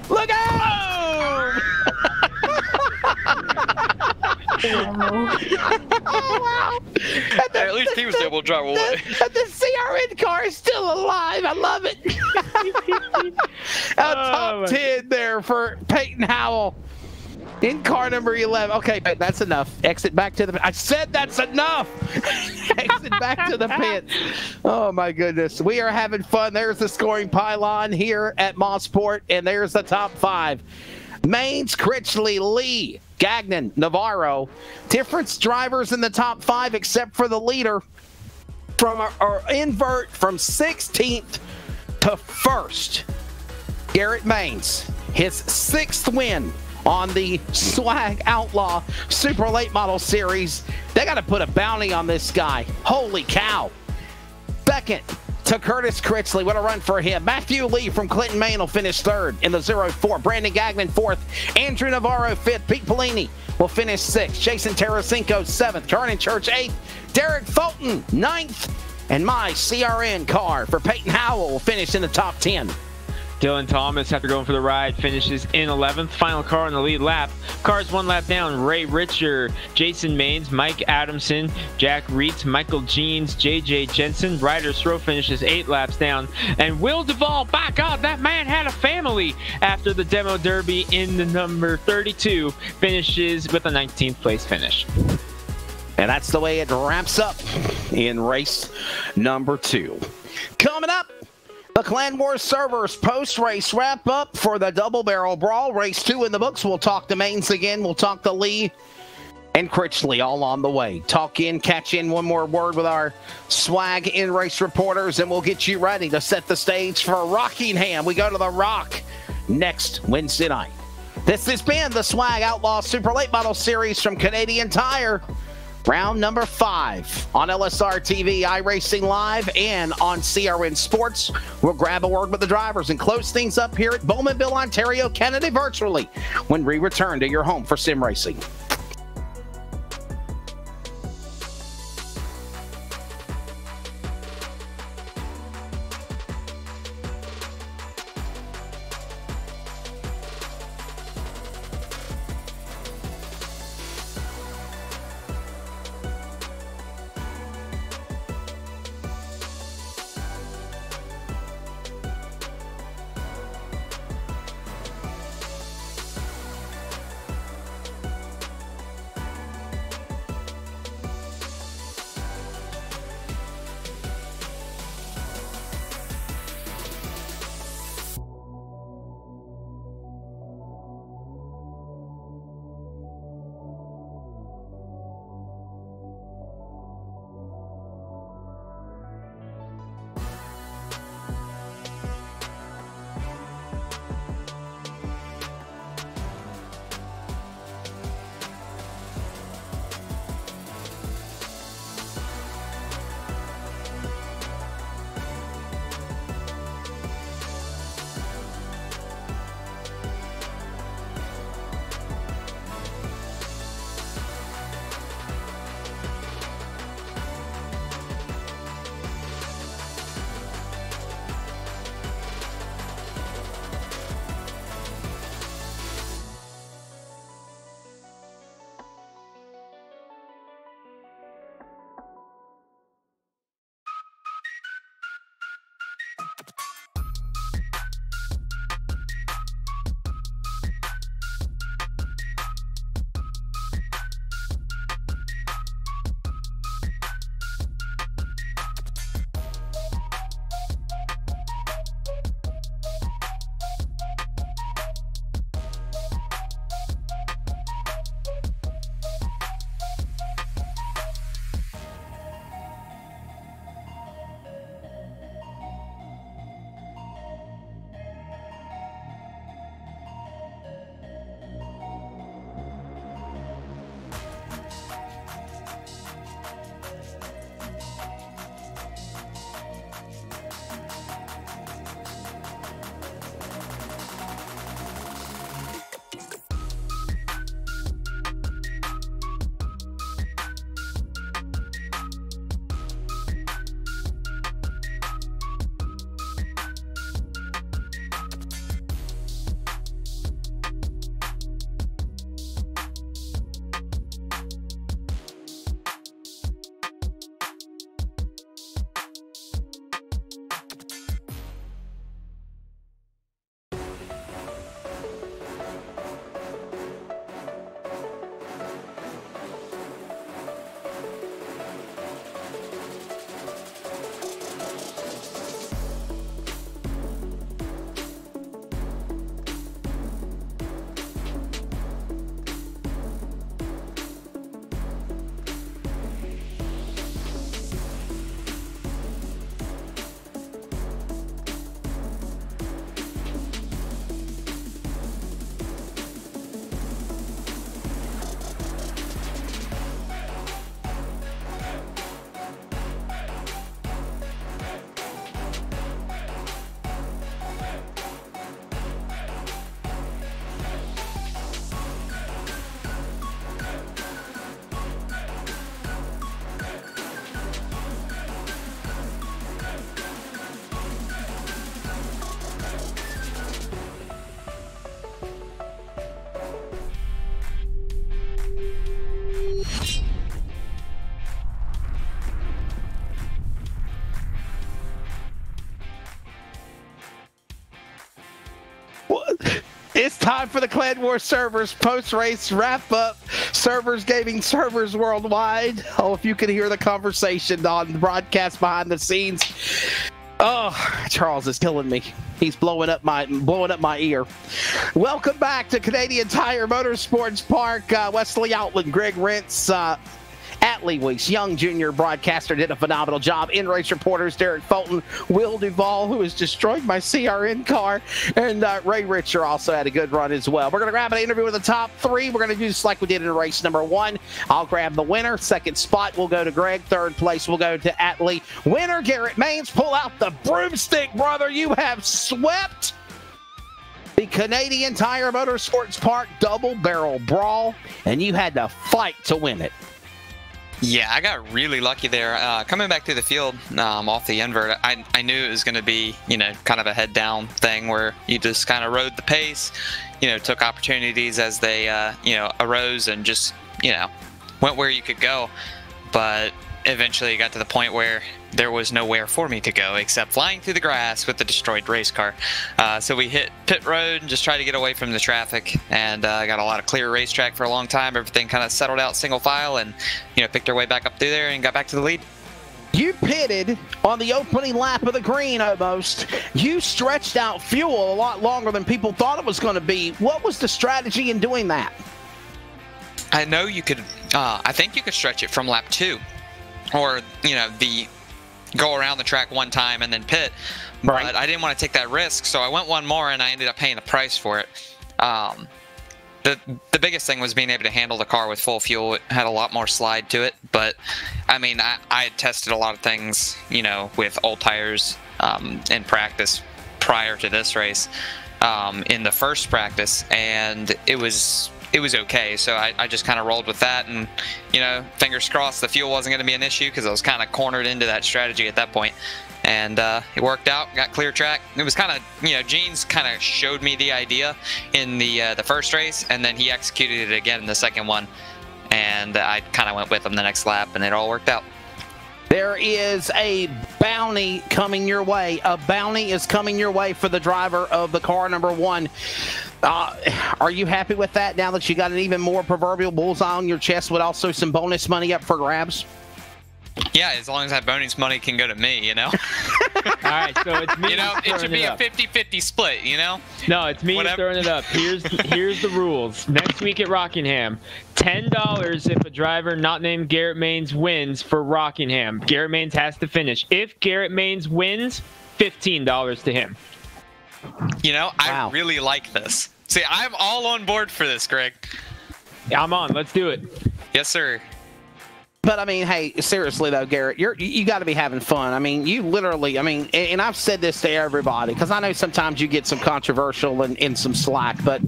Look out! Oh, wow. At least he was able to drive away. The CRN car is still alive. I love it. Top 10 there for Peyton Howell. In car number 11. Okay, but that's enough. Exit back to the... I said that's enough! Exit back to the pit. Oh, my goodness. We are having fun. There's the scoring pylon here at Mossport, and there's the top 5. Maines, Critchley, Lee, Gagnon, Navarro. Difference drivers in the top 5 except for the leader. From our invert from 16th to 1st. Garrett Maines, his 6th win on the Swag Outlaw Super Late Model Series. They got to put a bounty on this guy. Holy cow. Second to Curtis Critchley. What a run for him. Matthew Lee from Clinton, Maine will finish 3rd in the 0-4. Brandon Gagnon 4th. Andrew Navarro 5th. Pete Pellini will finish 6th. Jason Tarasenko 7th. Kernan Church 8th. Derek Fulton 9th. And my CRN car for Peyton Howell will finish in the top 10. Dylan Thomas, after going for the ride, finishes in 11th. Final car on the lead lap. Cars 1 lap down. Ray Richer, Jason Maines, Mike Adamson, Jack Reitz, Michael Jeans, JJ Jensen. Ryder Srow finishes 8 laps down. And Will Duvall, by God, that man had a family after the Demo Derby in the number 32. Finishes with a 19th place finish. And that's the way it wraps up in race number 2. Coming up, the Clan Wars servers post-race wrap-up for the Double Barrel Brawl. Race 2 in the books. We'll talk to Maines again. We'll talk to Lee and Critchley all on the way. Catch in one more word with our Swag in-race reporters, and we'll get you ready to set the stage for Rockingham. We go to the Rock next Wednesday night. This has been the Swag Outlaw Super Late Model Series from Canadian Tire. Round number 5 on LSR TV, iRacing Live, and on CRN Sports. We'll grab a word with the drivers and close things up here at Bowmanville, Ontario, Canada, virtually when we return to your home for sim racing. It's time for the Clan War Servers post-race wrap-up. Servers gaming servers worldwide. Oh, if you could hear the conversation on the broadcast behind the scenes. Oh, Charles is killing me. He's blowing up my ear. Welcome back to Canadian Tire Motorsports Park. Wesley Outland, Greg Rentz, Atlee Weeks, young junior broadcaster, did a phenomenal job. In-race reporters Derek Fulton, Will Duvall, who has destroyed my CRN car, and Ray Richer also had a good run as well. We're going to grab an interview with the top three. We're going to do just like we did in race number 1. I'll grab the winner. Second spot will go to Greg. Third place will go to Atlee. Winner, Garrett Maines. Pull out the broomstick, brother. You have swept the Canadian Tire Motorsports Park double barrel brawl, and you had to fight to win it. Yeah, I got really lucky there. Coming back through the field off the invert, I knew it was going to be, kind of a head down thing where you just kind of rode the pace, took opportunities as they, arose and just, went where you could go. But eventually it got to the point where there was nowhere for me to go except flying through the grass with the destroyed race car. So we hit pit road and just tried to get away from the traffic, and got a lot of clear racetrack for a long time. Everything kind of settled out single file, and picked our way back up through there and got back to the lead. You pitted on the opening lap of the green almost. You stretched out fuel a lot longer than people thought it was going to be. What was the strategy in doing that? I know you could, I think you could stretch it from lap 2. Or, the go around the track one time and then pit. Right. But I didn't want to take that risk, so I went one more and I ended up paying the price for it. The biggest thing was being able to handle the car with full fuel. It had a lot more slide to it, but I mean, I had tested a lot of things, with old tires in practice prior to this race, in the first practice, and it was okay. So I just kind of rolled with that, and fingers crossed the fuel wasn't going to be an issue, because I was kind of cornered into that strategy at that point. And it worked out, got clear track. It was kind of, Jeans kind of showed me the idea in the first race, and then he executed it again in the second one, and I kind of went with him the next lap, and it all worked out. There is a bounty coming your way. A bounty is coming your way for the driver of the car number 1. Are you happy with that now that you got an even more proverbial bullseye on your chest with also some bonus money up for grabs? Yeah, as long as that bonus money can go to me, All right, so it's me. It should be a 50-50 split, No, it's me throwing it up. Here's the rules. Next week at Rockingham, $10 if a driver not named Garrett Maines wins for Rockingham. Garrett Maines has to finish. If Garrett Maines wins, $15 to him. Wow. I really like this. See, I'm all on board for this, Greg. I'm on. Let's do it. Yes, sir. But I mean, hey, seriously though, Garrett, you got to be having fun. I mean, you literally, and I've said this to everybody, because I know sometimes you get some controversial and some slack, but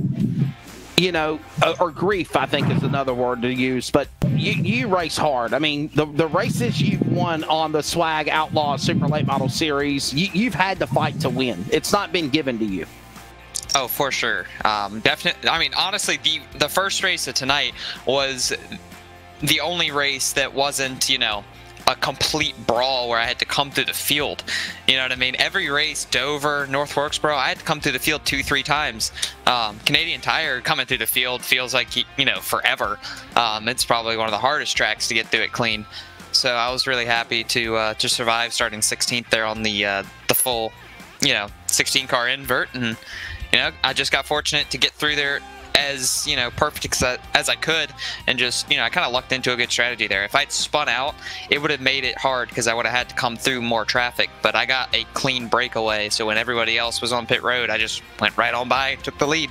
or grief, I think is another word to use. But you race hard. I mean, the races you've won on the Swag Outlaw Super Late Model Series, you've had to fight to win. It's not been given to you. Oh, for sure. Definitely. I mean, honestly, the first race of tonight was the only race that wasn't, a complete brawl where I had to come through the field. You know what I mean? Every race, Dover, North Wilkesboro, I had to come through the field 2-3 times. Canadian Tire coming through the field feels like, forever. It's probably one of the hardest tracks to get through it clean. So I was really happy to survive starting 16th there on the full, 16 car invert. And, I just got fortunate to get through there as perfect as I could, and just I kind of lucked into a good strategy there. If I'd spun out, it would have made it hard, because I would have had to come through more traffic, but I got a clean breakaway, so when everybody else was on pit road, I just went right on by, took the lead.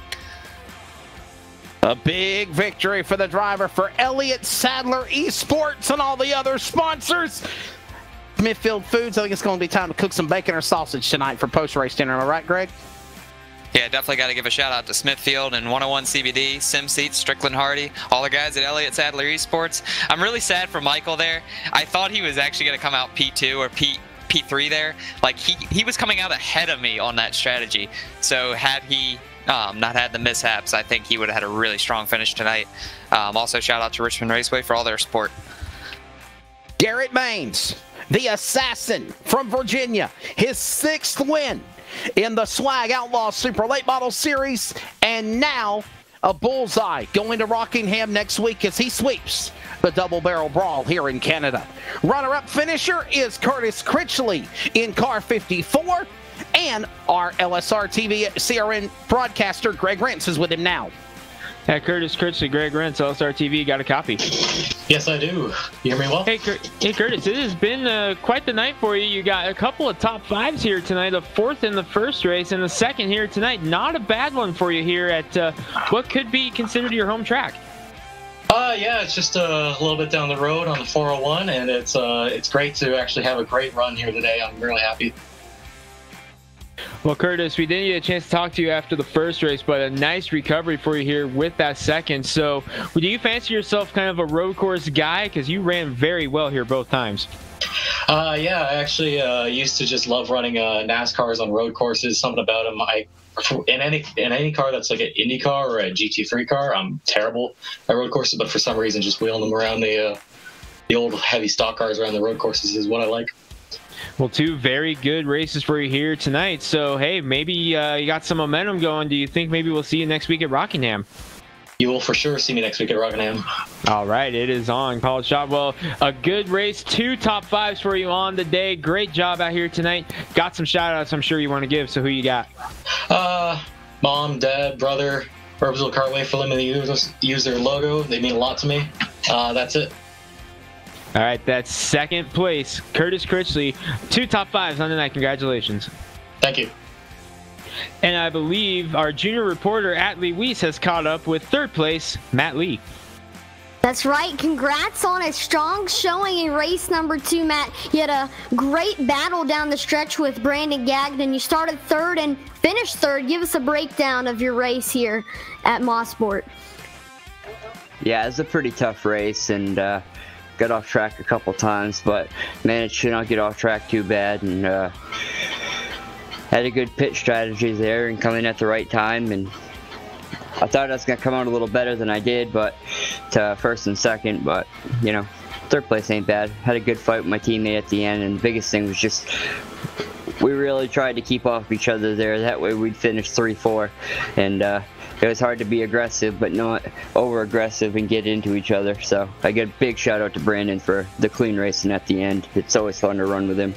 A big victory for the driver for Elliott Sadler Esports and all the other sponsors. Smithfield Foods, I think it's going to be time to cook some bacon or sausage tonight for post-race dinner. Am I right, Greg? Yeah, definitely got to give a shout out to Smithfield and 101 CBD, SimSeats, Strickland Hardy, all the guys at Elliott Sadler Esports. I'm really sad for Michael there. I thought he was actually going to come out P2 or P3 there. Like, he was coming out ahead of me on that strategy. So had he not had the mishaps, I think he would have had a really strong finish tonight. Also, shout out to Richmond Raceway for all their support. Garrett Maines, the assassin from Virginia, his 6th win in the Swag Outlaw Super Late Model Series. And now a bullseye going to Rockingham next week as he sweeps the Double Barrel Brawl here in Canada. Runner-up finisher is Curtis Critchley in car 54. And our LSR TV CRN broadcaster, Greg Rentz, is with him now. Curtis Critchley, Greg Rentz, LSR TV, got a copy? Yes, I do. You hear me well? Hey, Curtis, it has been quite the night for you. You got a couple of top fives here tonight, a fourth in the first race and the second here tonight. Not a bad one for you here at what could be considered your home track. Yeah, it's just a little bit down the road on the 401, and it's great to actually have a great run here today. I'm really happy. Well, Curtis, we didn't get a chance to talk to you after the first race, but a nice recovery for you here with that second. So do you fancy yourself kind of a road course guy? Because you ran very well here both times. Yeah, I actually used to just love running NASCARs on road courses. Something about them. In any car that's like an Indy car or a GT3 car, I'm terrible at road courses. But for some reason, just wheeling them around the old heavy stock cars around the road courses is what I like. Well, two very good races for you here tonight. So, hey, maybe you got some momentum going. Do you think maybe we'll see you next week at Rockingham? You will for sure see me next week at Rockingham. All right, it is on. College Shop. Well, a good race. Two top fives for you on the day. Great job out here tonight. Got some shout-outs I'm sure you want to give. So who you got? Mom, Dad, brother, Herbsville Cartway for letting me use their logo. They mean a lot to me. That's it. All right, that's second place, Curtis Critchley. Two top fives on the night. Congratulations. Thank you. And I believe our junior reporter, Atlee Weiss, has caught up with third place, Matt Lee. That's right. Congrats on a strong showing in race number 2, Matt. You had a great battle down the stretch with Brandon Gagnon. You started third and finished third. Give us a breakdown of your race here at Mosport. Yeah, it was a pretty tough race, and got off track a couple times, but managed to not get off track too bad, and had a good pit strategy there and coming at the right time. And I thought I was going to come out a little better than I did, but to first and second, but you know, third place ain't bad. Had a good fight with my teammate at the end, and the biggest thing was just we really tried to keep off each other there. That way we'd finish 3-4, and it was hard to be aggressive, but not over-aggressive and get into each other. So I get a big shout-out to Brandon for the clean racing at the end. It's always fun to run with him.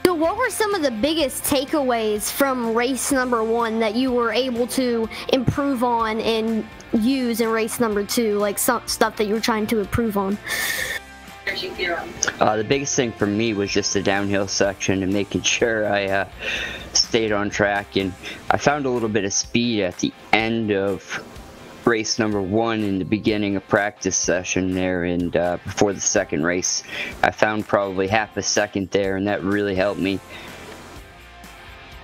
So what were some of the biggest takeaways from race number 1 that you were able to improve on and use in race number 2, like some stuff that you were trying to improve on? The biggest thing for me was just the downhill section and making sure I stayed on track, and I found a little bit of speed at the end of race number 1 in the beginning of practice session there, and before the second race I found probably half a second there, and that really helped me.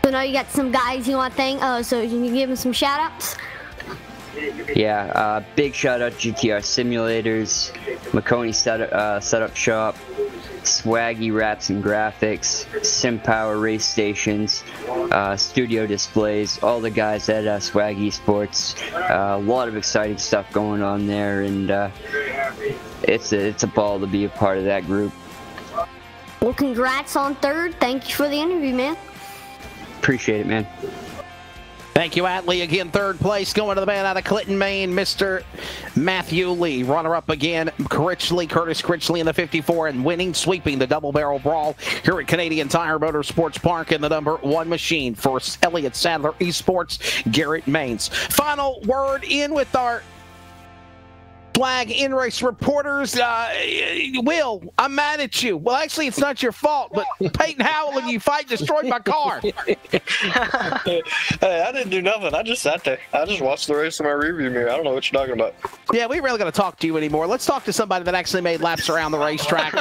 So now you got some guys you want to thank, so you can give them some shout outs? Yeah, big shout out to GTR Simulators, McConey Setup Shop, Swaggy Wraps and Graphics, SimPower Race Stations, Studio Displays, all the guys at Swaggy Sports. A lot of exciting stuff going on there, and it's a ball to be a part of that group. Well, congrats on third. Thank you for the interview, man. Appreciate it, man. Thank you, Atlee. Again, third place going to the man out of Clinton, Maine, Mr. Matthew Lee. Runner-up again, Curtis Critchley in the 54, and winning, sweeping the Double Barrel Brawl here at Canadian Tire Motorsports Park in the number 1 machine for Elliott Sadler Esports, Garrett Maines. Final word in with our Flag in-race reporters. Will, I'm mad at you. Well, actually, it's not your fault, but Peyton Howell and you fight destroyed my car. Hey, I didn't do nothing. I just sat there. I just watched the race in my rearview mirror. I don't know what you're talking about. Yeah, we really got to talk to you anymore. Let's talk to somebody that actually made laps around the racetrack.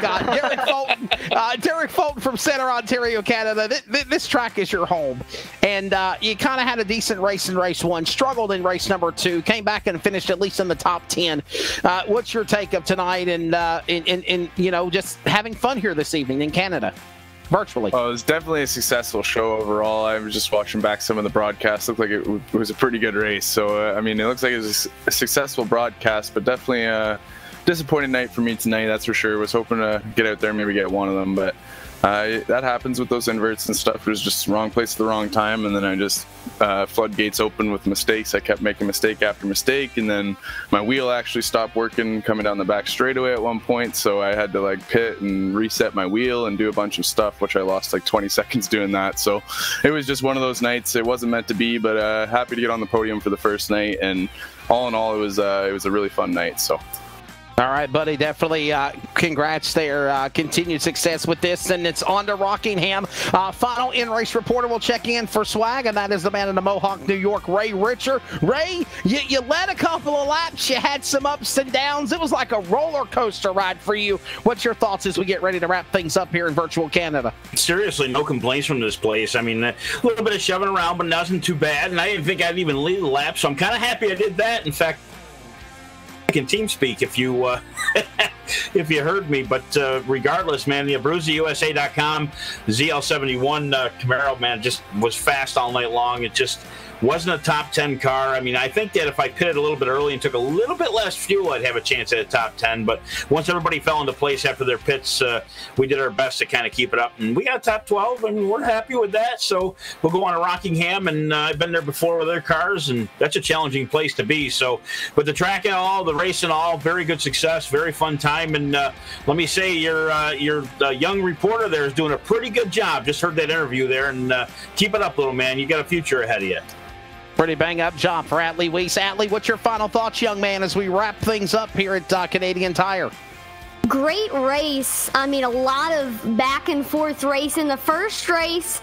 Derek Fulton from Center, Ontario, Canada. This track is your home. And you kind of had a decent race in race 1, struggled in race number 2, came back and finished at least in the top 10. What's your take of tonight and in you know, just having fun here this evening in Canada, virtually? Oh, it was definitely a successful show overall. I was just watching back some of the broadcasts. Looked like it was a pretty good race. So, I mean, it looks like it was a successful broadcast, but definitely a disappointing night for me tonight, that's for sure. Was hoping to get out there and maybe get one of them, but That happens with those inverts and stuff. It was just wrong place at the wrong time, and then I just floodgates open with mistakes. I kept making mistake after mistake, and then my wheel actually stopped working coming down the back straightaway at one point, so I had to like pit and reset my wheel and do a bunch of stuff, which I lost like 20 seconds doing that. So it was just one of those nights. It wasn't meant to be, but happy to get on the podium for the first night, and all in all, it was a really fun night. So. All right, buddy, definitely congrats there. Continued success with this, and it's on to Rockingham. Final in-race reporter will check in for swag, and that is the man in the Mohawk, New York, Ray Richer. Ray, you led a couple of laps. You had some ups and downs. It was like a roller coaster ride for you. What's your thoughts as we get ready to wrap things up here in virtual Canada? Seriously, no complaints from this place. I mean, a little bit of shoving around, but nothing too bad, and I didn't think I'd even lead the lap, so I'm kind of happy I did that. In fact, can team speak if you if you heard me, but regardless, man, the AbruzzAUSA.com ZL71 Camaro, man, just was fast all night long. It just wasn't a top 10 car. I mean, I think that if I pitted a little bit early and took a little bit less fuel, I'd have a chance at a top 10. But once everybody fell into place after their pits, we did our best to kind of keep it up. And we got top 12, and we're happy with that. So we'll go on to Rockingham, and I've been there before with other cars, and that's a challenging place to be. So with the track and all, the race and all, very good success, very fun time. And let me say, your young reporter there is doing a pretty good job. Just heard that interview there, and keep it up, little man. You got a future ahead of you. Pretty bang-up job for Atlee Weiss. Atlee, what's your final thoughts, young man, as we wrap things up here at Canadian Tire? Great race. I mean, a lot of back-and-forth racing. The first race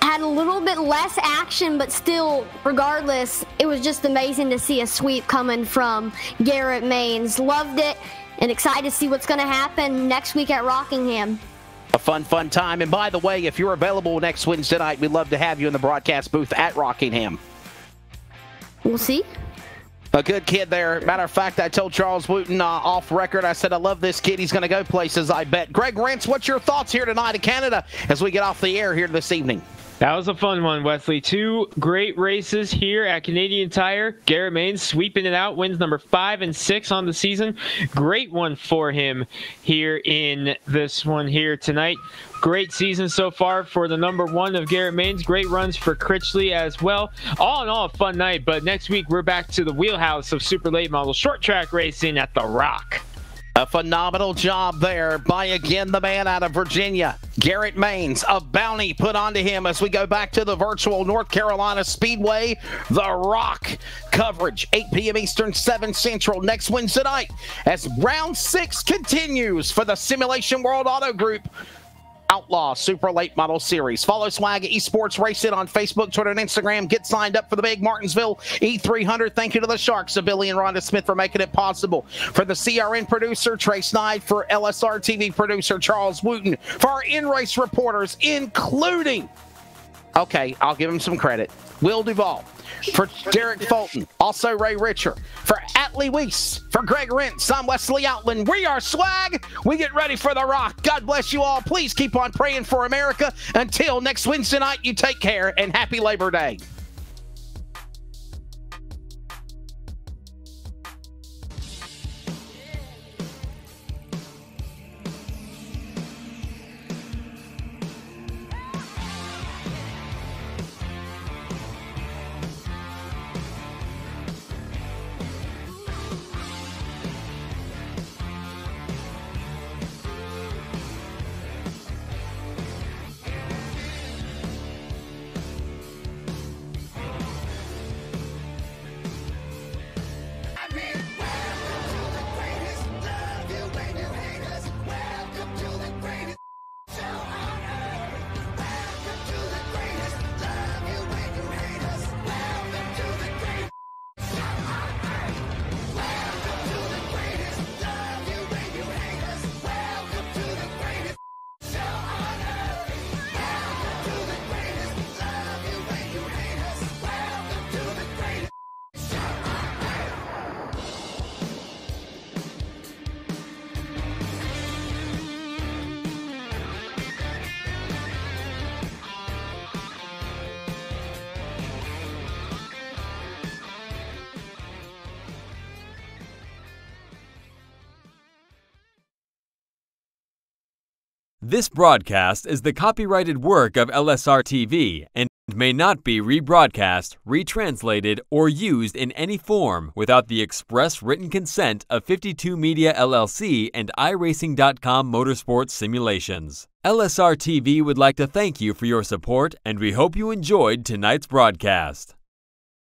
had a little bit less action, but still, regardless, it was just amazing to see a sweep coming from Garrett Maines. Loved it, and excited to see what's going to happen next week at Rockingham. A fun time. And by the way, if you're available next Wednesday night, we'd love to have you in the broadcast booth at Rockingham. We'll see. A good kid there. Matter of fact, I told Charles Wooten off record, I said, I love this kid. He's going to go places, I bet. Greg Rentz, what's your thoughts here tonight in Canada as we get off the air here this evening? That was a fun one, Wesley. Two great races here at Canadian Tire. Garrett Maines sweeping it out, wins number 5 and 6 on the season. Great one for him here in this one here tonight. Great season so far for the number 1 of Garrett Maines. Great runs for Critchley as well. All in all, a fun night. But next week, we're back to the wheelhouse of super late model short track racing at The Rock. A phenomenal job there by, again, the man out of Virginia, Garrett Maines. A bounty put onto him as we go back to the virtual North Carolina Speedway. The Rock coverage, 8 p.m. Eastern, 7 Central, next Wednesday night as round 6 continues for the Simulation World Auto Group Outlaw Super Late Model Series. Follow Swag Esports Racing on Facebook, Twitter, and Instagram. Get signed up for the big Martinsville E300. Thank you to the Sharks of Billy and Rhonda Smith for making it possible. For the CRN producer, Trey Snide. For LSR TV producer, Charles Wooten. For our in-race reporters, including, okay, I'll give him some credit, Will Duvall. For Derek Fulton, also Ray Richer. For Atlee Weiss, for Greg Rentz, I'm Wesley Outland. We are Swag. We get ready for The Rock. God bless you all. Please keep on praying for America. Until next Wednesday night, you take care and happy Labor Day. This broadcast is the copyrighted work of LSR TV and may not be rebroadcast, retranslated, or used in any form without the express written consent of 52 Media LLC and iRacing.com Motorsports Simulations. LSR TV would like to thank you for your support, and we hope you enjoyed tonight's broadcast.